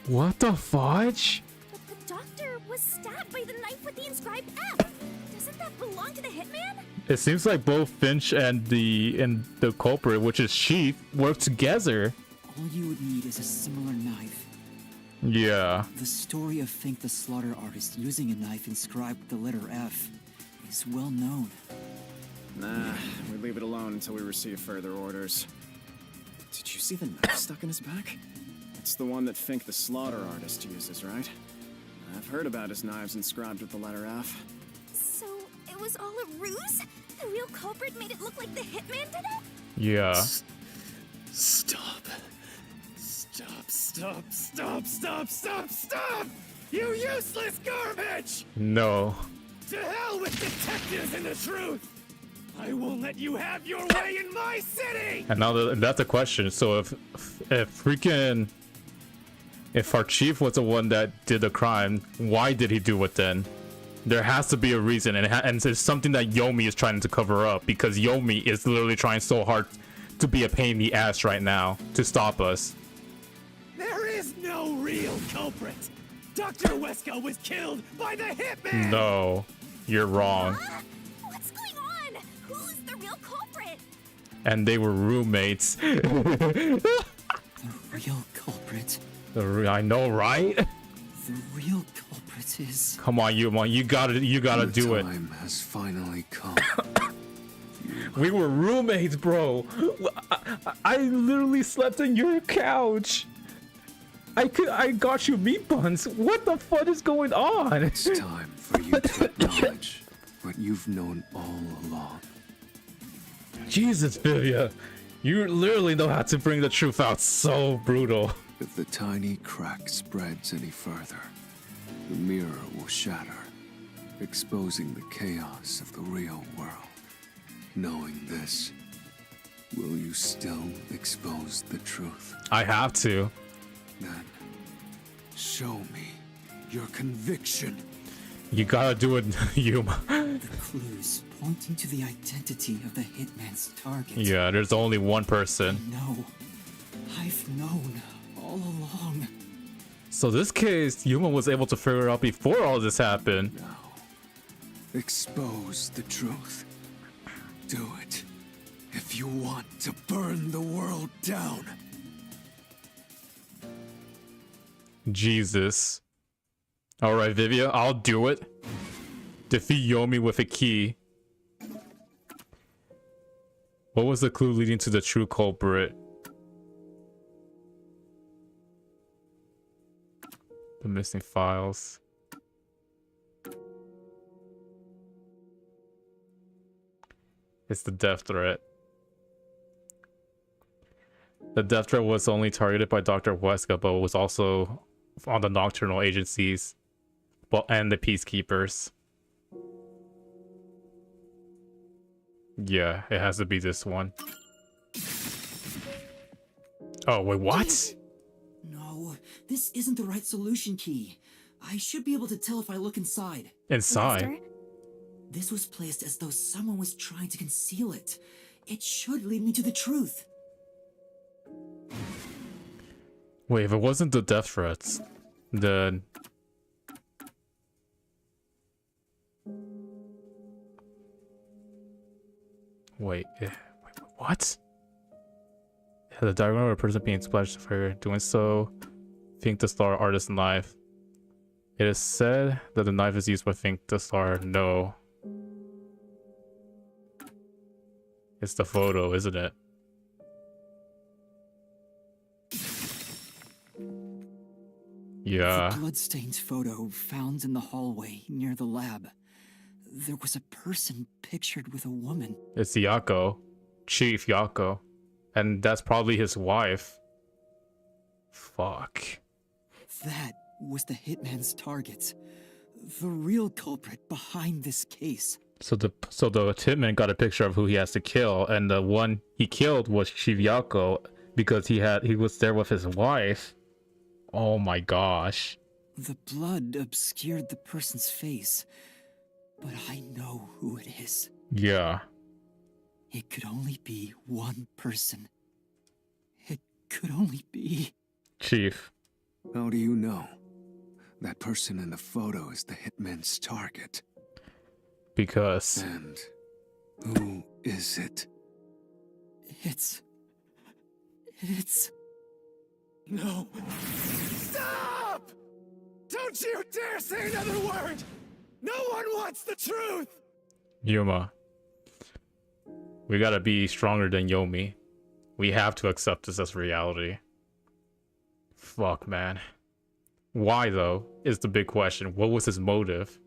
What the fudge? But the doctor was stabbed by the knife with the inscribed F. Doesn't that belong to the hitman? It seems like both Finch and the culprit, which is Chief, work together. All you would need is a similar knife. Yeah. The story of Fink the slaughter artist using a knife inscribed with the letter F is well known. Nah, we leave it alone until we receive further orders. Did you see the knife stuck in his back? It's the one that Fink the slaughter artist uses, right? I've heard about his knives inscribed with the letter F. So it was all a ruse? The real culprit made it look like the hitman did it? Yeah. Stop. Stop! You useless garbage! No. To hell with detectives and the truth! I won't let you have your way in my city! And now that's a question. So if our chief was the one that did the crime, why did he do it then? There has to be a reason, and it's something that Yomi is trying to cover up, because Yomi is literally trying so hard to be a pain in the ass right now to stop us. There is no real culprit! Dr. Wesker was killed by the hitman! No, you're wrong. What's going on? Who's the real culprit? And they were roommates. The real culprit. I know, right? The real culprit is... Come on, Yuma, you gotta do it. The time has finally come. We were roommates, bro. I literally slept on your couch. I got you meat buns. What the fuck is going on? It's time for you to acknowledge what you've known all along. Jesus, Vivian. You literally know how to bring the truth out so brutal. If the tiny crack spreads any further, the mirror will shatter, exposing the chaos of the real world. Knowing this, will you still expose the truth? I have to. Then, show me your conviction. You gotta do it, Yuma. The clues pointing to the identity of the hitman's target. Yeah, there's only one person. No, I've known all along. So this case, Yuma was able to figure it out before all this happened. Now, expose the truth. Do it if you want to burn the world down. Jesus. Alright, Vivia, I'll do it. Defeat Yomi with a key. What was the clue leading to the true culprit? The missing files. It's the death threat. The death threat was only targeted by Dr. Weska, but was also on the nocturnal agencies, well, and the peacekeepers. Yeah, it has to be this one. Oh, wait, what? No, this isn't the right solution key. I should be able to tell if I look inside. Inside? Master? This was placed as though someone was trying to conceal it. It should lead me to the truth. Wait, if it wasn't the death threats, then... Wait, what? Yeah, the diagram of a person being splashed with fire, doing so, Fink the Star artist knife. It is said that the knife is used by Fink the Star. No. It's the photo, isn't it? Yeah. The bloodstained photo found in the hallway near the lab. There was a person pictured with a woman. It's Yako. Chief Yako. And that's probably his wife. Fuck. That was the hitman's target. The real culprit behind this case. So the hitman got a picture of who he has to kill, and the one he killed was Chief Yako because he was there with his wife. Oh my gosh. The blood obscured the person's face, but I know who it is. Yeah. It could only be one person. It could only be... Chief. How do you know? That person in the photo is the hitman's target. Because... And who is it? It's... No. Stop! Don't you dare say another word! No one wants the truth! Yuma. We gotta be stronger than Yomi. We have to accept this as reality. Fuck, man. Why, though, is the big question. What was his motive?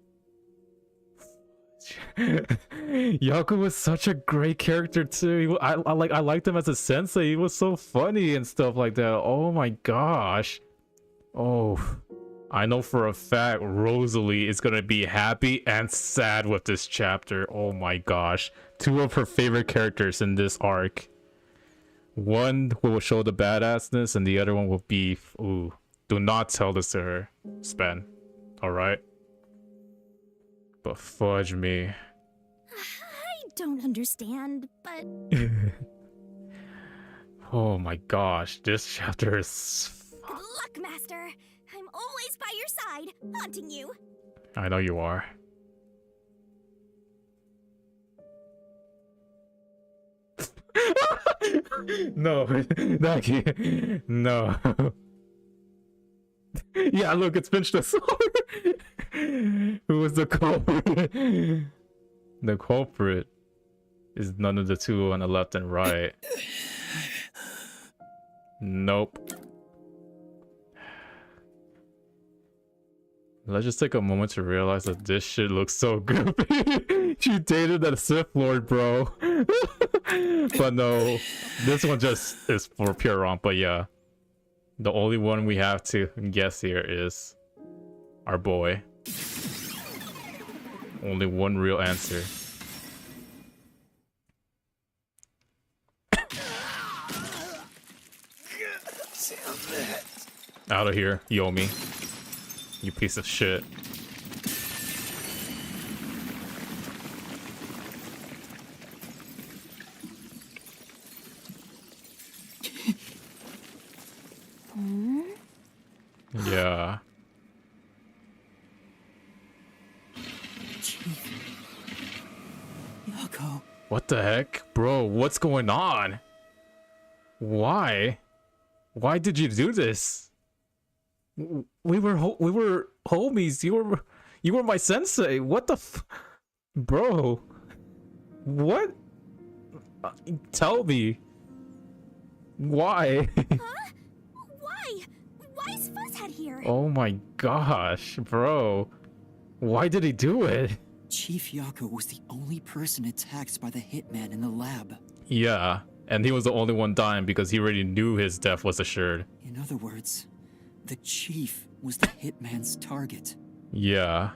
Yako was such a great character too. I liked him as a sensei. He was so funny and stuff like that. Oh my gosh. Oh, I know for a fact Rosalie is gonna be happy and sad with this chapter. Oh my gosh. Two of her favorite characters in this arc. One will show the badassness and the other one will be, ooh, do not tell this to her, Spen. Alright? But fudge me. I don't understand, but... Oh my gosh, this chapter is... Good luck, Master. I'm always by your side, haunting you. I know you are. No, Naki, no. Yeah, look, it's pinched us. Who was the culprit? The culprit is none of the two on the left and right. Nope. Let's just take a moment to realize that this shit looks so goofy. You dated that Sith Lord, bro. But no, this one just is for pure romp, but yeah. The only one we have to guess here is our boy. Only one real answer. Out of here, Yomi. You piece of shit. Yeah. Yako. What the heck? Bro, what's going on? Why? Why did you do this? We were homies. You were my sensei. What the Bro. What? Tell me. Why? Huh? Why? Why is Fuzzhead here? Oh my gosh, bro. Why did he do it? Chief Yako was the only person attacked by the hitman in the lab. Yeah, and he was the only one dying because he already knew his death was assured. In other words, the chief was the hitman's target. Yeah.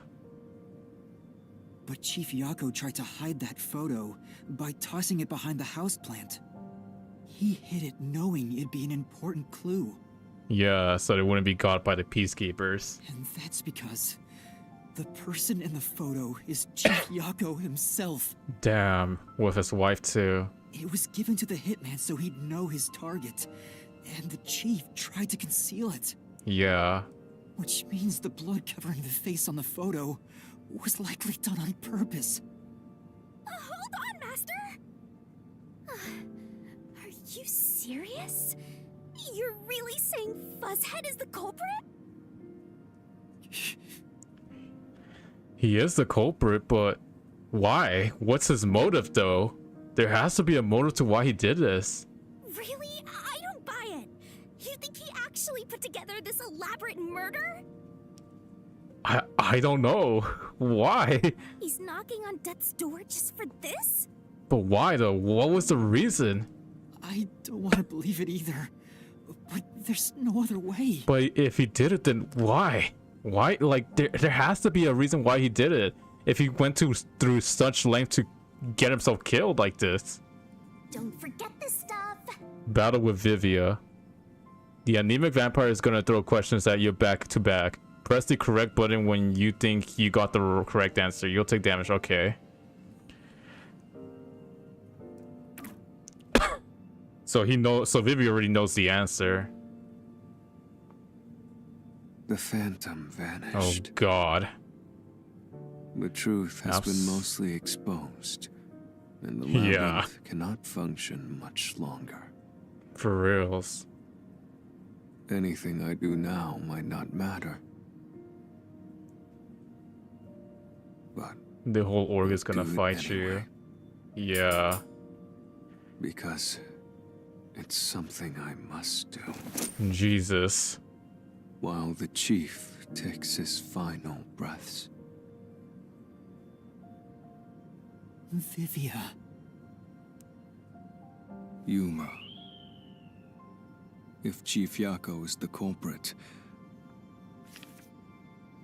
But Chief Yako tried to hide that photo by tossing it behind the houseplant. He hid it knowing it'd be an important clue. Yeah, so they wouldn't be caught by the peacekeepers. And that's because the person in the photo is Chief Yako himself. Damn, with his wife too. It was given to the hitman so he'd know his target. And the chief tried to conceal it. Yeah. Which means the blood covering the face on the photo was likely done on purpose. Hold on, Master! Are you serious? You're really saying Fuzzhead is the culprit? He is the culprit, but why? What's his motive though? There has to be a motive to why he did this. Really? I don't buy it. You think he actually put together this elaborate murder? I don't know. Why? He's knocking on death's door just for this? But why though? What was the reason? I don't want to believe it either. But there's no other way. But if he did it, then why? Why? Like, there has to be a reason why he did it. If he went through such length to get himself killed like this. Don't forget this stuff. Battle with Vivia. The anemic vampire is gonna throw questions at you back to back. Press the correct button when you think you got the correct answer. You'll take damage. Okay. So Vivia already knows the answer. The phantom Oh vanished. god. The truth has been mostly exposed, and the labyrinth cannot function much longer. For reals. Anything I do now might not matter. But The whole org is gonna do it fight anyway. you. Yeah. Because it's something I must do. Jesus. While the chief takes his final breaths. Vivia. Yuma. If Chief Yako is the culprit,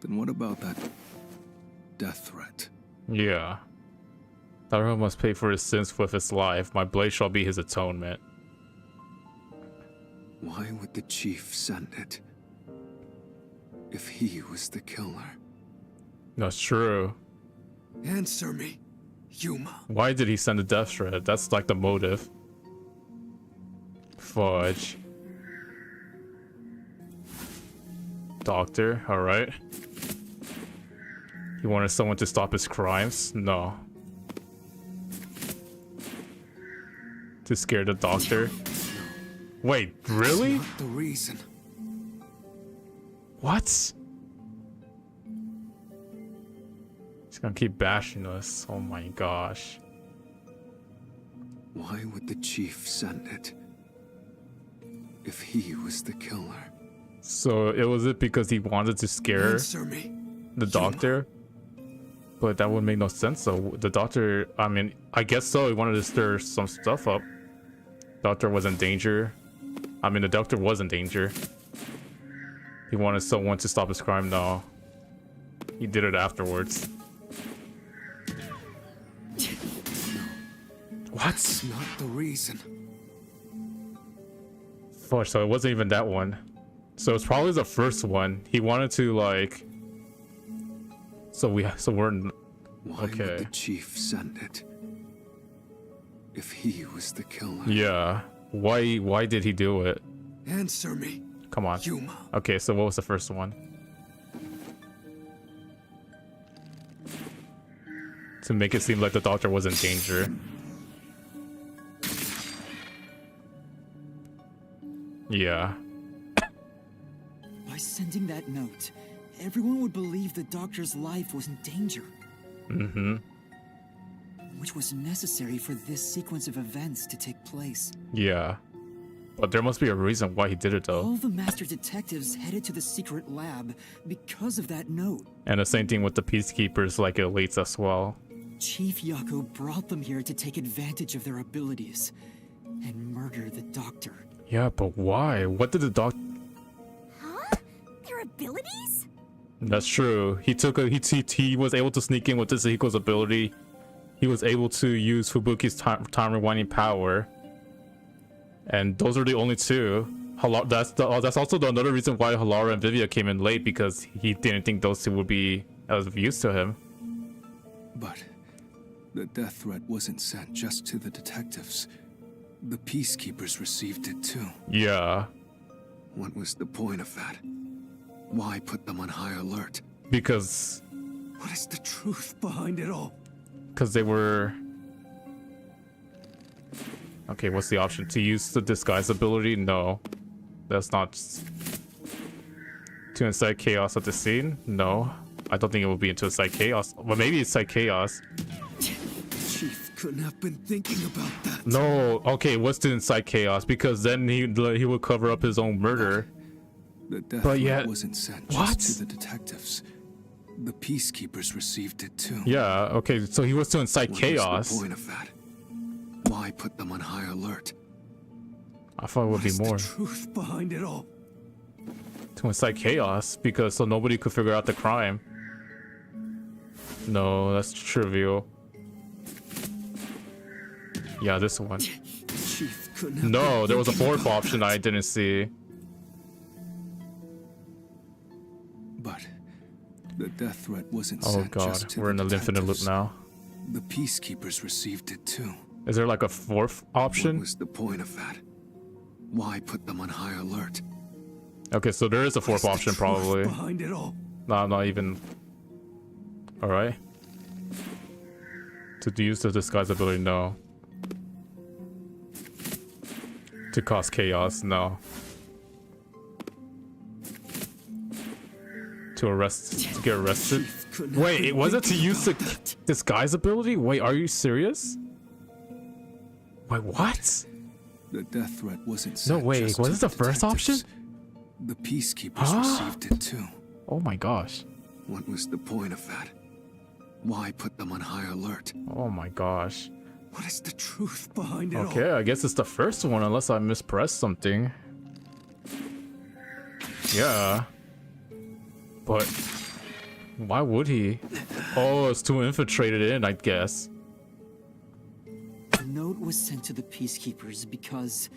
then what about that death threat? Yeah. Taro must pay for his sins with his life. My blade shall be his atonement. Why would the chief send it? If he was the killer. That's true. Answer me, Yuma. Why did he send a death threat? That's like the motive. Fudge. Doctor, alright. He wanted someone to stop his crimes? No. To scare the doctor? Wait, really? That's not the reason. What? He's gonna keep bashing us. Oh my gosh. Why would the chief send it? If he was the killer. So was it because he wanted to scare Answer me, the doctor? But that would make no sense though. The doctor, I mean, I guess so. He wanted to stir some stuff up. Doctor was in danger. I mean, the doctor was in danger. He wanted someone to stop his crime. No, he did it afterwards. What? That's not the reason. Fudge, so it wasn't even that one. So it's probably the first one. He wanted to like. So we're Why okay. would the chief send it? If he was the killer. Yeah. Why did he do it? Answer me. Come on. Yuma. Okay, so what was the first one? To make it seem like the doctor was in danger. Yeah. By sending that note, everyone would believe the doctor's life was in danger. Mm-hmm. Which was necessary for this sequence of events to take place. Yeah. But there must be a reason why he did it though. All the master detectives headed to the secret lab because of that note. And the same thing with the peacekeepers, like elites as well. Chief Yako brought them here to take advantage of their abilities and murder the doctor. Yeah, but why? What did the doctor... Huh? Their abilities? That's true. He was able to sneak in with Tsuhiko's ability. He was able to use Fubuki's time rewinding power. And those are the only two. That's also another reason why Halara and Vivia came in late, because he didn't think those two would be of use to him. But the death threat wasn't sent just to the detectives. The peacekeepers received it too. Yeah. What was the point of that? Why put them on high alert? Because... What is the truth behind it all? Because they were... Okay, what's the option? To use the disguise ability? No. That's not... To incite chaos at the scene? No. I don't think it will be to incite chaos. Well, maybe incite chaos. Chief couldn't have been thinking about that. No, okay, what's to incite chaos? Because then he would cover up his own murder. The death But threat yet... wasn't sent What? just to the detectives. The peacekeepers received it too. Yeah, okay, so he was to incite What chaos. was the point of that? Why put them on high alert? I thought it would be more. What is the truth behind it all? To incite chaos, because so nobody could figure out the crime. No, that's trivial. Yeah, this one. Chief couldn't have No, been there was a thinking fourth about option that. I didn't see. But the death threat wasn't Oh sent god, just to we're in the an infinite loop detectives. now. The peacekeepers received it too. Is there like a fourth What option? was the point of that? Why put them on high alert? Okay, so there is a fourth What is option the truth probably. behind it all? No, I'm not even... Alright. To use the disguise ability, no. To cause chaos, no. To get arrested? Chief couldn't have Wait, been was it to thinking use the about that. disguise ability? Wait, are you serious? Wait, what? The death threat wasn't No, sent wait, just was to it the first option? detectives. The peacekeepers Huh? received it too. Oh my gosh. What was the point of that? Why put them on high alert? Oh my gosh. What is the truth behind it all? Okay, I guess it's the first one unless I mispressed something. Yeah. But why would he? Oh, it's to infiltrate it in, I guess. The note was sent to the peacekeepers because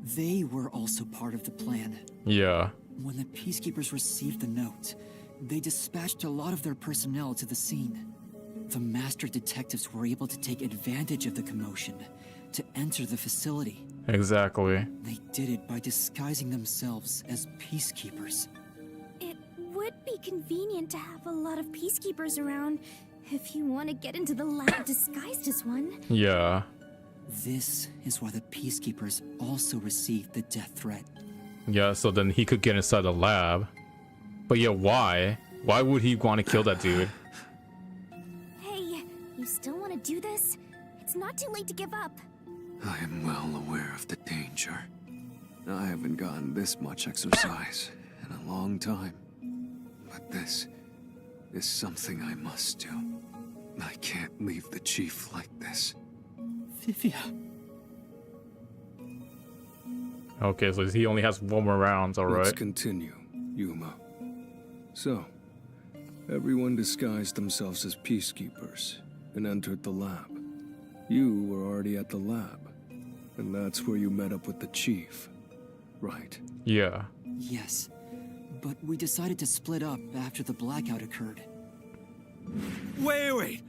they were also part of the plan. Yeah. When the peacekeepers received the note, they dispatched a lot of their personnel to the scene. The master detectives were able to take advantage of the commotion to enter the facility. Exactly. They did it by disguising themselves as peacekeepers. It would be convenient to have a lot of peacekeepers around if you want to get into the lab disguised as one. Yeah. This is why the peacekeepers also received the death threat. Yeah, so then he could get inside the lab. But yeah, why? Why would he want to kill that dude? Hey, you still want to do this? It's not too late to give up. I am well aware of the danger. I haven't gotten this much exercise in a long time. But this is something I must do. I can't leave the chief like this. Vivia. Okay, so he only has one more round, Let's alright. continue. Yuma. So, everyone disguised themselves as peacekeepers and entered the lab. You were already at the lab, and that's where you met up with the chief, right? Yeah. Yes, but we decided to split up after the blackout occurred. Wait!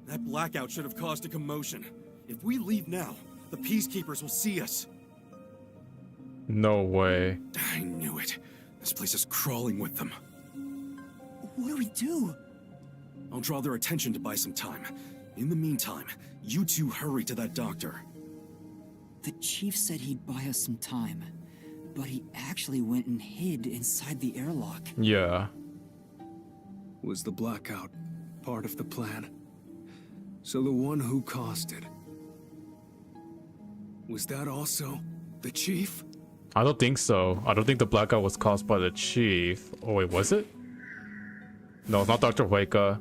That blackout should have caused a commotion. If we leave now, the peacekeepers will see us. No way. I knew it. This place is crawling with them. What do we do? I'll draw their attention to buy some time. In the meantime, you two hurry to that doctor. The chief said he'd buy us some time, but he actually went and hid inside the airlock. Yeah. Was the blackout part of the plan? So the one who caused it, was that also the chief? I don't think so. I don't think the blackout was caused by the chief. Oh wait, was it? No, it's not Dr. Hueca.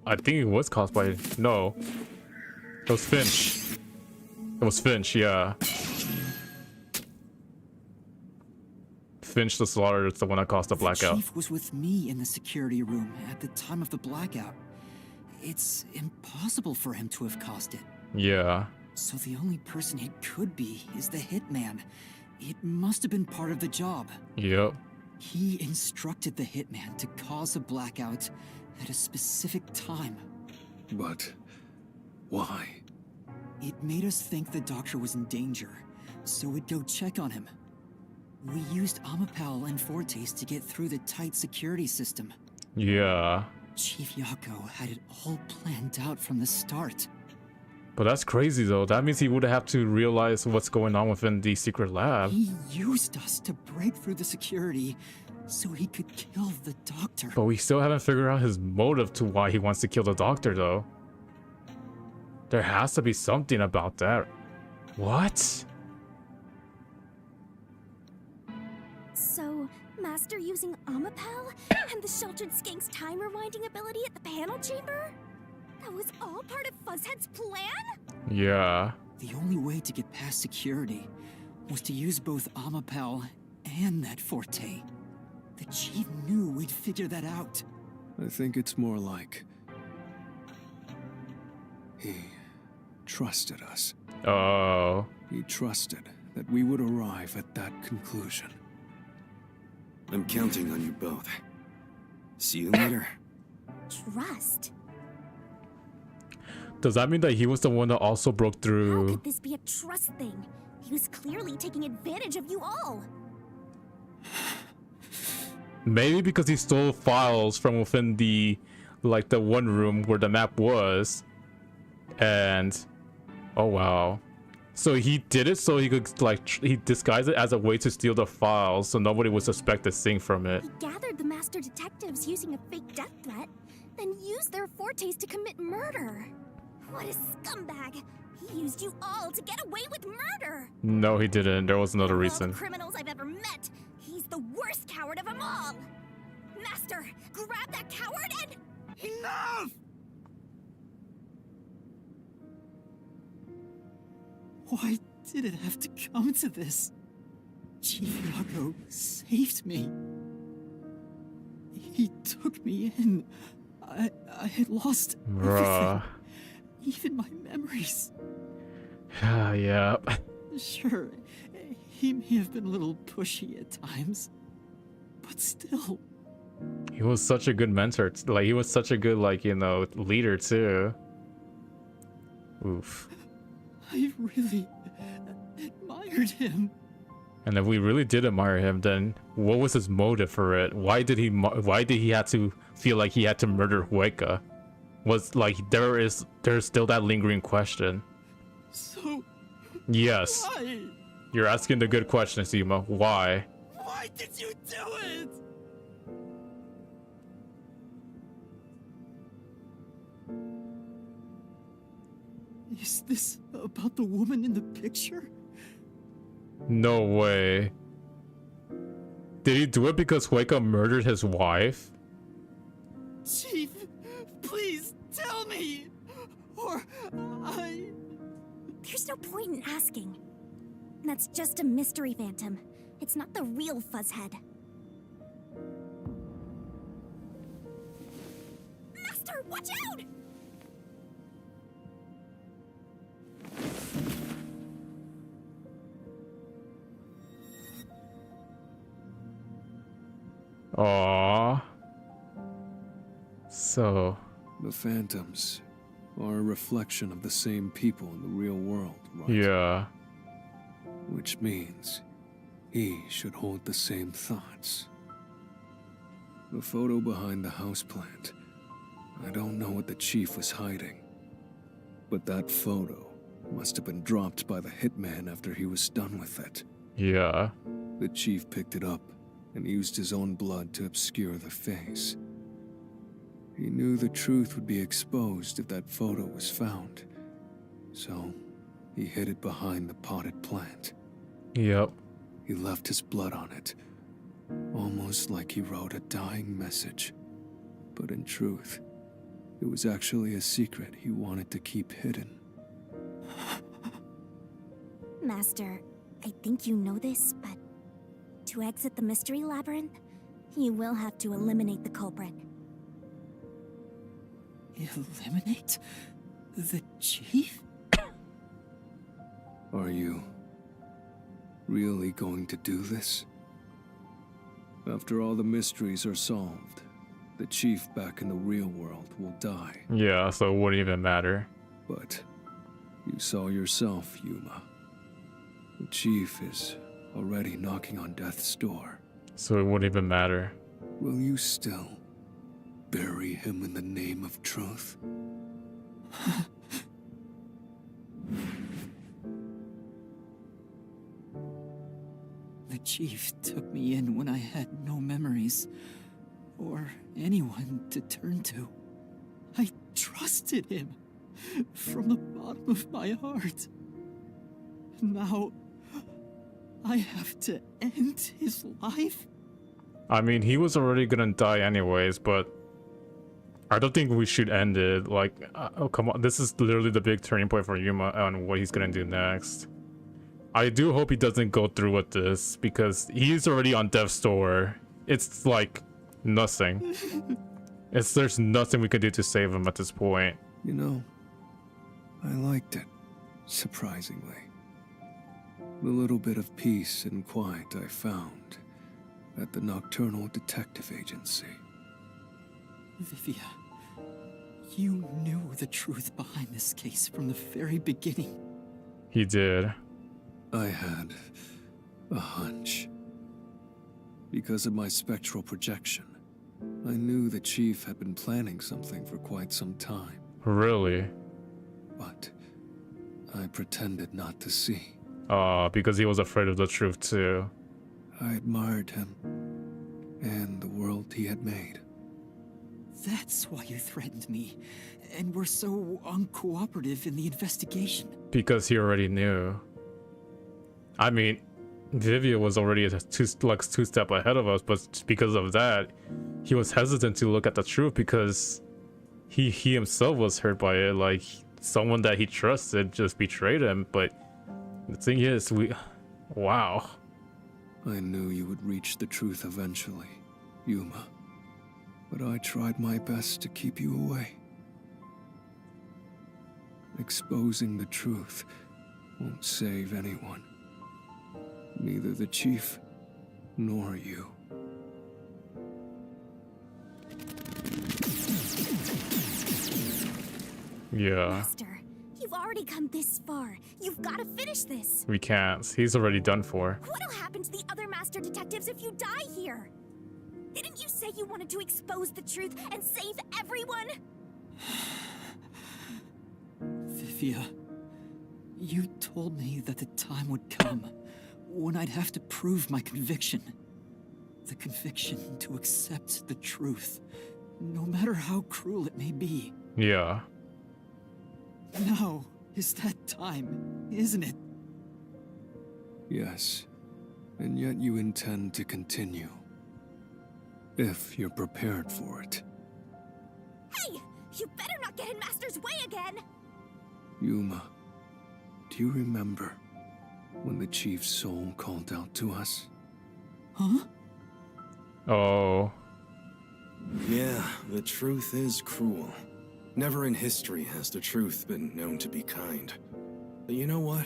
I think it was caused by... No. It was Finch. It was Finch, yeah. Finch the Slaughter is the one that caused the blackout. The chief was with me in the security room at the time of the blackout. It's impossible for him to have caused it. Yeah. So the only person it could be is the hitman. It must have been part of the job. Yep. He instructed the hitman to cause a blackout at a specific time. But why? It made us think the doctor was in danger, so we'd go check on him. We used Amapal and Fortes to get through the tight security system. Yeah. Chief Yako had it all planned out from the start. But that's crazy though. That means he would have to realize what's going on within the secret lab. He used us to break through the security so he could kill the doctor. But we still haven't figured out his motive to why he wants to kill the doctor though. There has to be something about that. What? So, Master using Amapal and the Sheltered Skank's time rewinding ability at the panel chamber? That was all part of Fuzzhead's plan? Yeah. The only way to get past security was to use both Amapal and that Forte. The chief knew we'd figure that out. I think it's more like he trusted us. Oh. He trusted that we would arrive at that conclusion. I'm counting on you both. See you later. Trust? Does that mean that he was the one that also broke How through? could this be a trust thing? He was clearly taking advantage of you all. Maybe because he stole files from within the, like, the one room where the map was. And, oh wow. So he did it so he could, like, he disguised it as a way to steal the files so nobody would suspect a thing from it. He gathered the master detectives using a fake death threat, then used their Fortes to commit murder. What a scumbag! He used you all to get away with murder! No, he didn't. There was another Of all reason. the criminals I've ever met, he's the worst coward of them all! Master, grab that coward and... Enough! Why did it have to come to this? Chief Yako saved me. He took me in. I had lost Bruh. everything. Even my memories. Yeah. Sure, he may have been a little pushy at times, but still. He was such a good mentor. Like, he was such a good, like, you know, leader too. Oof. I really admired him. And if we really did admire him, then what was his motive for it? Why did he have to feel like he had to murder Hueca? Was like there's still that lingering question. So Yes. why? You're asking the good question, Sima. Why? Why did you do it? Is this about the woman in the picture? No way. Did he do it because Hueca murdered his wife? Chief, please tell me, or I... There's no point in asking. That's just a mystery phantom. It's not the real Fuzzhead. Master, watch out! Aww. So... The phantoms are a reflection of the same people in the real world, right? yeah. Which means he should hold the same thoughts. The photo behind the houseplant. I don't know what the chief was hiding. But that photo must have been dropped by the hitman after he was done with it. Yeah. The chief picked it up and used his own blood to obscure the face. He knew the truth would be exposed if that photo was found. So, he hid it behind the potted plant. Yep. He left his blood on it, almost like he wrote a dying message. But in truth, it was actually a secret he wanted to keep hidden. Master, I think you know this, but to exit the mystery labyrinth, you will have to eliminate the culprit. Eliminate? The chief? Are you really going to do this? After all the mysteries are solved, the chief back in the real world will die. Yeah, so it wouldn't even matter. But you saw yourself, Yuma. The chief is already knocking on death's door. So it wouldn't even matter. Will you still bury him in the name of truth? The chief took me in when I had no memories, or anyone to turn to. I trusted him from the bottom of my heart. Now, I have to end his life? I mean, he was already gonna die anyways, but I don't think we should end it. Like, oh, come on. This is literally the big turning point for Yuma on what he's gonna do next. I do hope he doesn't go through with this, because he's already on death's door. It's like nothing. There's nothing we can do to save him at this point. You know, I liked it, surprisingly. The little bit of peace and quiet I found at the Nocturnal Detective Agency. Vivia, you knew the truth behind this case from the very beginning. He did. I had a hunch. Because of my spectral projection, I knew the chief had been planning something for quite some time. Really? But I pretended not to see. Because he was afraid of the truth too. I admired him and the world he had made. That's why you threatened me, and were so uncooperative in the investigation. Because he already knew. I mean, Vivia was already two step ahead of us, but because of that, he was hesitant to look at the truth because he himself was hurt by it. Like, someone that he trusted just betrayed him. But the thing is, wow. I knew you would reach the truth eventually, Yuma. But I tried my best to keep you away. Exposing the truth won't save anyone. Neither the chief nor you. Yeah. Master, you've already come this far. You've got to finish this. We can't. He's already done for. What'll happen to the other master detectives if you die here? Didn't you say you wanted to expose the truth and save everyone? Vivia, you told me that the time would come when I'd have to prove my conviction. The conviction to accept the truth, no matter how cruel it may be. Yeah. Now is that time, isn't it? Yes, and yet you intend to continue. If you're prepared for it. Hey! You better not get in Master's way again! Yuma, do you remember when the chief's soul called out to us? Huh? Oh. Yeah, the truth is cruel. Never in history has the truth been known to be kind. But you know what?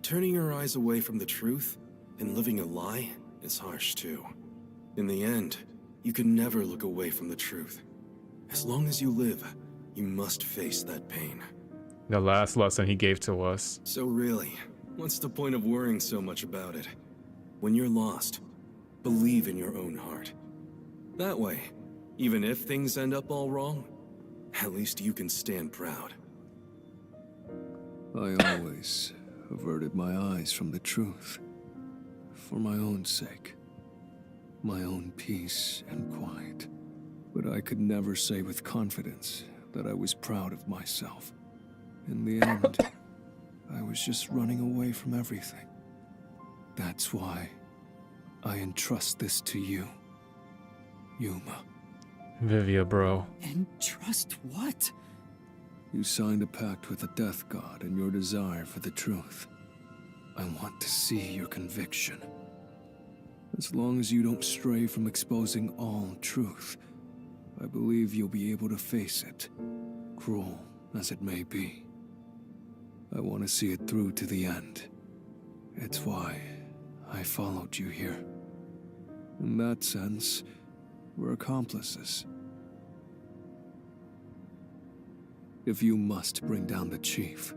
Turning your eyes away from the truth and living a lie is harsh too. In the end, you can never look away from the truth. As long as you live, you must face that pain. The last lesson he gave to us. So really, what's the point of worrying so much about it? When you're lost, believe in your own heart. That way, even if things end up all wrong, at least you can stand proud. I always averted my eyes from the truth. For my own sake. My own peace and quiet. But I could never say with confidence that I was proud of myself. In the end, I was just running away from everything. That's why I entrust this to you, Yuma. Vivia, bro. And trust what? You signed a pact with the Death God and your desire for the truth. I want to see your conviction. As long as you don't stray from exposing all truth, I believe you'll be able to face it, cruel as it may be. I want to see it through to the end. It's why I followed you here. In that sense, we're accomplices. If you must bring down the chief,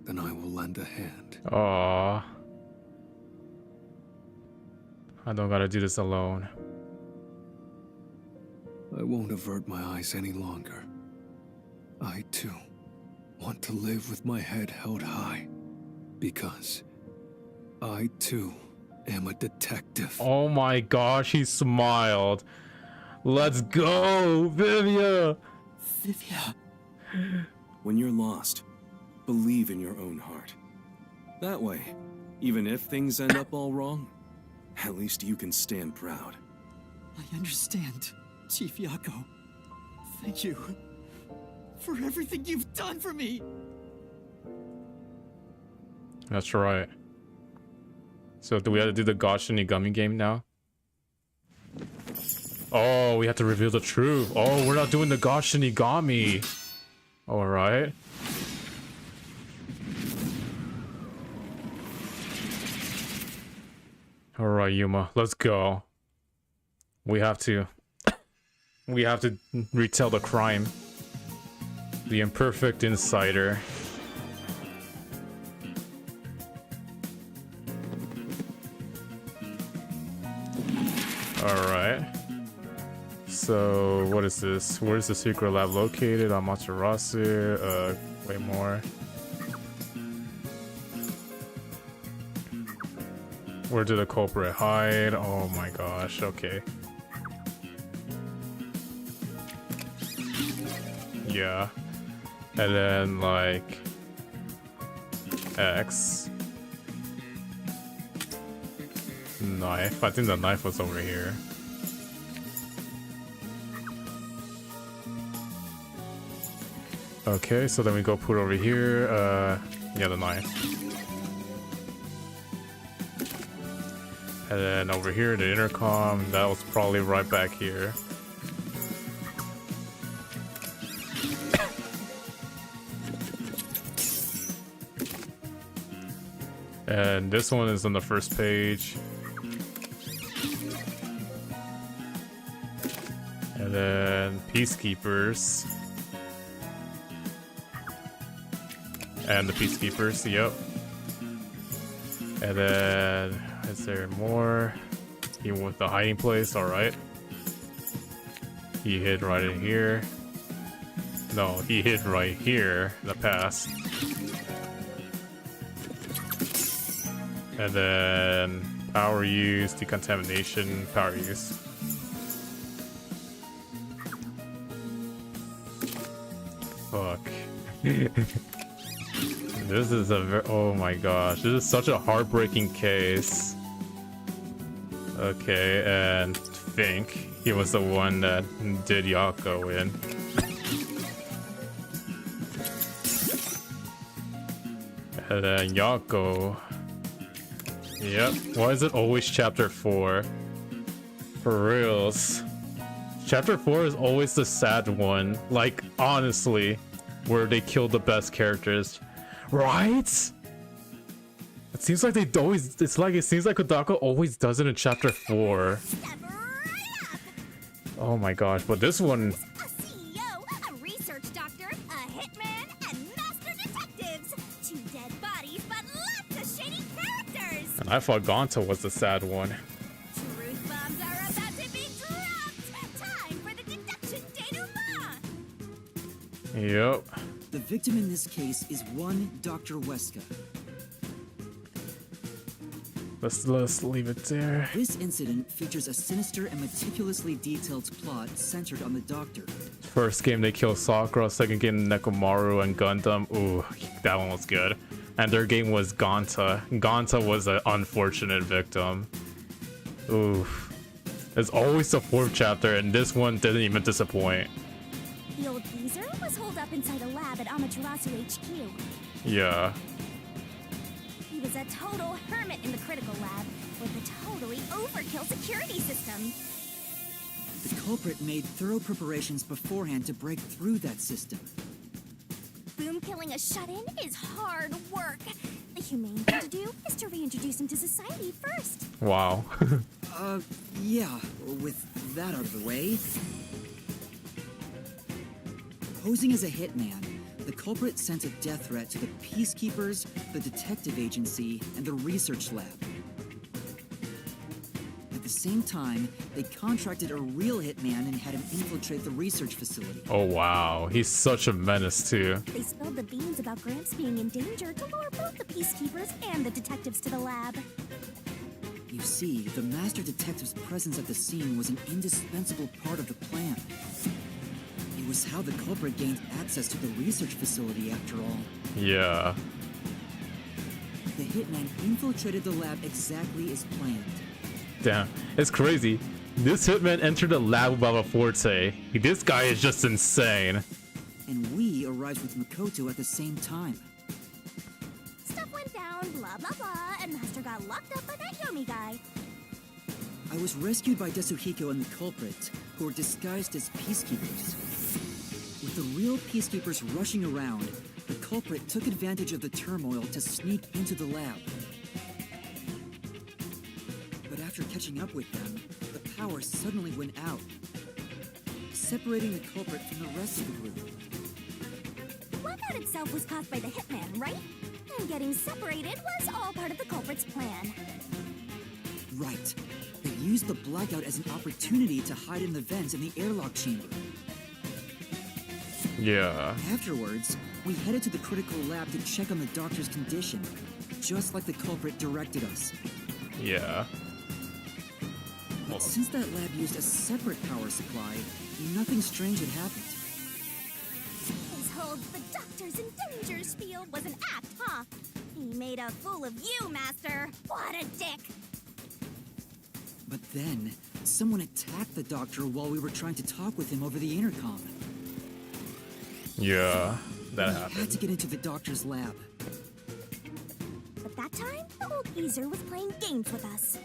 then I will lend a hand. Aww. I don't gotta do this alone. I won't avert my eyes any longer. I, too, want to live with my head held high. Because I, too, am a detective. Oh my gosh, he smiled. Let's go, Vivia! Vivia. When you're lost, believe in your own heart. That way, even if things end up all wrong, at least you can stand proud. I understand, Chief Yako. Thank you for everything you've done for me. That's right. So do we have to do the God Shinigami game now? Oh, we have to reveal the truth. Oh, we're not doing the God Shinigami. Alright. Alright, Yuma, let's go. We have to retell the crime. The imperfect insider. Alright. So, what is this? Where's the secret lab located? On Matarasu. Way more. Where did the culprit hide? Oh my gosh, okay. Yeah. And then, like... X. Knife. I think the knife was over here. Okay, so then we go put over here. Yeah, the knife. And then over here, the intercom. That was probably right back here. And this one is on the first page. And then Peacekeepers. And the Peacekeepers, yep. And then, is there more? Even with the hiding place, alright. He hid right in here. No, he hid right here in the past. And then power use, decontamination, power use. Fuck. This is a oh my gosh, this is such a heartbreaking case. Okay, and Fink, he was the one that did Yako in. And then Yako Yep. Why is it always chapter 4? For reals. Chapter 4 is always the sad one. Like, honestly, where they kill the best characters. Right? It seems like they always... It seems like Kodaka always does it in chapter 4. Oh my gosh, but this one... A CEO, a research doctor, a hitman, and master detectives. 2 dead bodies, but lots of shady characters. And I thought Gonta was the sad one. Truth bombs are about to be dropped. Time for the deduction denouement. Yep. The victim in this case is one Dr. Weska. Let's leave it there. This incident features a sinister and meticulously detailed plot centered on the doctor. First game they kill Sakura, second game Nekomaru and Gundam. Ooh, that one was good. And their game was Gonta. Gonta was an unfortunate victim. Ooh. It's always the 4th chapter, and this one didn't even disappoint. The old geezer was holed up inside a lab at Amaterasu HQ. Yeah. He was a total hermit in the critical lab with a totally overkill security system. The culprit made thorough preparations beforehand to break through that system. Boom killing a shut-in is hard work. The humane thing to do is to reintroduce him to society first. Wow. Yeah, with that out of the way. Posing as a hitman, the culprit sent a death threat to the Peacekeepers, the detective agency, and the research lab. At the same time, they contracted a real hitman and had him infiltrate the research facility. Oh wow, he's such a menace too. They spilled the beans about Gramps being in danger to lure both the Peacekeepers and the detectives to the lab. You see, the master detective's presence at the scene was an indispensable part of the plan. It was how the culprit gained access to the research facility, after all. Yeah. The hitman infiltrated the lab exactly as planned. Damn, it's crazy. This hitman entered the lab without a forte. This guy is just insane. And we arrived with Makoto at the same time. Stuff went down, blah blah blah, and Master got locked up by that Yomi guy. I was rescued by Desuhiko and the culprit, who were disguised as peacekeepers. With the real peacekeepers rushing around, the culprit took advantage of the turmoil to sneak into the lab. But after catching up with them, the power suddenly went out, separating the culprit from the rest of the group. The blackout itself was caused by the hitman, right? And getting separated was all part of the culprit's plan. Right. They used the blackout as an opportunity to hide in the vents in the airlock chamber. Yeah. Afterwards, we headed to the critical lab to check on the doctor's condition, just like the culprit directed us. Yeah. But since that lab used a separate power supply, nothing strange had happened. His whole "the doctor's in danger" spiel was an act, huh? He made a fool of you, Master. What a dick! But then, someone attacked the doctor while we were trying to talk with him over the intercom. Yeah, that We had happened. to get into the doctor's lab. But that time, the old geezer was playing games with us.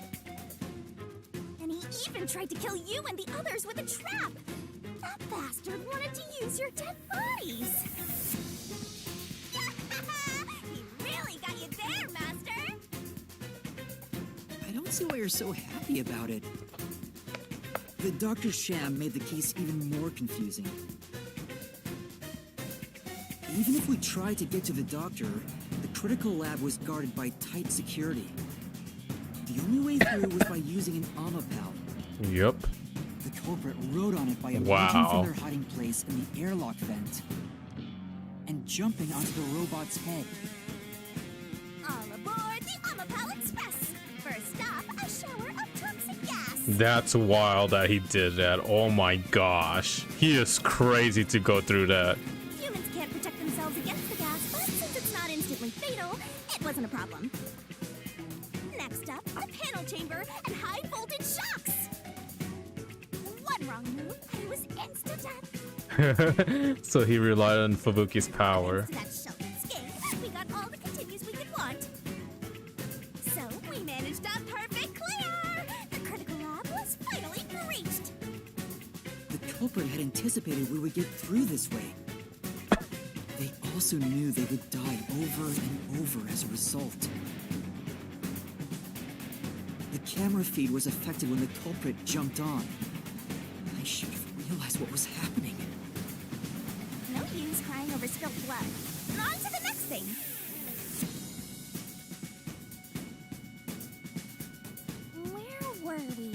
And he even tried to kill you and the others with a trap. That bastard wanted to use your dead bodies. He really got you there, Master. I don't see why you're so happy about it. The doctor's sham made the case even more confusing. Even if we tried to get to the doctor, the critical lab was guarded by tight security. The only way through was by using an Amapal. Yep. The culprit rode on it by emerging Wow. from their hiding place in the airlock vent and jumping onto the robot's head. All aboard the Amapal Express. First stop, a shower of toxic gas. That's wild that he did that. Oh my gosh. He is crazy to go through that. Humans can't protect themselves against the gas, but since it's not instantly fatal, it wasn't a problem. Next up, the panel chamber and high voltage shocks. One wrong move, and it was insta-death. So he relied on Fubuki's power. Thanks to that sheltered skink, we got all the continues we could want. So we managed culprit had anticipated we would get through this way. They also knew they would die over and over as a result. The camera feed was affected when the culprit jumped on. I should have realized what was happening. No use crying over spilled blood. On to the next thing. Where were we?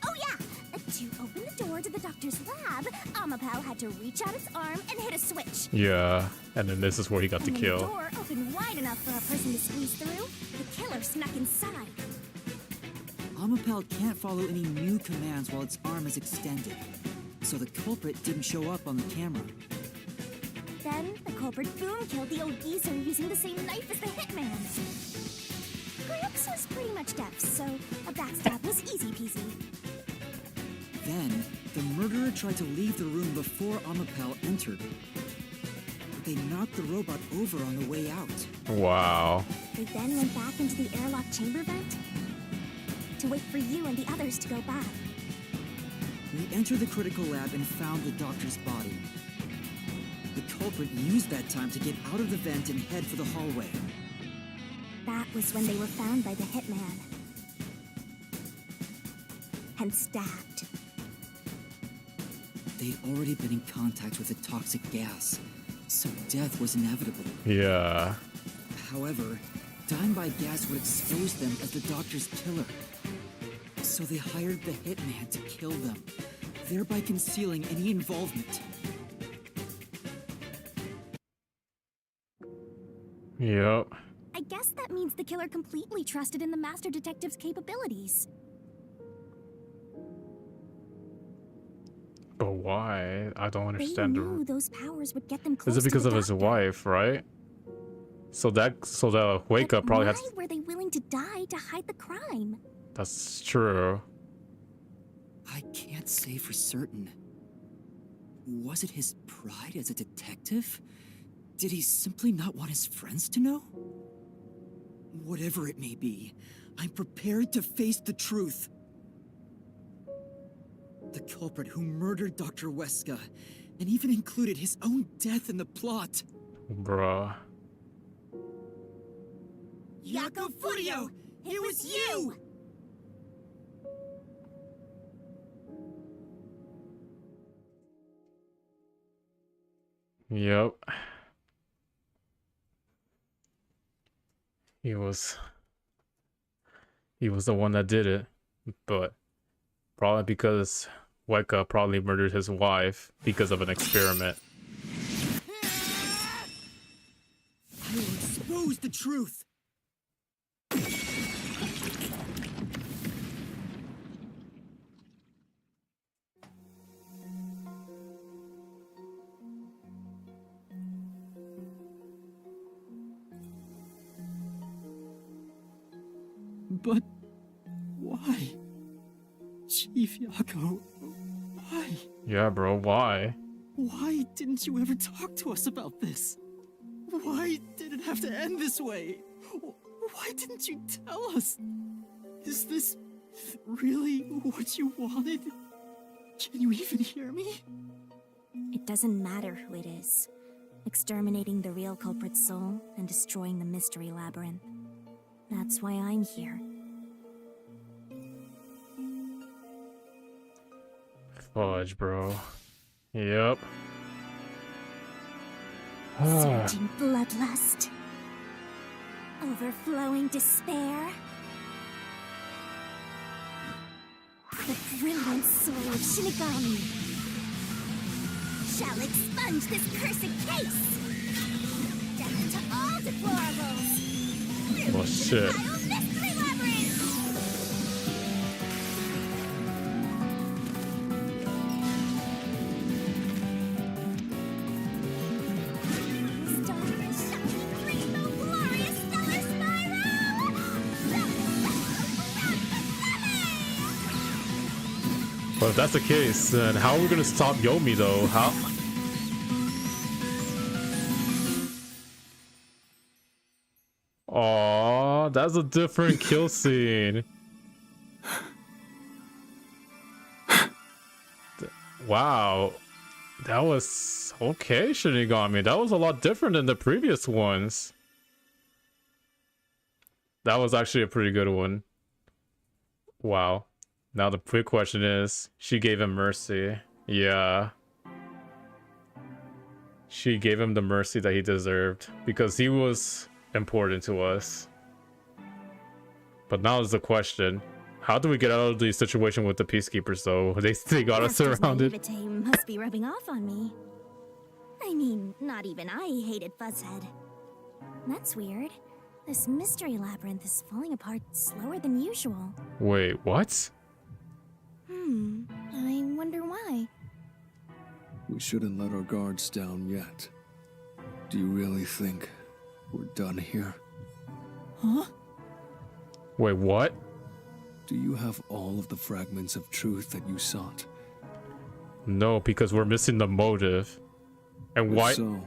Oh yeah! To open the door to the doctor's lab, Amapel had to reach out its arm and hit a switch. Yeah, and then this is where he got the When kill. the door opened wide enough for a person to squeeze through, the killer snuck inside. Amapel can't follow any new commands while its arm is extended, so the culprit didn't show up on the camera. Then, the culprit boom killed the old geezer using the same knife as the hitman. Grips was pretty much deaf, so a backstab was easy peasy. Then, the murderer tried to leave the room before Amapel entered. But they knocked the robot over on the way out. Wow. They then went back into the airlock chamber vent to wait for you and the others to go by. We entered the critical lab and found the doctor's body. The culprit used that time to get out of the vent and head for the hallway. That was when they were found by the hitman. And stabbed. They'd already been in contact with the toxic gas, so death was inevitable. Yeah. However, dying by gas would expose them as the doctor's killer. So they hired the hitman to kill them, thereby concealing any involvement. Yep. I guess that means the killer completely trusted in the master detective's capabilities. But why? I don't They understand. knew those powers would get them close Is it because to of the his doctor. wife, right? So the wake But up probably why has. were they willing to die to hide the crime? That's true. I can't say for certain. Was it his pride as a detective? Did he simply not want his friends to know? Whatever it may be, I'm prepared to face the truth. The culprit who murdered Dr. Weska, and even included his own death in the plot. Bruh. Jaco Furio! It was you! Yep. He was the one that did it. But probably because Weka probably murdered his wife because of an experiment. I will expose the truth! But why? Chief Jaco, why? Yeah, bro, why? Why didn't you ever talk to us about this? Why did it have to end this way? Why didn't you tell us? Is this really what you wanted? Can you even hear me? It doesn't matter who it is. Exterminating the real culprit's soul and destroying the mystery labyrinth. That's why I'm here. Fudge, bro. Yep. Surging bloodlust. Overflowing despair. The brilliant soul of Shinigami shall expunge this cursed case. Death to all deplorables. Oh shit. Mystery labyrinth. Stars shining rainbow glorious stellar spiral. But if that's the case, then how are we gonna stop Yomi though? How? Aww, that's a different kill scene. Wow. That was okay, Shinigami. That was a lot different than the previous ones. That was actually a pretty good one. Wow. Now the quick question is, she gave him mercy. Yeah. She gave him the mercy that he deserved because he was important to us. But now is the question. How do we get out of the situation with the peacekeepers though? They got us surrounded. Naivete must be rubbing off on me. I mean, not even I hated Fuzzhead. That's weird. This mystery labyrinth is falling apart slower than usual. Wait, what? I wonder why. We shouldn't let our guards down yet. Do you really think we're done here? Huh? Wait, what? Do you have all of the fragments of truth that you sought? No, because we're missing the motive. And If why? so,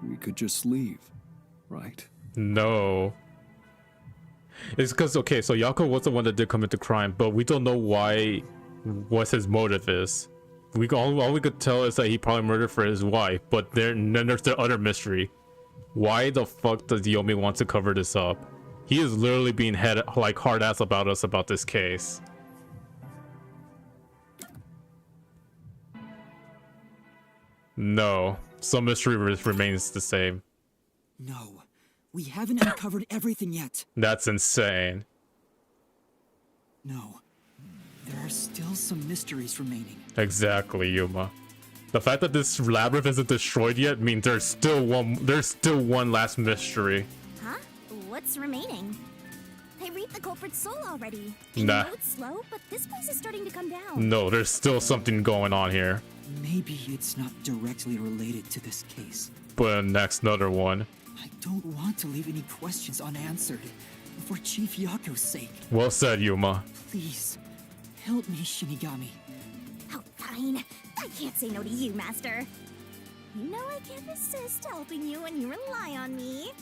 we could just leave, right? No. It's because, okay, so Yako was the one that did commit the crime, but we don't know why, what his motive is. All we could tell is that he probably murdered for his wife, but then there's the other mystery. Why the fuck does Yomi want to cover this up? He is literally being hard ass about us about this case. No, some mystery remains the same. No, we haven't uncovered everything yet. That's insane. No, there are still some mysteries remaining. Exactly, Yuma. The fact that this labyrinth isn't destroyed yet means there's still one last mystery. Huh? What's remaining? I reaped the culprit's soul already. Nah. I know it's slow, but this place is starting to come down. No, there's still something going on here. Maybe it's not directly related to this case. But next, another one. I don't want to leave any questions unanswered. For Chief Yako's sake. Well said, Yuma. Please, help me, Shinigami. Oh, fine. I can't say no to you, Master. You know I can't resist helping you when you rely on me.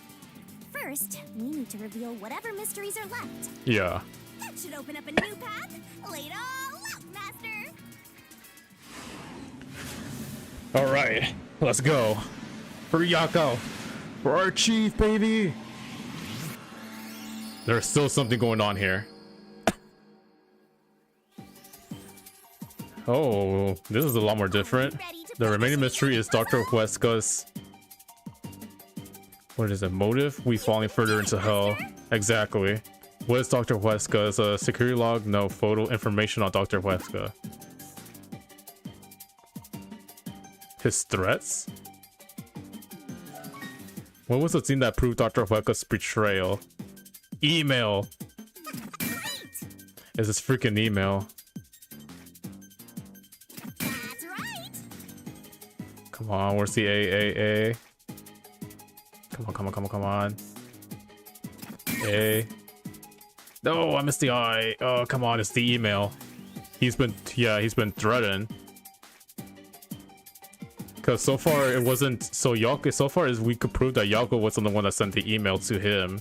First, we need to reveal whatever mysteries are left. Yeah. That should open up a new path. Lay it all out, Master. Alright, let's go. For Yako. For our chief, baby. There's still something going on here. Oh, this is a lot more different. The remaining mystery is Dr. Huesca's... What is it? Motive? We falling further into hell. Exactly. What is Dr. Huesca's security log? No photo information on Dr. Huesca. His threats? What was the thing that proved Dr. Huesca's betrayal? Email. Is this freaking email? That's right. Come on, where's the AAA? Come on. A. No, I missed the I. Oh, come on, it's the email. He's been threatened. Because so far it wasn't, so far as we could prove that Yako wasn't the one that sent the email to him.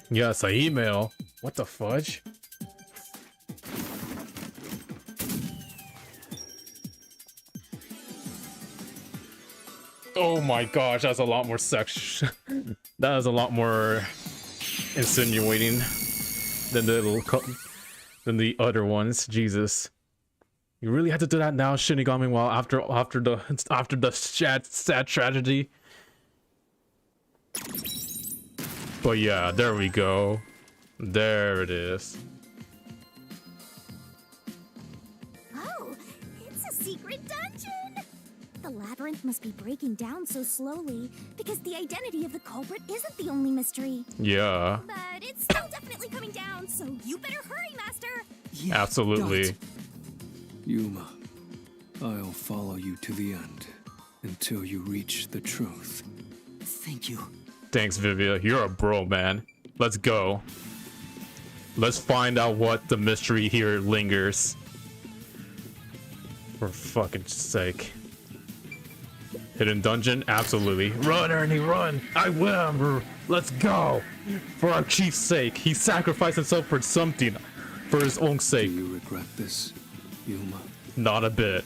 Yes, an email. What the fudge? Oh my gosh, that's a lot more that is a lot more insinuating than the other ones. Jesus, you really had to do that now, Shinigami. While after the sad tragedy. But yeah, there we go. There it is. Oh, it's a secret dungeon. The labyrinth must be breaking down so slowly because the identity of the culprit isn't the only mystery. Yeah. But it's still definitely coming down, so you better hurry, Master. Yeah, Absolutely. don't. Yuma, I'll follow you to the end until you reach the truth. Thank you. Thanks, Vivia. You're a bro, man. Let's go. Let's find out what the mystery here lingers. For fucking sake. Hidden dungeon? Absolutely. Run, Ernie, run! I will! Let's go! For our chief's sake. He sacrificed himself for something. for his own Do sake. you regret this, Yuma? Not a bit.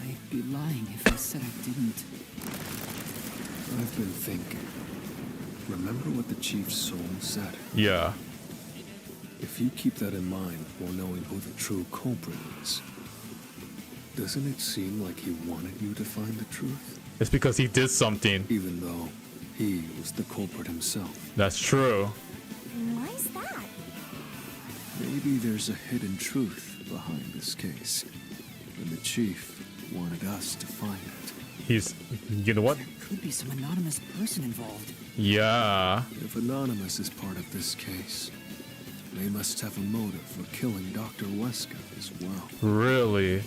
I'd be lying if I said I didn't. I've been thinking. Remember what the Chief's soul said? Yeah. If you keep that in mind while knowing who the true culprit is, doesn't it seem like he wanted you to find the truth? It's because he did something. Even though he was the culprit himself. That's true. Why's that? Maybe there's a hidden truth behind this case, and the Chief wanted us to find it. He's... You know what? There could be some anonymous person involved. Yeah. If Anonymous is part of this case, they must have a motive for killing Dr. Wesker as well. Really?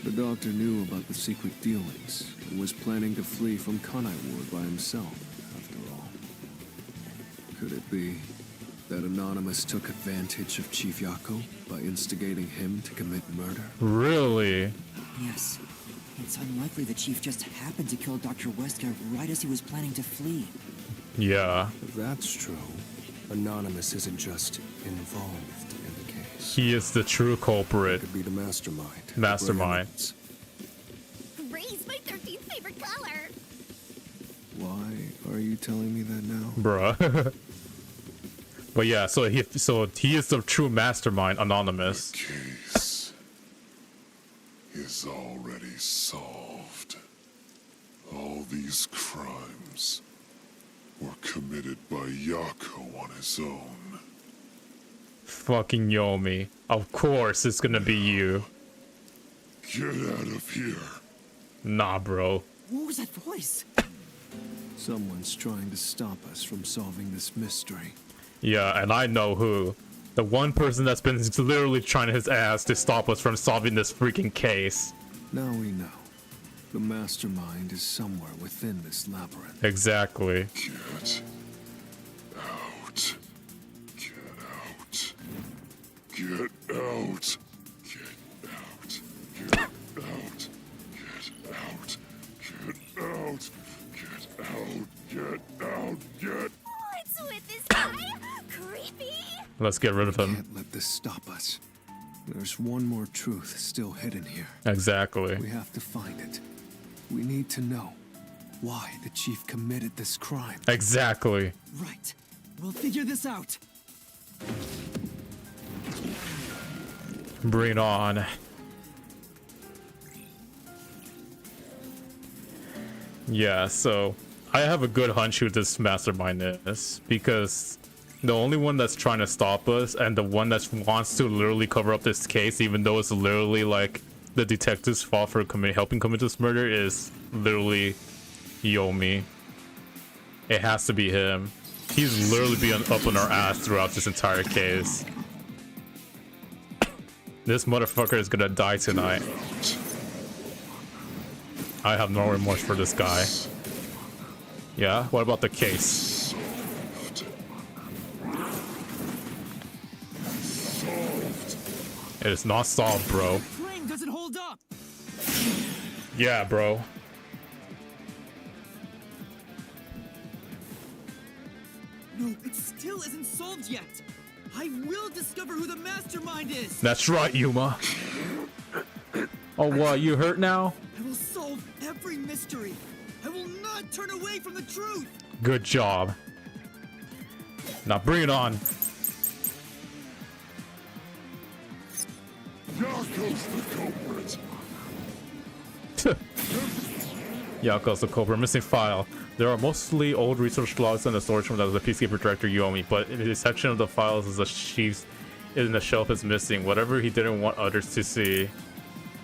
The doctor knew about the secret dealings and was planning to flee from Kanai Ward by himself, after all. Could it be that Anonymous took advantage of Chief Yako by instigating him to commit murder? Really? Yes. It's unlikely the Chief just happened to kill Dr. Wesker right as he was planning to flee. Yeah. If that's true, Anonymous isn't just involved in the case. He is the true culprit. Could be the mastermind. Mastermind. Gray's my 13th favorite color. Why are you telling me that now? Bruh. But yeah, so he is the true mastermind, Anonymous. The case is already solved. All these crimes were committed by Yako on his own. Fucking Yomi. Of course it's gonna be you. Get out of here. Nah, bro. What was that voice? Someone's trying to stop us from solving this mystery. Yeah, and I know who. The one person that's been literally trying his ass to stop us from solving this freaking case. Now we know. The mastermind is somewhere within this labyrinth. Exactly. Get out. Get out. Get out. Get out. Get out. Get out. Get out. Get out. Get out. Get. What's with this guy? Creepy. Let's get rid of him. Can't let this stop us. There's one more truth still hidden here. Exactly. We have to find it. We need to know why the Chief committed this crime. Exactly. Right. We'll figure this out. Bring it on. Yeah, so I have a good hunch who this mastermind is, because the only one that's trying to stop us and the one that wants to literally cover up this case, even though it's literally like the detective's fault for helping commit this murder, is literally Yomi. It has to be him. He's literally been up on our ass throughout this entire case. This motherfucker is gonna die tonight. I have no remorse for this guy. Yeah, what about the case? It is not solved, bro. Frame doesn't hold up. Yeah, bro. No, it still isn't solved yet. I will discover who the mastermind is. That's right, Yuma. Oh, what? You hurt now? I will solve every mystery. I will not turn away from the truth. Good job. Now bring it on. Yako's the culprit. Yako's the culprit. Missing file. There are mostly old research logs in the storage room that was the Peacekeeper Director Yomi, but in the section of the files is the chief's in the shelf is missing. Whatever he didn't want others to see.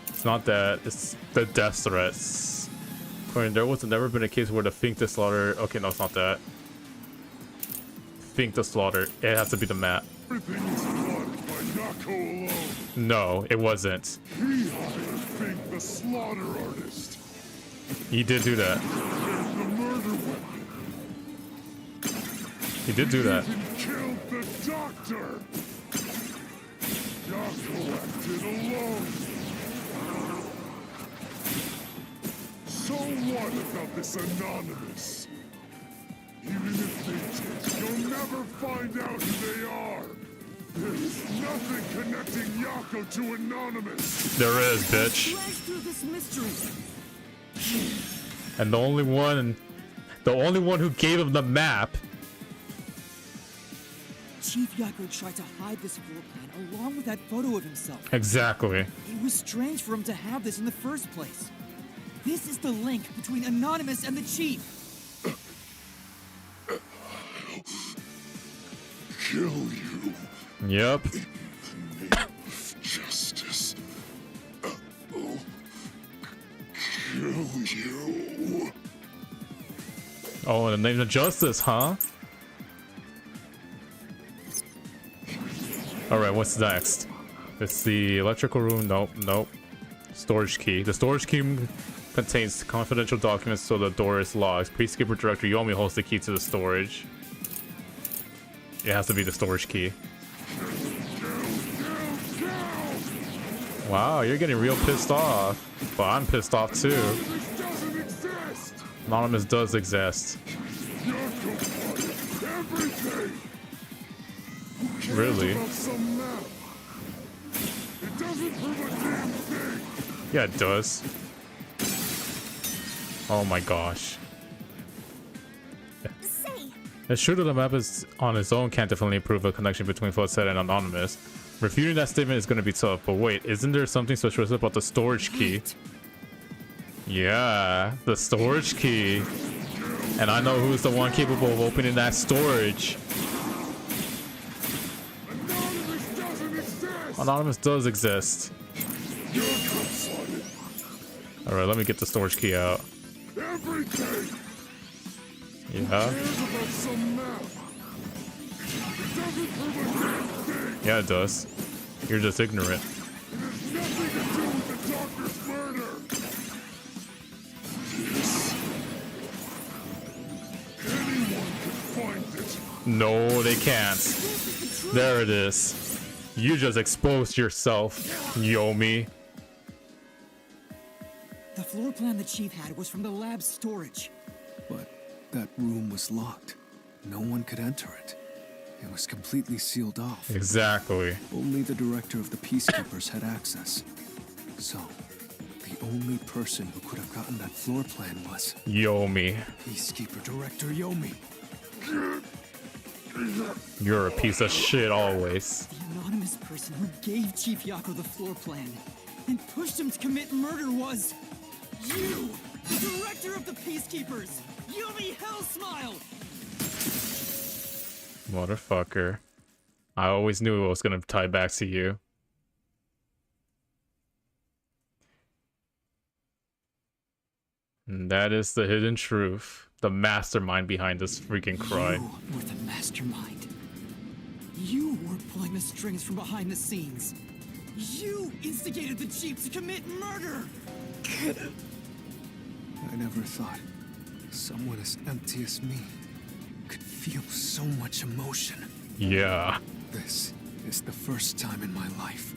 It's not that. It's the death threats. According, there was never been a case where the Fink the Slaughter. Okay, no, it's not that. Fink the Slaughter. It has to be the map. Everything was plotted by Yako alone. No, it wasn't. He hired Fink the slaughter artist. He did do that. There's the murder weapon. He did do that. He killed the doctor. Yako acted alone. So what about this Anonymous? Even if they did, you'll never find out who they are. There's nothing connecting Yako to Anonymous. There is, bitch. Flash through this mystery. And the only one who gave him the map. Chief Yako tried to hide this floor plan along with that photo of himself. Exactly. It was strange for him to have this in the first place. This is the link between Anonymous and the Chief. Kill you. Yep. In the name of justice. I'll kill you. Oh, in the name of justice, huh? Alright, what's next? It's the electrical room. Nope, nope. Storage key. The storage key contains confidential documents, so the door is locked. Peacekeeper Director Yomi holds the key to the storage. It has to be the storage key. Wow, you're getting real pissed off. But I'm pissed off too. Anonymous does exist. Really? Yeah, it does. Oh my gosh. It's true that the map is on its own can't definitely prove a connection between Floodset and Anonymous. Refuting that statement is going to be tough, but wait, isn't there something suspicious about the storage key? Yeah, the storage key. And I know who's the one capable of opening that storage. Anonymous does exist. Alright, let me get the storage key out. Yeah. Yeah, it does. You're just ignorant. No, they can't. There it is. You just exposed yourself, Yomi. The floor plan the Chief had was from the lab's storage. But that room was locked. No one could enter it. It was completely sealed off. Exactly. Only the director of the Peacekeepers had access. So, the only person who could have gotten that floor plan was... Yomi. Peacekeeper Director Yomi. You're a piece of shit always. The anonymous person who gave Chief Yako the floor plan and pushed him to commit murder was... you! The director of the Peacekeepers! Yomi Hellsmile! Motherfucker. I always knew it was gonna tie back to you. And that is the hidden truth. The mastermind behind this freaking crime. You were the mastermind. You were pulling the strings from behind the scenes. You instigated the Chief to commit murder! I never thought someone as empty as me could feel so much emotion. Yeah. This is the first time in my life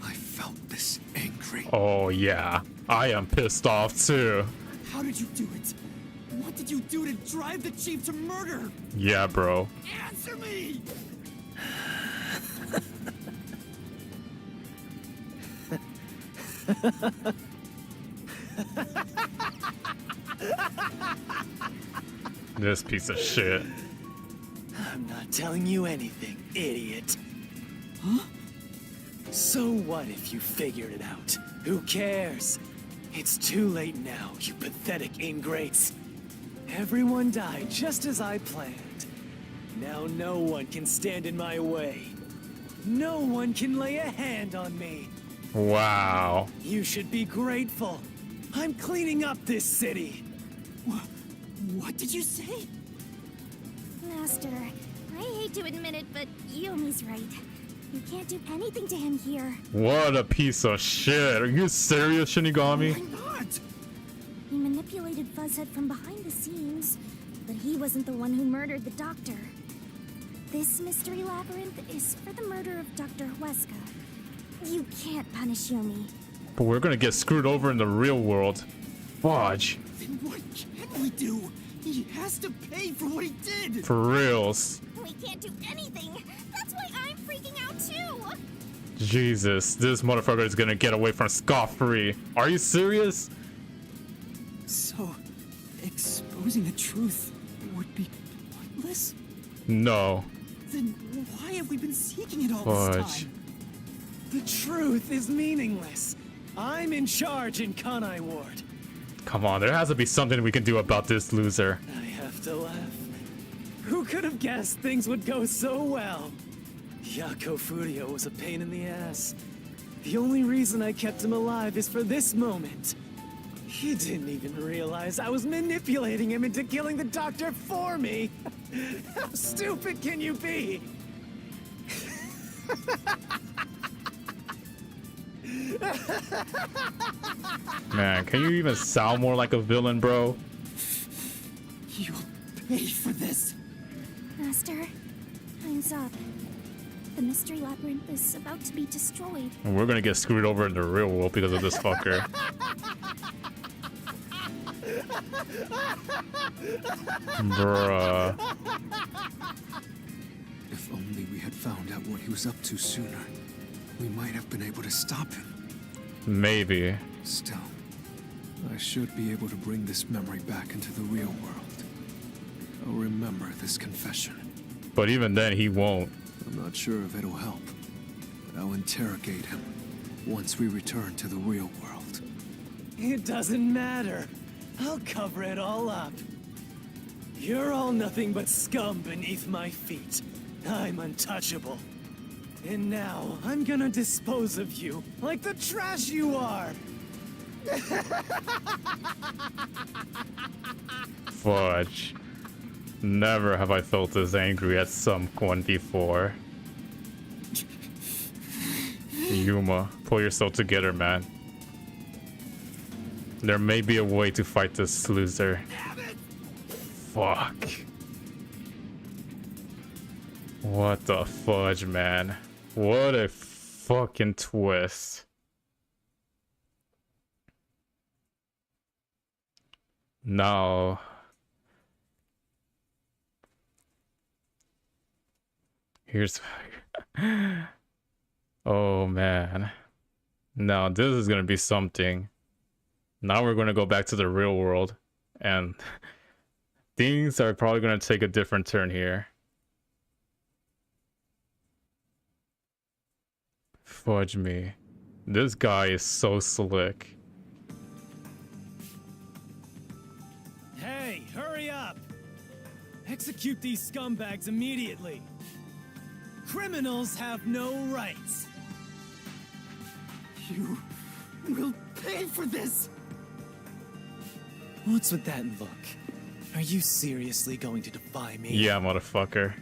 I felt this angry. Oh yeah. I am pissed off too. How did you do it? What did you do to drive the Chief to murder? Yeah, bro. Answer me! This piece of shit. I'm not telling you anything, idiot. Huh? So what if you figured it out? Who cares? It's too late now, you pathetic ingrates. Everyone died just as I planned. Now no one can stand in my way. No one can lay a hand on me. Wow. You should be grateful. I'm cleaning up this city. What did you say? Master, I hate to admit it, but Yomi's right. You can't do anything to him here. What a piece of shit. Are you serious, Shinigami? Why not? He manipulated Fuzzhead from behind the scenes, but he wasn't the one who murdered the doctor. This mystery labyrinth is for the murder of Dr. Huesca. You can't punish Yomi. But we're gonna get screwed over in the real world. Fudge. Then what can we do? He has to pay for what he did! For reals. We can't do anything. That's why I'm freaking out too. Jesus, this motherfucker is gonna get away from scot-free. Are you serious? So, exposing the truth would be pointless? No. Then why have we been seeking it all Fudge. this time? The truth is meaningless. I'm in charge in Kanai Ward. Come on, there has to be something we can do about this loser. I have to laugh. Who could have guessed things would go so well? Yako Furio was a pain in the ass. The only reason I kept him alive is for this moment. He didn't even realize I was manipulating him into killing the doctor for me. How stupid can you be? Man, can you even sound more like a villain, bro? You'll pay for this. Master, time's up. The mystery labyrinth is about to be destroyed. And we're gonna get screwed over in the real world because of this fucker. Bruh. If only we had found out what he was up to sooner, we might have been able to stop him. Maybe. Still, I should be able to bring this memory back into the real world. I'll remember this confession. But even then, he won't. I'm not sure if it'll help, but I'll interrogate him once we return to the real world. It doesn't matter. I'll cover it all up. You're all nothing but scum beneath my feet. I'm untouchable. And now I'm gonna dispose of you like the trash you are. Fudge. Never have I felt this angry at someone before. Yuma, pull yourself together, man. There may be a way to fight this loser. Fuck. What the fudge, man? What a fucking twist. Now, here's oh man. Now this is gonna be something. Now we're gonna go back to the real world, and things are probably gonna take a different turn here. Fudge me. This guy is so slick. Hey, hurry up! Execute these scumbags immediately. Criminals have no rights. You will pay for this. What's with that look? Are you seriously going to defy me? Yeah, motherfucker.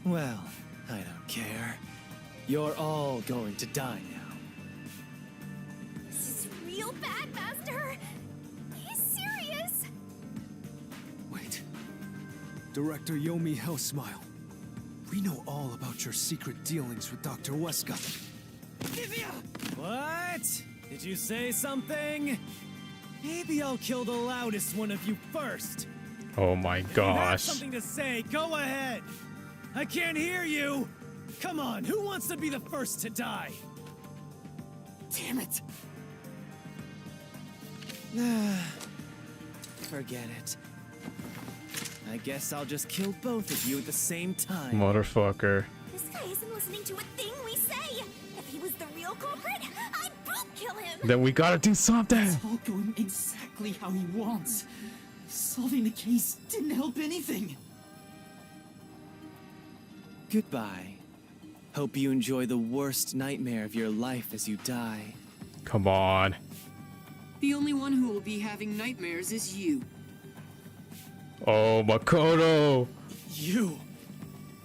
Well, I don't care. You're all going to die now. This is real bad, Master. He's serious. Wait. Director Yomi Hellsmile. We know all about your secret dealings with Dr. Westcott. What? Did you say something? Maybe I'll kill the loudest one of you first. Oh my If you have gosh. something to say, go ahead. I can't hear you. Come on, who wants to be the first to die? Damn it. Forget it. I guess I'll just kill both of you at the same time. Motherfucker. This guy isn't listening to a thing we say. If he was the real culprit, I'd boot kill him. Then we gotta do something. It's all going exactly how he wants. Solving the case didn't help anything. Goodbye. Hope you enjoy the worst nightmare of your life as you die. Come on. The only one who will be having nightmares is you. Oh, Makoto. You!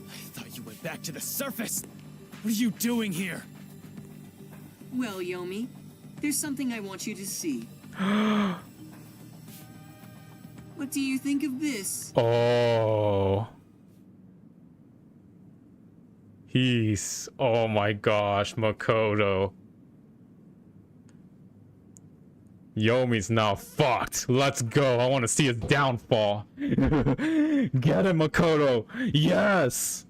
I thought you went back to the surface! What are you doing here? Well, Yomi, there's something I want you to see. What do you think of this? Oh. He's... Oh my gosh, Makoto. Yomi's now fucked. Let's go. I want to see his downfall. Get him, Makoto. Yes.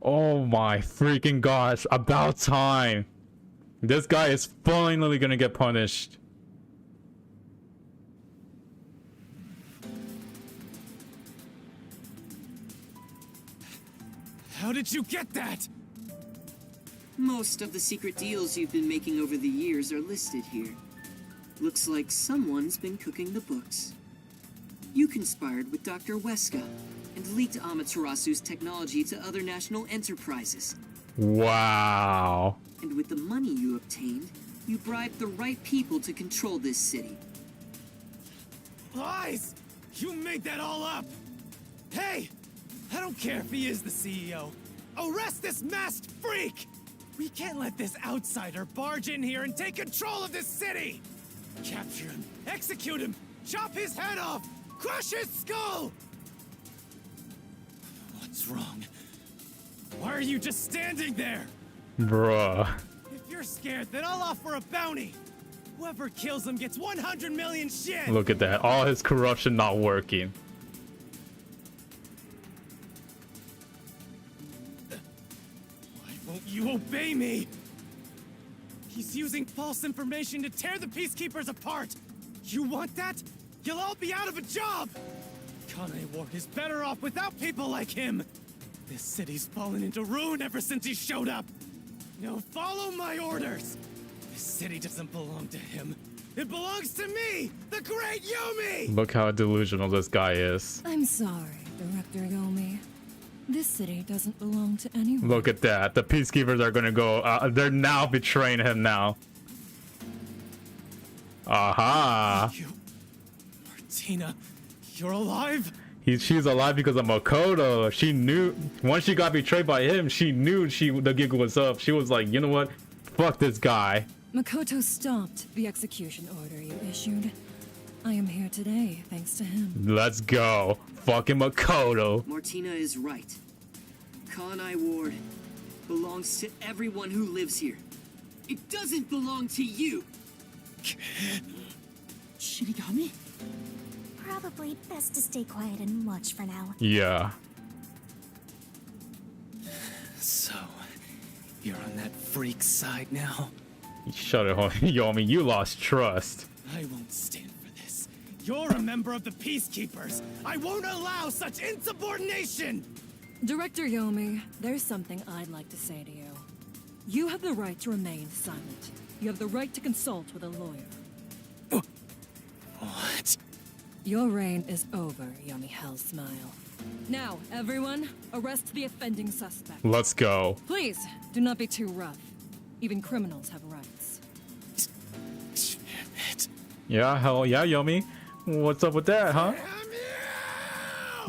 Oh my freaking gosh, about time. This guy is finally gonna get punished. How did you get that? Most of the secret deals you've been making over the years are listed here. Looks like someone's been cooking the books. You conspired with Dr. Weska and leaked Amaterasu's technology to other national enterprises. Wow. And with the money you obtained, you bribed the right people to control this city. Lies! You made that all up! Hey! I don't care if he is the CEO. Arrest this masked freak! We can't let this outsider barge in here and take control of this city! Capture him, execute him, chop his head off, crush his skull! What's wrong? Why are you just standing there? Bruh. If you're scared, then I'll offer a bounty. Whoever kills him gets 100 million shit! Look at that. All his corruption not working. Why won't you obey me? He's using false information to tear the Peacekeepers apart! You want that? You'll all be out of a job! Ch.4 is better off without people like him! This city's fallen into ruin ever since he showed up! Now follow my orders! This city doesn't belong to him. It belongs to me, the great Yomi! Look how delusional this guy is. I'm sorry, Director Yomi. This city doesn't belong to anyone. Look at that. The Peacekeepers are gonna go. They're now betraying him now. Aha. You, Martina, you're alive? She's alive because of Makoto. She knew once she got betrayed by him. She knew the gig was up. She was like, you know what? Fuck this guy. Makoto stopped the execution order you issued. I am here today thanks to him. Let's go. Fucking Makoto. Martina is right. Ch.4 belongs to everyone who lives here. It doesn't belong to you. Shinigami? Probably best to stay quiet and watch for now. Yeah. So, you're on that freak's side now? Shut it, Yomi. You lost trust. I won't stand for this. You're a member of the Peacekeepers. I won't allow such insubordination! Director Yomi, there's something I'd like to say to you. You have the right to remain silent. You have the right to consult with a lawyer. What? Your reign is over, Yomi Hellsmile. Now, everyone, arrest the offending suspect. Let's go. Please, do not be too rough. Even criminals have rights. Yeah, hell yeah, Yomi. What's up with that, huh?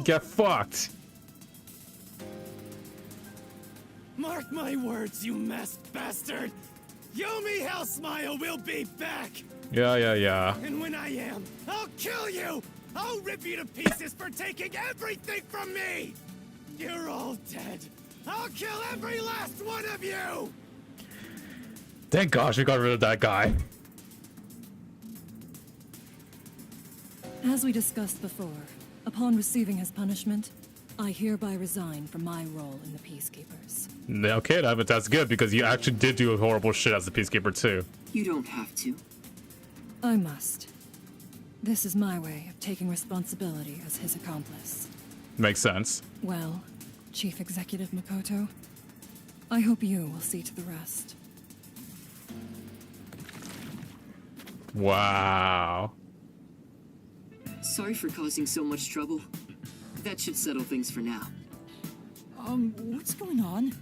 Get fucked. Mark my words, you masked bastard! Yomi Hellsmile will be back! Yeah. And when I am, I'll kill you! I'll rip you to pieces for taking everything from me! You're all dead! I'll kill every last one of you! Thank gosh we got rid of that guy. As we discussed before, upon receiving his punishment, I hereby resign from my role in the Peacekeepers. Okay, that's good because you actually did do horrible shit as a Peacekeeper too. You don't have to. I must. This is my way of taking responsibility as his accomplice. Makes sense. Well, Chief Executive Makoto, I hope you will see to the rest. Wow. Sorry for causing so much trouble. That should settle things for now. What's going on?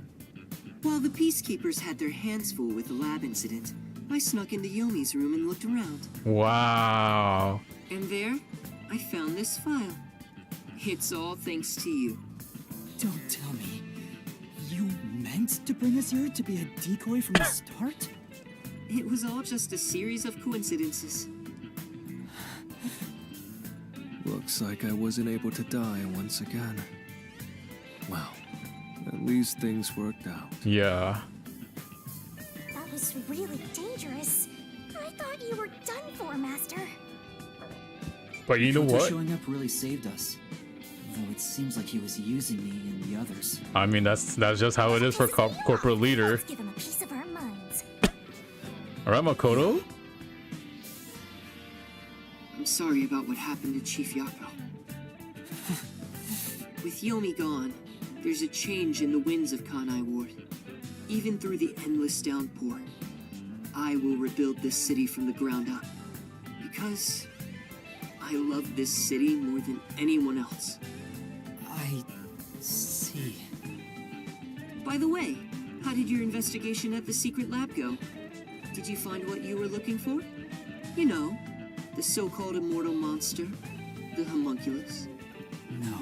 While the Peacekeepers had their hands full with the lab incident, I snuck into Yomi's room and looked around. Wow. And there, I found this file. It's all thanks to you. Don't tell me. You meant to bring us here to be a decoy from the start? It was all just a series of coincidences. Looks like I wasn't able to die once again. Well, at least things worked out. Yeah. That was really dangerous. I thought you were done for, Master. But you know Makoto what? showing up really saved us. Though it seems like he was using me and the others. I mean, that's just how it is for corporate leader. Let's give him a piece of our minds. Alright, Makoto. I'm sorry about what happened to Chief Yako. With Yomi gone, there's a change in the winds of Kanai Ward. Even through the endless downpour, I will rebuild this city from the ground up. Because I love this city more than anyone else. I see. By the way, how did your investigation at the secret lab go? Did you find what you were looking for? You know, the so-called immortal monster, the homunculus. No,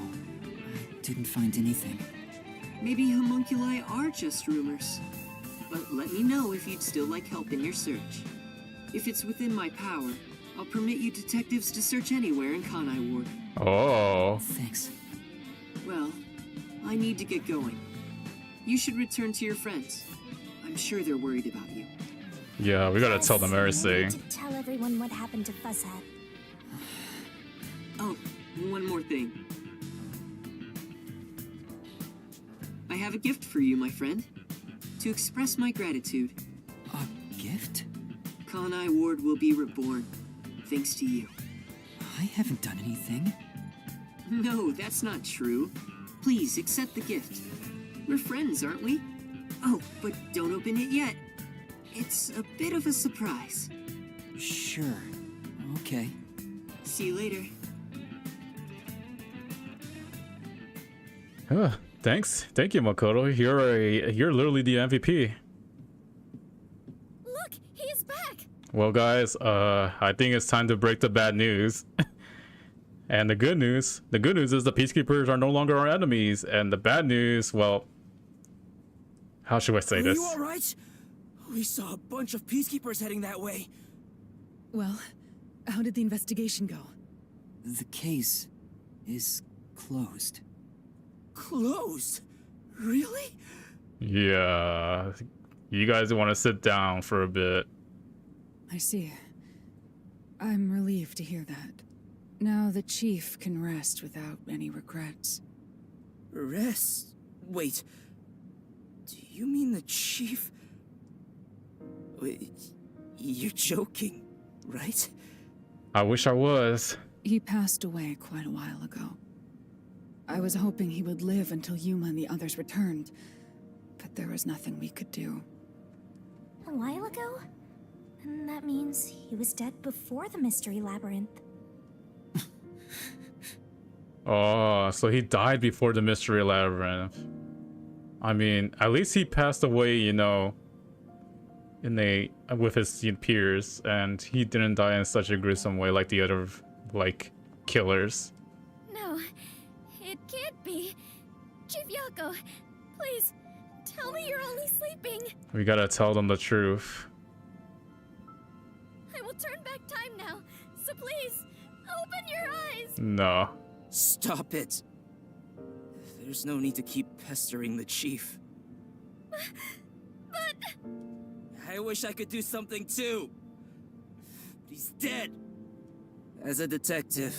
I didn't find anything. Maybe homunculi are just rumors. But let me know if you'd still like help in your search. If it's within my power, I'll permit you detectives to search anywhere in Kanai Ward. Oh. Thanks. Well, I need to get going. You should return to your friends. I'm sure they're worried about you. Yeah, we gotta tell them We everything. need to tell everyone what happened to Fuzzhead. Oh, one more thing. I have a gift for you, my friend. To express my gratitude. A gift? Kanai Ward will be reborn, thanks to you. I haven't done anything. No, that's not true. Please, accept the gift. We're friends, aren't we? Oh, but don't open it yet. It's a bit of a surprise. Sure. Okay. See you later. Thanks. Thank you, Makoto. You're literally the MVP. Look, he is back. Well, guys, I think it's time to break the bad news. And the good news is the Peacekeepers are no longer our enemies. And the bad news, well, how should I say this? Are you alright? We saw a bunch of peacekeepers heading that way. Well, how did the investigation go? The case is closed. Closed? Really? Yeah, you guys want to sit down for a bit. I see. I'm relieved to hear that. Now the chief can rest without any regrets. Rest? Wait. Do you mean the chief? Wait, you're joking, right? I wish I was. He passed away quite a while ago. I was hoping he would live until Yuma and the others returned, but there was nothing we could do. A while ago? And that means he was dead before the Mystery Labyrinth. Oh, so he died before the Mystery Labyrinth. I mean, at least he passed away, you know, with his peers, and he didn't die in such a gruesome way like the other, like, killers. No, it can't be. Chief Yako, please, tell me you're only sleeping. We gotta tell them the truth. I will turn back time now, so please, open your eyes. No. Stop it. There's no need to keep pestering the chief. But... I wish I could do something too. But he's dead. As a detective,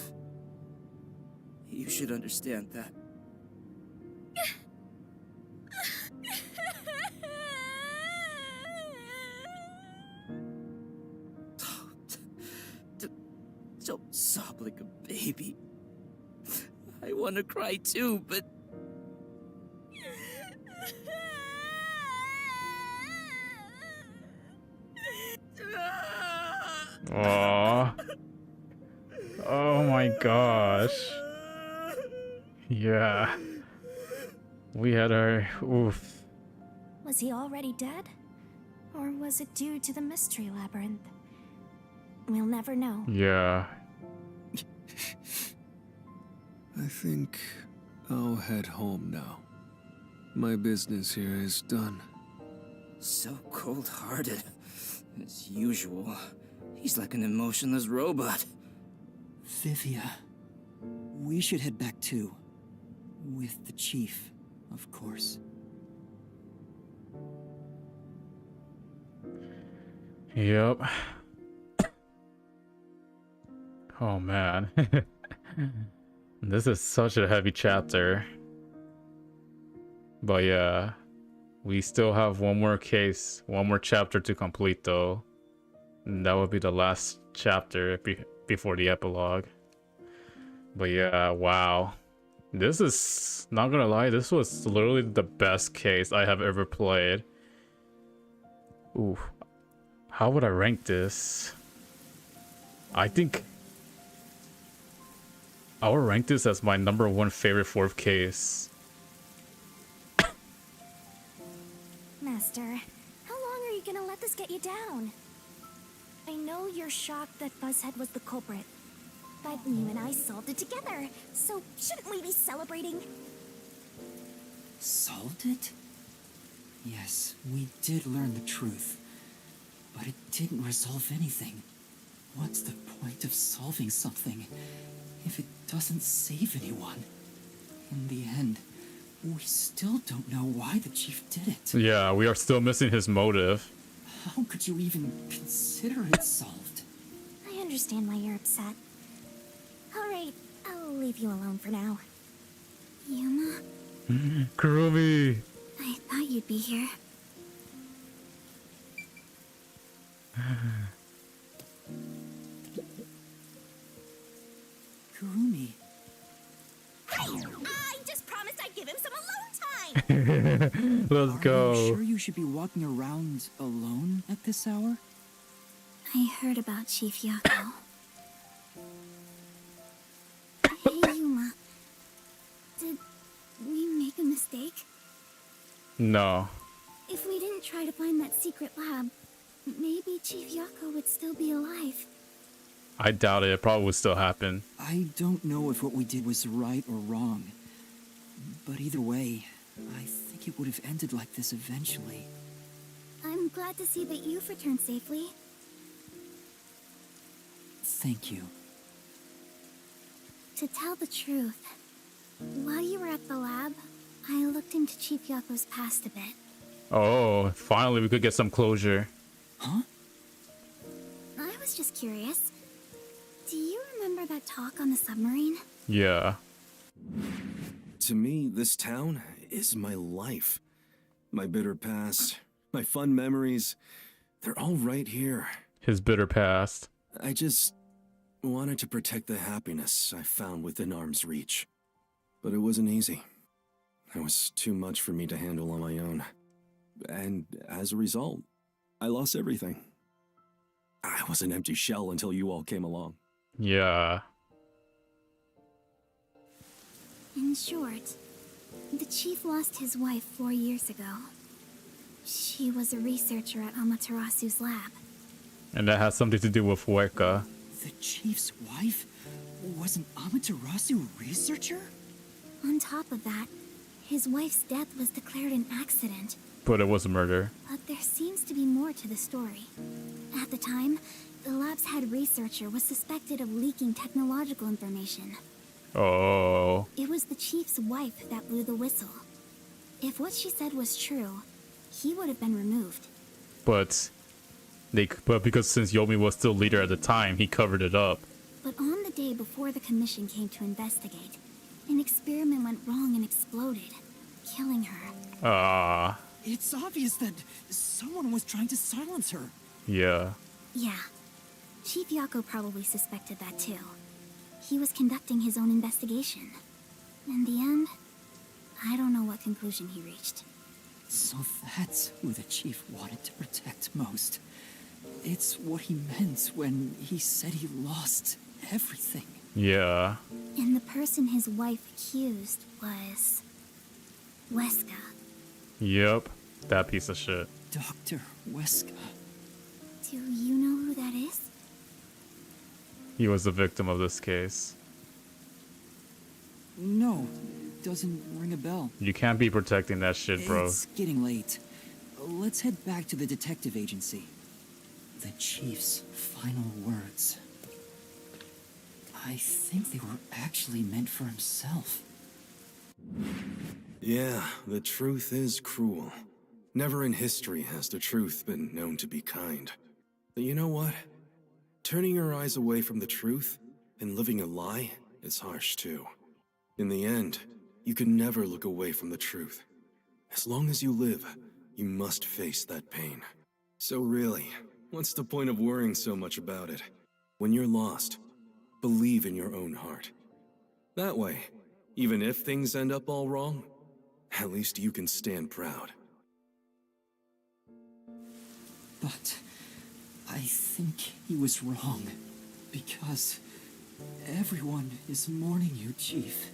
you should understand that. Don't sob like a baby. I want to cry too, but... Aww. Oh my gosh. Yeah. We had our... Oof. Was he already dead? Or was it due to the Mystery Labyrinth? We'll never know. Yeah. I think I'll head home now. My business here is done. So cold-hearted. As usual. He's like an emotionless robot. Vivia, we should head back too. With the chief, of course. Yep. Oh man. This is such a heavy chapter. But yeah, we still have one more case, one more chapter to complete though. And that would be the last chapter before the epilogue. But yeah, wow. This is, not gonna lie, this was literally the best case I have ever played. Ooh. How would I rank this? I think I would rank this as my #1 favorite fourth case. Master, how long are you gonna let this get you down? I know you're shocked that Buzzhead was the culprit, but you and I solved it together, so shouldn't we be celebrating? Solved it? Yes, we did learn the truth. But it didn't resolve anything. What's the point of solving something if it doesn't save anyone? In the end, we still don't know why the chief did it. Yeah, we are still missing his motive. How could you even consider it solved? I understand why you're upset. Alright, I'll leave you alone for now. Yuma, Kurumi! I thought you'd be here. Kurumi. I just promised I'd give him some alone time! Let's go. Are you sure you should be walking around alone at this hour? I heard about Chief Yako. Hey, Yuma. Did we make a mistake? No. If we didn't try to find that secret lab, maybe Chief Yako would still be alive. I doubt it. It probably would still happen. I don't know if what we did was right or wrong. But either way, I think it would have ended like this eventually. I'm glad to see that you've returned safely. Thank you. To tell the truth, while you were at the lab, I looked into Chief Yako's past a bit. Oh, finally we could get some closure. Huh? I was just curious. Do you remember that talk on the submarine? Yeah. To me, this town is my life. My bitter past, my fun memories, they're all right here. His bitter past. I just wanted to protect the happiness I found within arm's reach. But it wasn't easy. It was too much for me to handle on my own. And as a result, I lost everything. I was an empty shell until you all came along. Yeah. In short, the chief lost his wife 4 years ago. She was a researcher at Amaterasu's lab. And that has something to do with Weka. The chief's wife was an Amaterasu researcher? On top of that, his wife's death was declared an accident. But it was murder. But there seems to be more to the story. At the time, the lab's head researcher was suspected of leaking technological information. Oh. It was the chief's wife that blew the whistle. If what she said was true, he would have been removed. But because since Yomi was still leader at the time, he covered it up. But on the day before the commission came to investigate, an experiment went wrong and exploded, killing her. Ah. It's obvious that someone was trying to silence her. Yeah. Yeah. Chief Yako probably suspected that too. He was conducting his own investigation. In the end, I don't know what conclusion he reached. So that's who the chief wanted to protect most. It's what he meant when he said he lost everything. Yeah. And the person his wife accused was... Weska. Yep. That piece of shit. Dr. Weska. Do you know who that is? He was the victim of this case. No, doesn't ring a bell. You can't be protecting that shit, bro. It's getting late. Let's head back to the detective agency. The chief's final words. I think they were actually meant for himself. Yeah, the truth is cruel. Never in history has the truth been known to be kind. But you know what? Turning your eyes away from the truth and living a lie is harsh too. In the end, you can never look away from the truth. As long as you live, you must face that pain. So really, what's the point of worrying so much about it? When you're lost, believe in your own heart. That way, even if things end up all wrong, at least you can stand proud. But I think he was wrong. Because everyone is mourning you, Chief.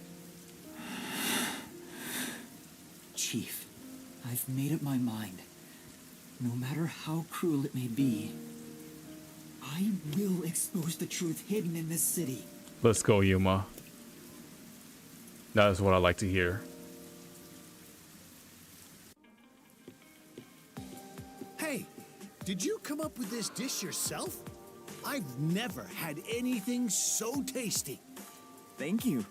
Chief, I've made up my mind. No matter how cruel it may be, I will expose the truth hidden in this city. Let's go, Yuma. That is what I like to hear. Hey, did you come up with this dish yourself? I've never had anything so tasty. Thank you.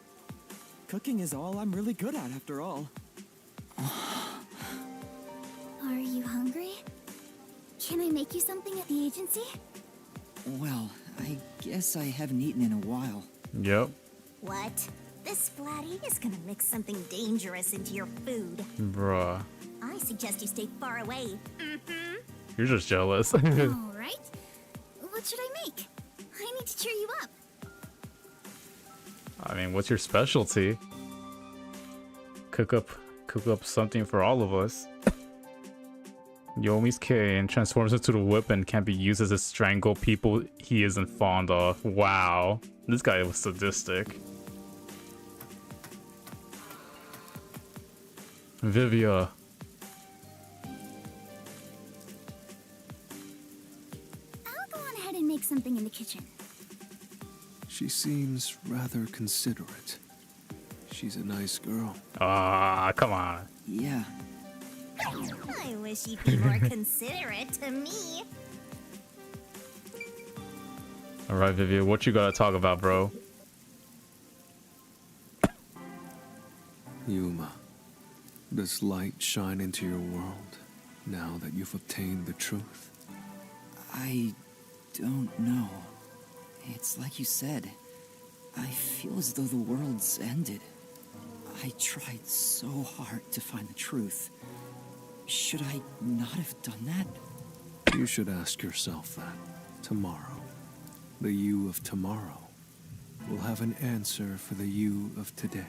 Cooking is all I'm really good at, after all. Are you hungry? Can I make you something at the agency? Well, I guess I haven't eaten in a while. Yep. What? This flatty is gonna mix something dangerous into your food. Bruh. I suggest you stay far away. You're just jealous. All right. What should I make? I need to cheer you up. I mean, what's your specialty? Cook up something for all of us. Yomi's cane transforms into the whip and can be used as a strangle people he isn't fond of. Wow. This guy was sadistic. Vivia. I'll go on ahead and make something in the kitchen. She seems rather considerate. She's a nice girl. Ah, come on. Yeah. I wish you'd be more considerate to me. Alright, Vivia, what you gotta talk about, bro? Yuma, does light shine into your world now that you've obtained the truth? I don't know. It's like you said. I feel as though the world's ended. I tried so hard to find the truth. Should I not have done that? You should ask yourself that tomorrow. The you of tomorrow will have an answer for the you of today.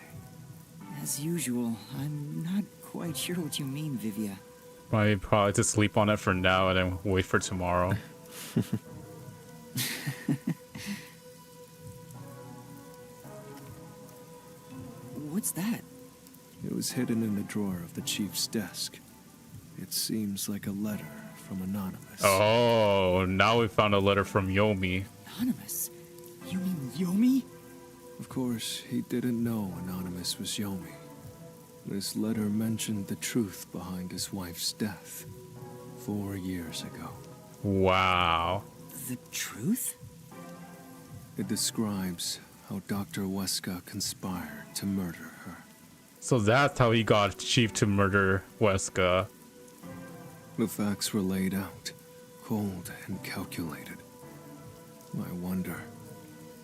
As usual, I'm not quite sure what you mean, Vivia. Probably to sleep on it for now and then wait for tomorrow. What's that? It was hidden in a drawer of the chief's desk. It seems like a letter from Anonymous. Oh, now we found a letter from Yomi. Anonymous? You mean Yomi? Of course, he didn't know Anonymous was Yomi. This letter mentioned the truth behind his wife's death 4 years ago. Wow. The truth? It describes how Dr. Weska conspired to murder her. So that's how he got Chief to murder Weska. The facts were laid out, cold and calculated. I wonder,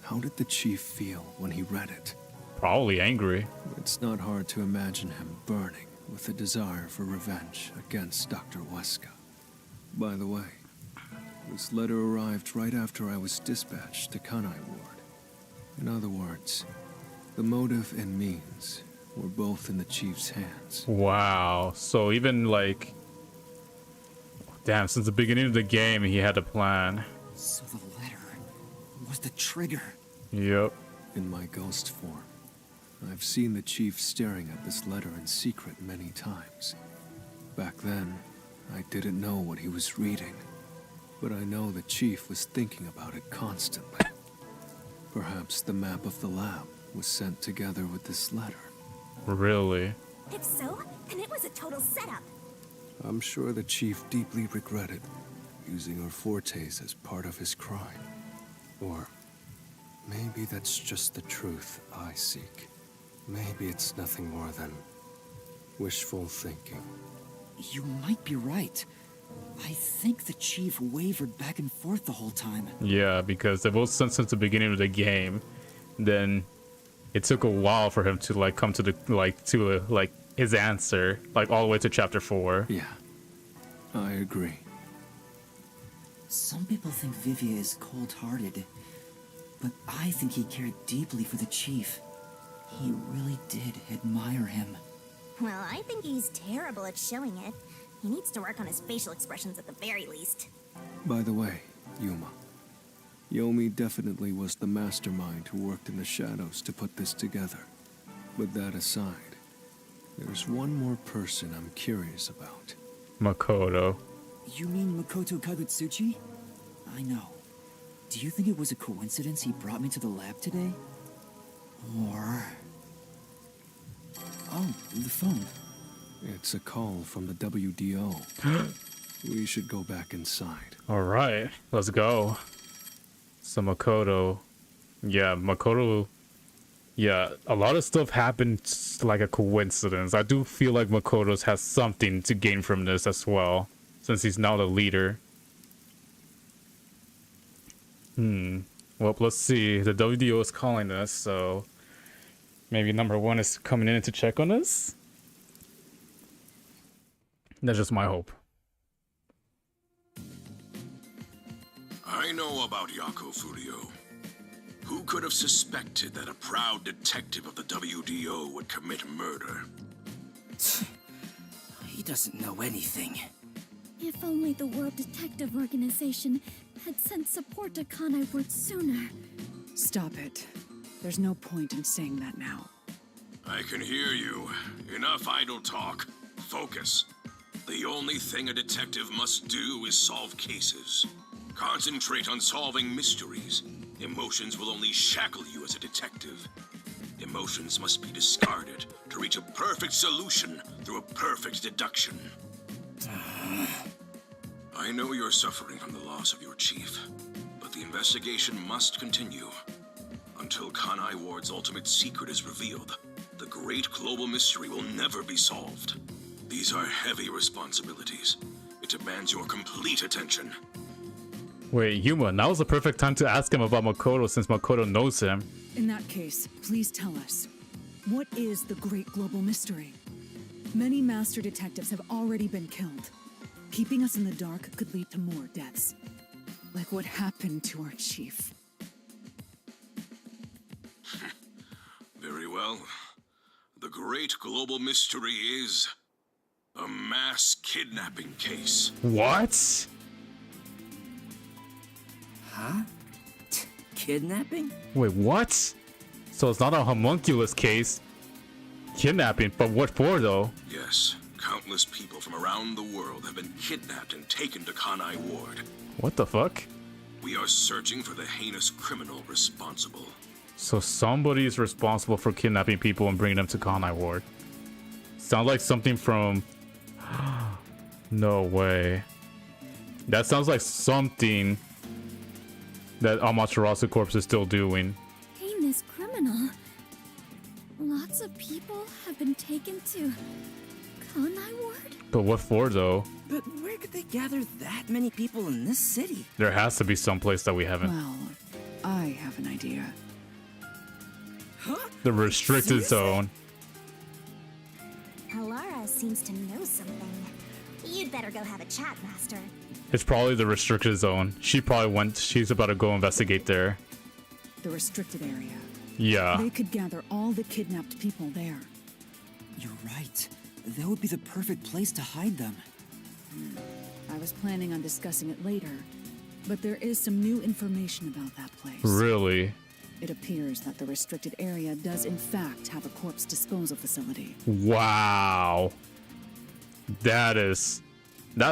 how did the chief feel when he read it? Probably angry. It's not hard to imagine him burning with a desire for revenge against Dr. Weska. By the way, this letter arrived right after I was dispatched to Kanai Ward. In other words, the motive and means were both in the chief's hands. Wow. So even like... Damn, since the beginning of the game, he had a plan. So the letter was the trigger. Yep. In my ghost form, I've seen the chief staring at this letter in secret many times. Back then, I didn't know what he was reading, but I know the chief was thinking about it constantly. Perhaps the map of the lab was sent together with this letter. Really? If so, then it was a total setup. I'm sure the chief deeply regretted using our fortes as part of his crime. Or maybe that's just the truth I seek. Maybe it's nothing more than wishful thinking. You might be right. I think the chief wavered back and forth the whole time. Yeah, because it was since the beginning of the game. Then it took a while for him to like come to the like his answer, like all the way to chapter 4. Yeah, I agree. Some people think Vivia is cold-hearted, but I think he cared deeply for the chief. He really did admire him. Well, I think he's terrible at showing it. He needs to work on his facial expressions at the very least. By the way, Yuma, Yomi definitely was the mastermind who worked in the shadows to put this together. With that aside, there's one more person I'm curious about. Makoto. You mean Makoto Kagutsuchi? I know. Do you think it was a coincidence he brought me to the lab today? Or... Oh, the phone. It's a call from the WDO. We should go back inside. Alright, let's go. So Makoto. Yeah, Makoto. Yeah, a lot of stuff happened like a coincidence. I do feel like Makoto's has something to gain from this as well, since he's now the leader. Well, let's see. The WDO is calling us, so maybe number 1 is coming in to check on us. That's just my hope. I know about Yako Furio. Who could have suspected that a proud detective of the WDO would commit murder? He doesn't know anything. If only the World Detective Organization had sent support to Kanai Ward sooner. Stop it. There's no point in saying that now. I can hear you. Enough idle talk. Focus. The only thing a detective must do is solve cases. Concentrate on solving mysteries. Emotions will only shackle you as a detective. Emotions must be discarded to reach a perfect solution through a perfect deduction. I know you're suffering from the loss of your chief, but the investigation must continue. Until Kanai Ward's ultimate secret is revealed, the great global mystery will never be solved. These are heavy responsibilities. It demands your complete attention. Wait, Yuma, now is the perfect time to ask him about Makoto since Makoto knows him. In that case, please tell us, what is the great global mystery? Many master detectives have already been killed. Keeping us in the dark could lead to more deaths. Like what happened to our chief. Very well. The great global mystery is a mass kidnapping case. What? Huh? Kidnapping? Wait, what? So it's not a homunculus case. Kidnapping, but what for though? Yes, countless people from around the world have been kidnapped and taken to Kanai Ward. What the fuck? We are searching for the heinous criminal responsible. So somebody is responsible for kidnapping people and bringing them to Kanai Ward. Sounds like something from... No way. That sounds like something that Amaterasu Corps is still doing. Heinous criminal. Lots of people have been taken to Kanai Ward? But what for though? But where could they gather that many people in this city? There has to be some place that we haven't. Well, I have an idea. Huh? The restricted zone. Alara seems to know something. You'd better go have a chat, Master. It's probably the restricted zone. She probably went. She's about to go investigate there. The restricted area. Yeah. They could gather all the kidnapped people there. You're right. That would be the perfect place to hide them. I was planning on discussing it later, but there is some new information about that place. Really? It appears that the restricted area does in fact have a corpse disposal facility. Wow. That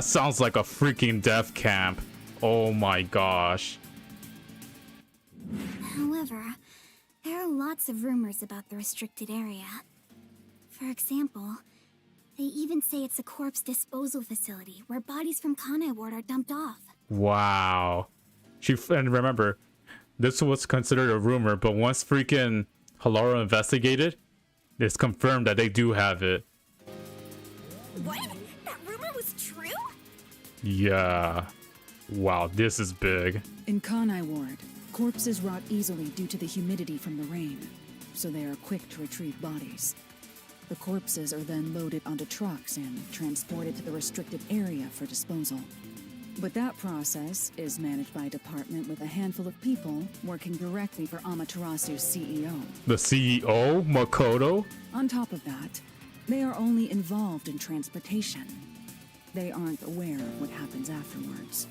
sounds like a freaking death camp. Oh my gosh. However, there are lots of rumors about the restricted area. For example, they even say it's a corpse disposal facility where bodies from Kanai Ward are dumped off. Wow. And remember, this was considered a rumor, but once freaking Halara investigated, it's confirmed that they do have it. What? That rumor was true? Yeah. Wow, this is big. In Kanai Ward, corpses rot easily due to the humidity from the rain. so they are quick to retrieve bodies. The corpses are then loaded onto trucks and transported to the restricted area for disposal. But that process is managed by a department with a handful of people working directly for Amaterasu's CEO. The CEO, Makoto? On top of that, they are only involved in transportation. They aren't aware of what happens afterwards.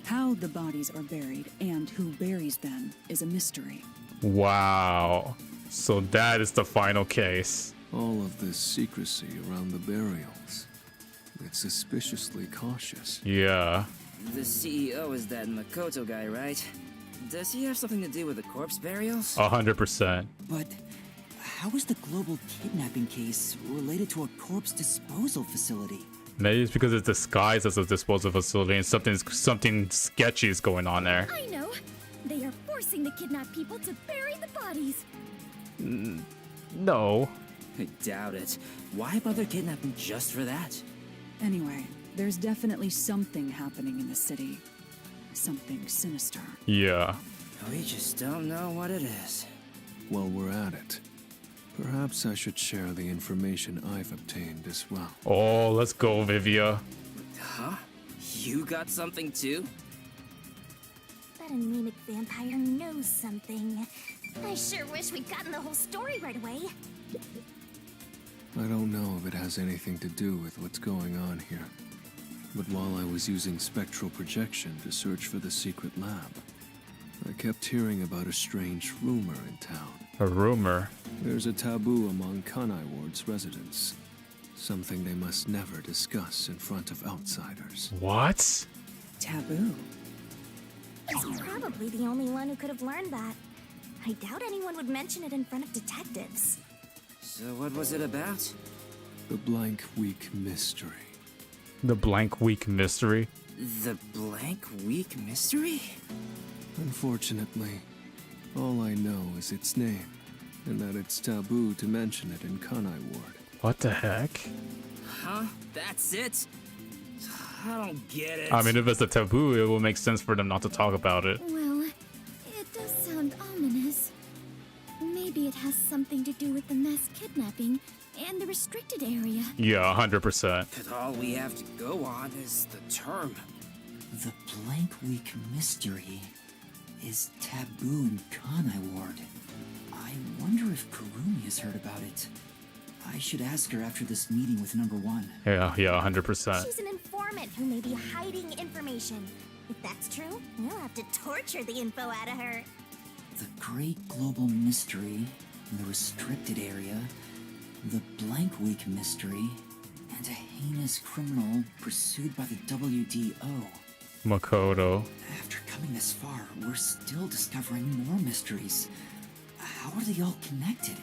How the bodies are buried and who buries them is a mystery. Wow. So that is the final case. All of this secrecy around the burials. It's suspiciously cautious. Yeah. The CEO is that Makoto guy, right? Does he have something to do with the corpse burials? 100%. But how is the global kidnapping case related to a corpse disposal facility? Maybe it's because it's disguised as a disposal facility and something sketchy is going on there. I know. They are forcing the kidnapped people to bury the bodies. No. I doubt it. Why bother kidnapping just for that? Anyway, there's definitely something happening in the city. Something sinister. Yeah. We just don't know what it is. While we're at it, perhaps I should share the information I've obtained as well. Oh, let's go, Vivia. Huh? You got something too? That anemic vampire knows something. I sure wish we'd gotten the whole story right away. I don't know if it has anything to do with what's going on here. But while I was using spectral projection to search for the secret lab, I kept hearing about a strange rumor in town. A rumor? There's a taboo among Kanai Ward's residents. Something they must never discuss in front of outsiders. What? Taboo? He's probably the only one who could have learned that. I doubt anyone would mention it in front of detectives. So what was it about? The Blank Week Mystery. The Blank Week Mystery? The Blank Week Mystery? Unfortunately, all I know is its name, and that it's taboo to mention it in Kanai Ward. What the heck? Huh? That's it? I don't get it. I mean, if it's a taboo, it will make sense for them not to talk about it. Well, it does sound ominous. Maybe it has something to do with the mass kidnapping and the restricted area. Yeah, 100%. But all we have to go on is the term. The Blank Week Mystery is taboo in Kanai Ward. I wonder if Kurumi has heard about it. I should ask her after this meeting with number 1. Yeah, 100%. She's an informant who may be hiding information. If that's true, we'll have to torture the info out of her. The Great Global Mystery, the Restricted Area, the Blank Week Mystery, and a heinous criminal pursued by the WDO. Makoto. After coming this far, we're still discovering more mysteries. How are they all connected?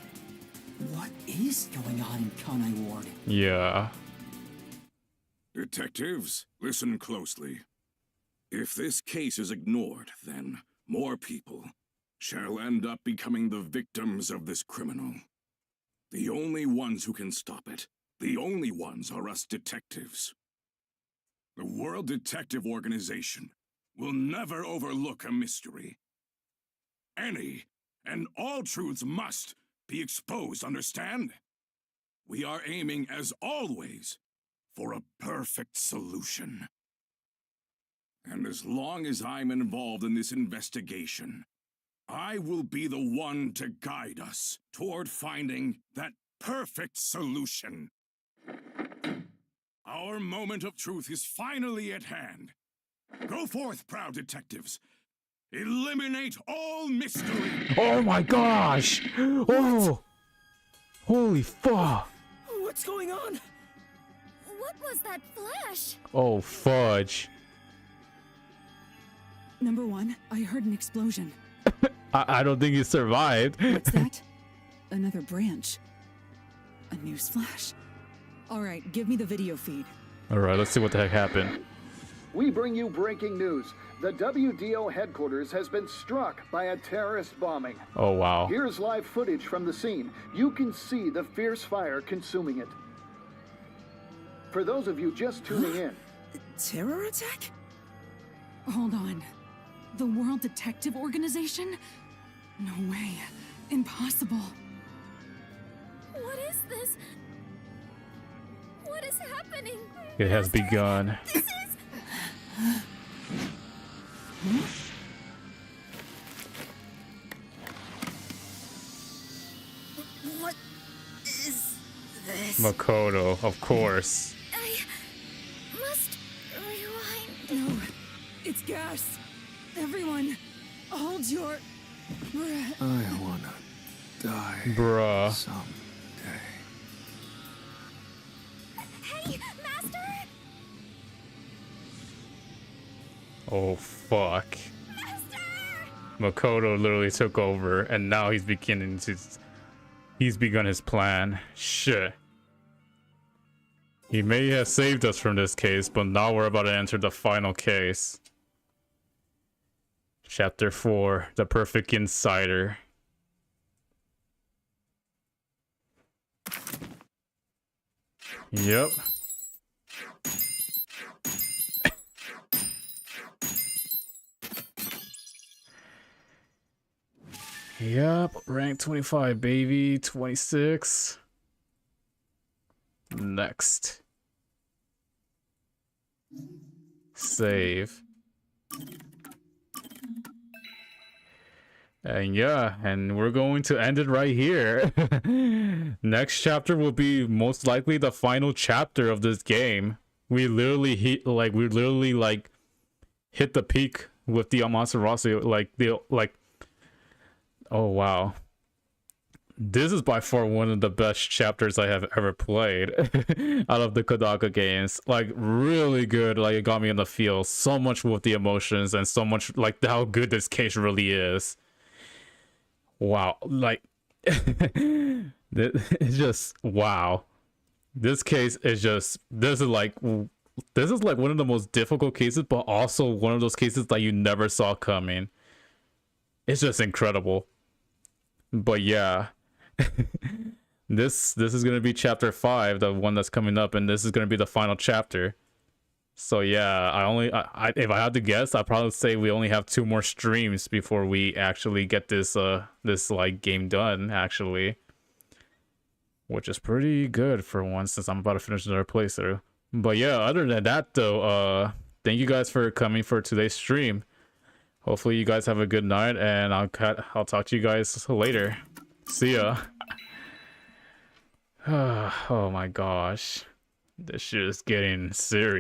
What is going on in Kanai Ward? Yeah. Detectives, listen closely. If this case is ignored, then more people shall end up becoming the victims of this criminal. The only ones who can stop it, the only ones are us detectives. The World Detective Organization will never overlook a mystery. Any and all truths must be exposed, understand? We are aiming, as always, for a perfect solution. And as long as I'm involved in this investigation, I will be the one to guide us toward finding that perfect solution. Our moment of truth is finally at hand. Go forth, proud detectives. Eliminate all mystery. Oh my gosh! Oh! Holy fuck! What's going on? What was that flash? Oh fudge. Number 1, I heard an explosion. I don't think he survived. What's that? Another branch. A news flash. Alright, give me the video feed. Alright, let's see what the heck happened. We bring you breaking news. The WDO headquarters has been struck by a terrorist bombing. Oh wow. Here's live footage from the scene. You can see the fierce fire consuming it. For those of you just tuning in. Terror attack? Hold on. The World Detective Organization? No way. Impossible. possible? What is this? What is happening? It has begun. This is... What is this? Makoto, of course. I must rewind. No, it's gas. Everyone, hold your breath. I wanna die Bruh. someday. Hey, Master! Oh, fuck. Makoto literally took over, and now he's beginning to... He's begun his plan. Shit. He may have saved us from this case, but now we're about to enter the final case. Chapter 4, The Perfect Insider. Yep. Yep, rank 25, baby. 26. Next. Save. And yeah, and we're going to end it right here. Next chapter will be most likely the final chapter of this game. We literally hit hit the peak with the Amaterasu, oh wow. This is by far one of the best chapters I have ever played out of the Kodaka games. Like, really good. Like, it got me in the feel so much with the emotions and so much like how good this case really is. Wow, like it's just wow. This case is just this is like one of the most difficult cases, but also one of those cases that you never saw coming. It's just incredible. But yeah, this is gonna be chapter 5, the one that's coming up, and this is gonna be the final chapter. So yeah, if I had to guess, I'd probably say we only have 2 more streams before we actually get this like game done actually, which is pretty good for once since I'm about to finish another playthrough. But yeah, other than that though, thank you guys for coming for today's stream. Hopefully you guys have a good night, and I'll talk to you guys later. See ya. Oh my gosh, this shit is getting serious.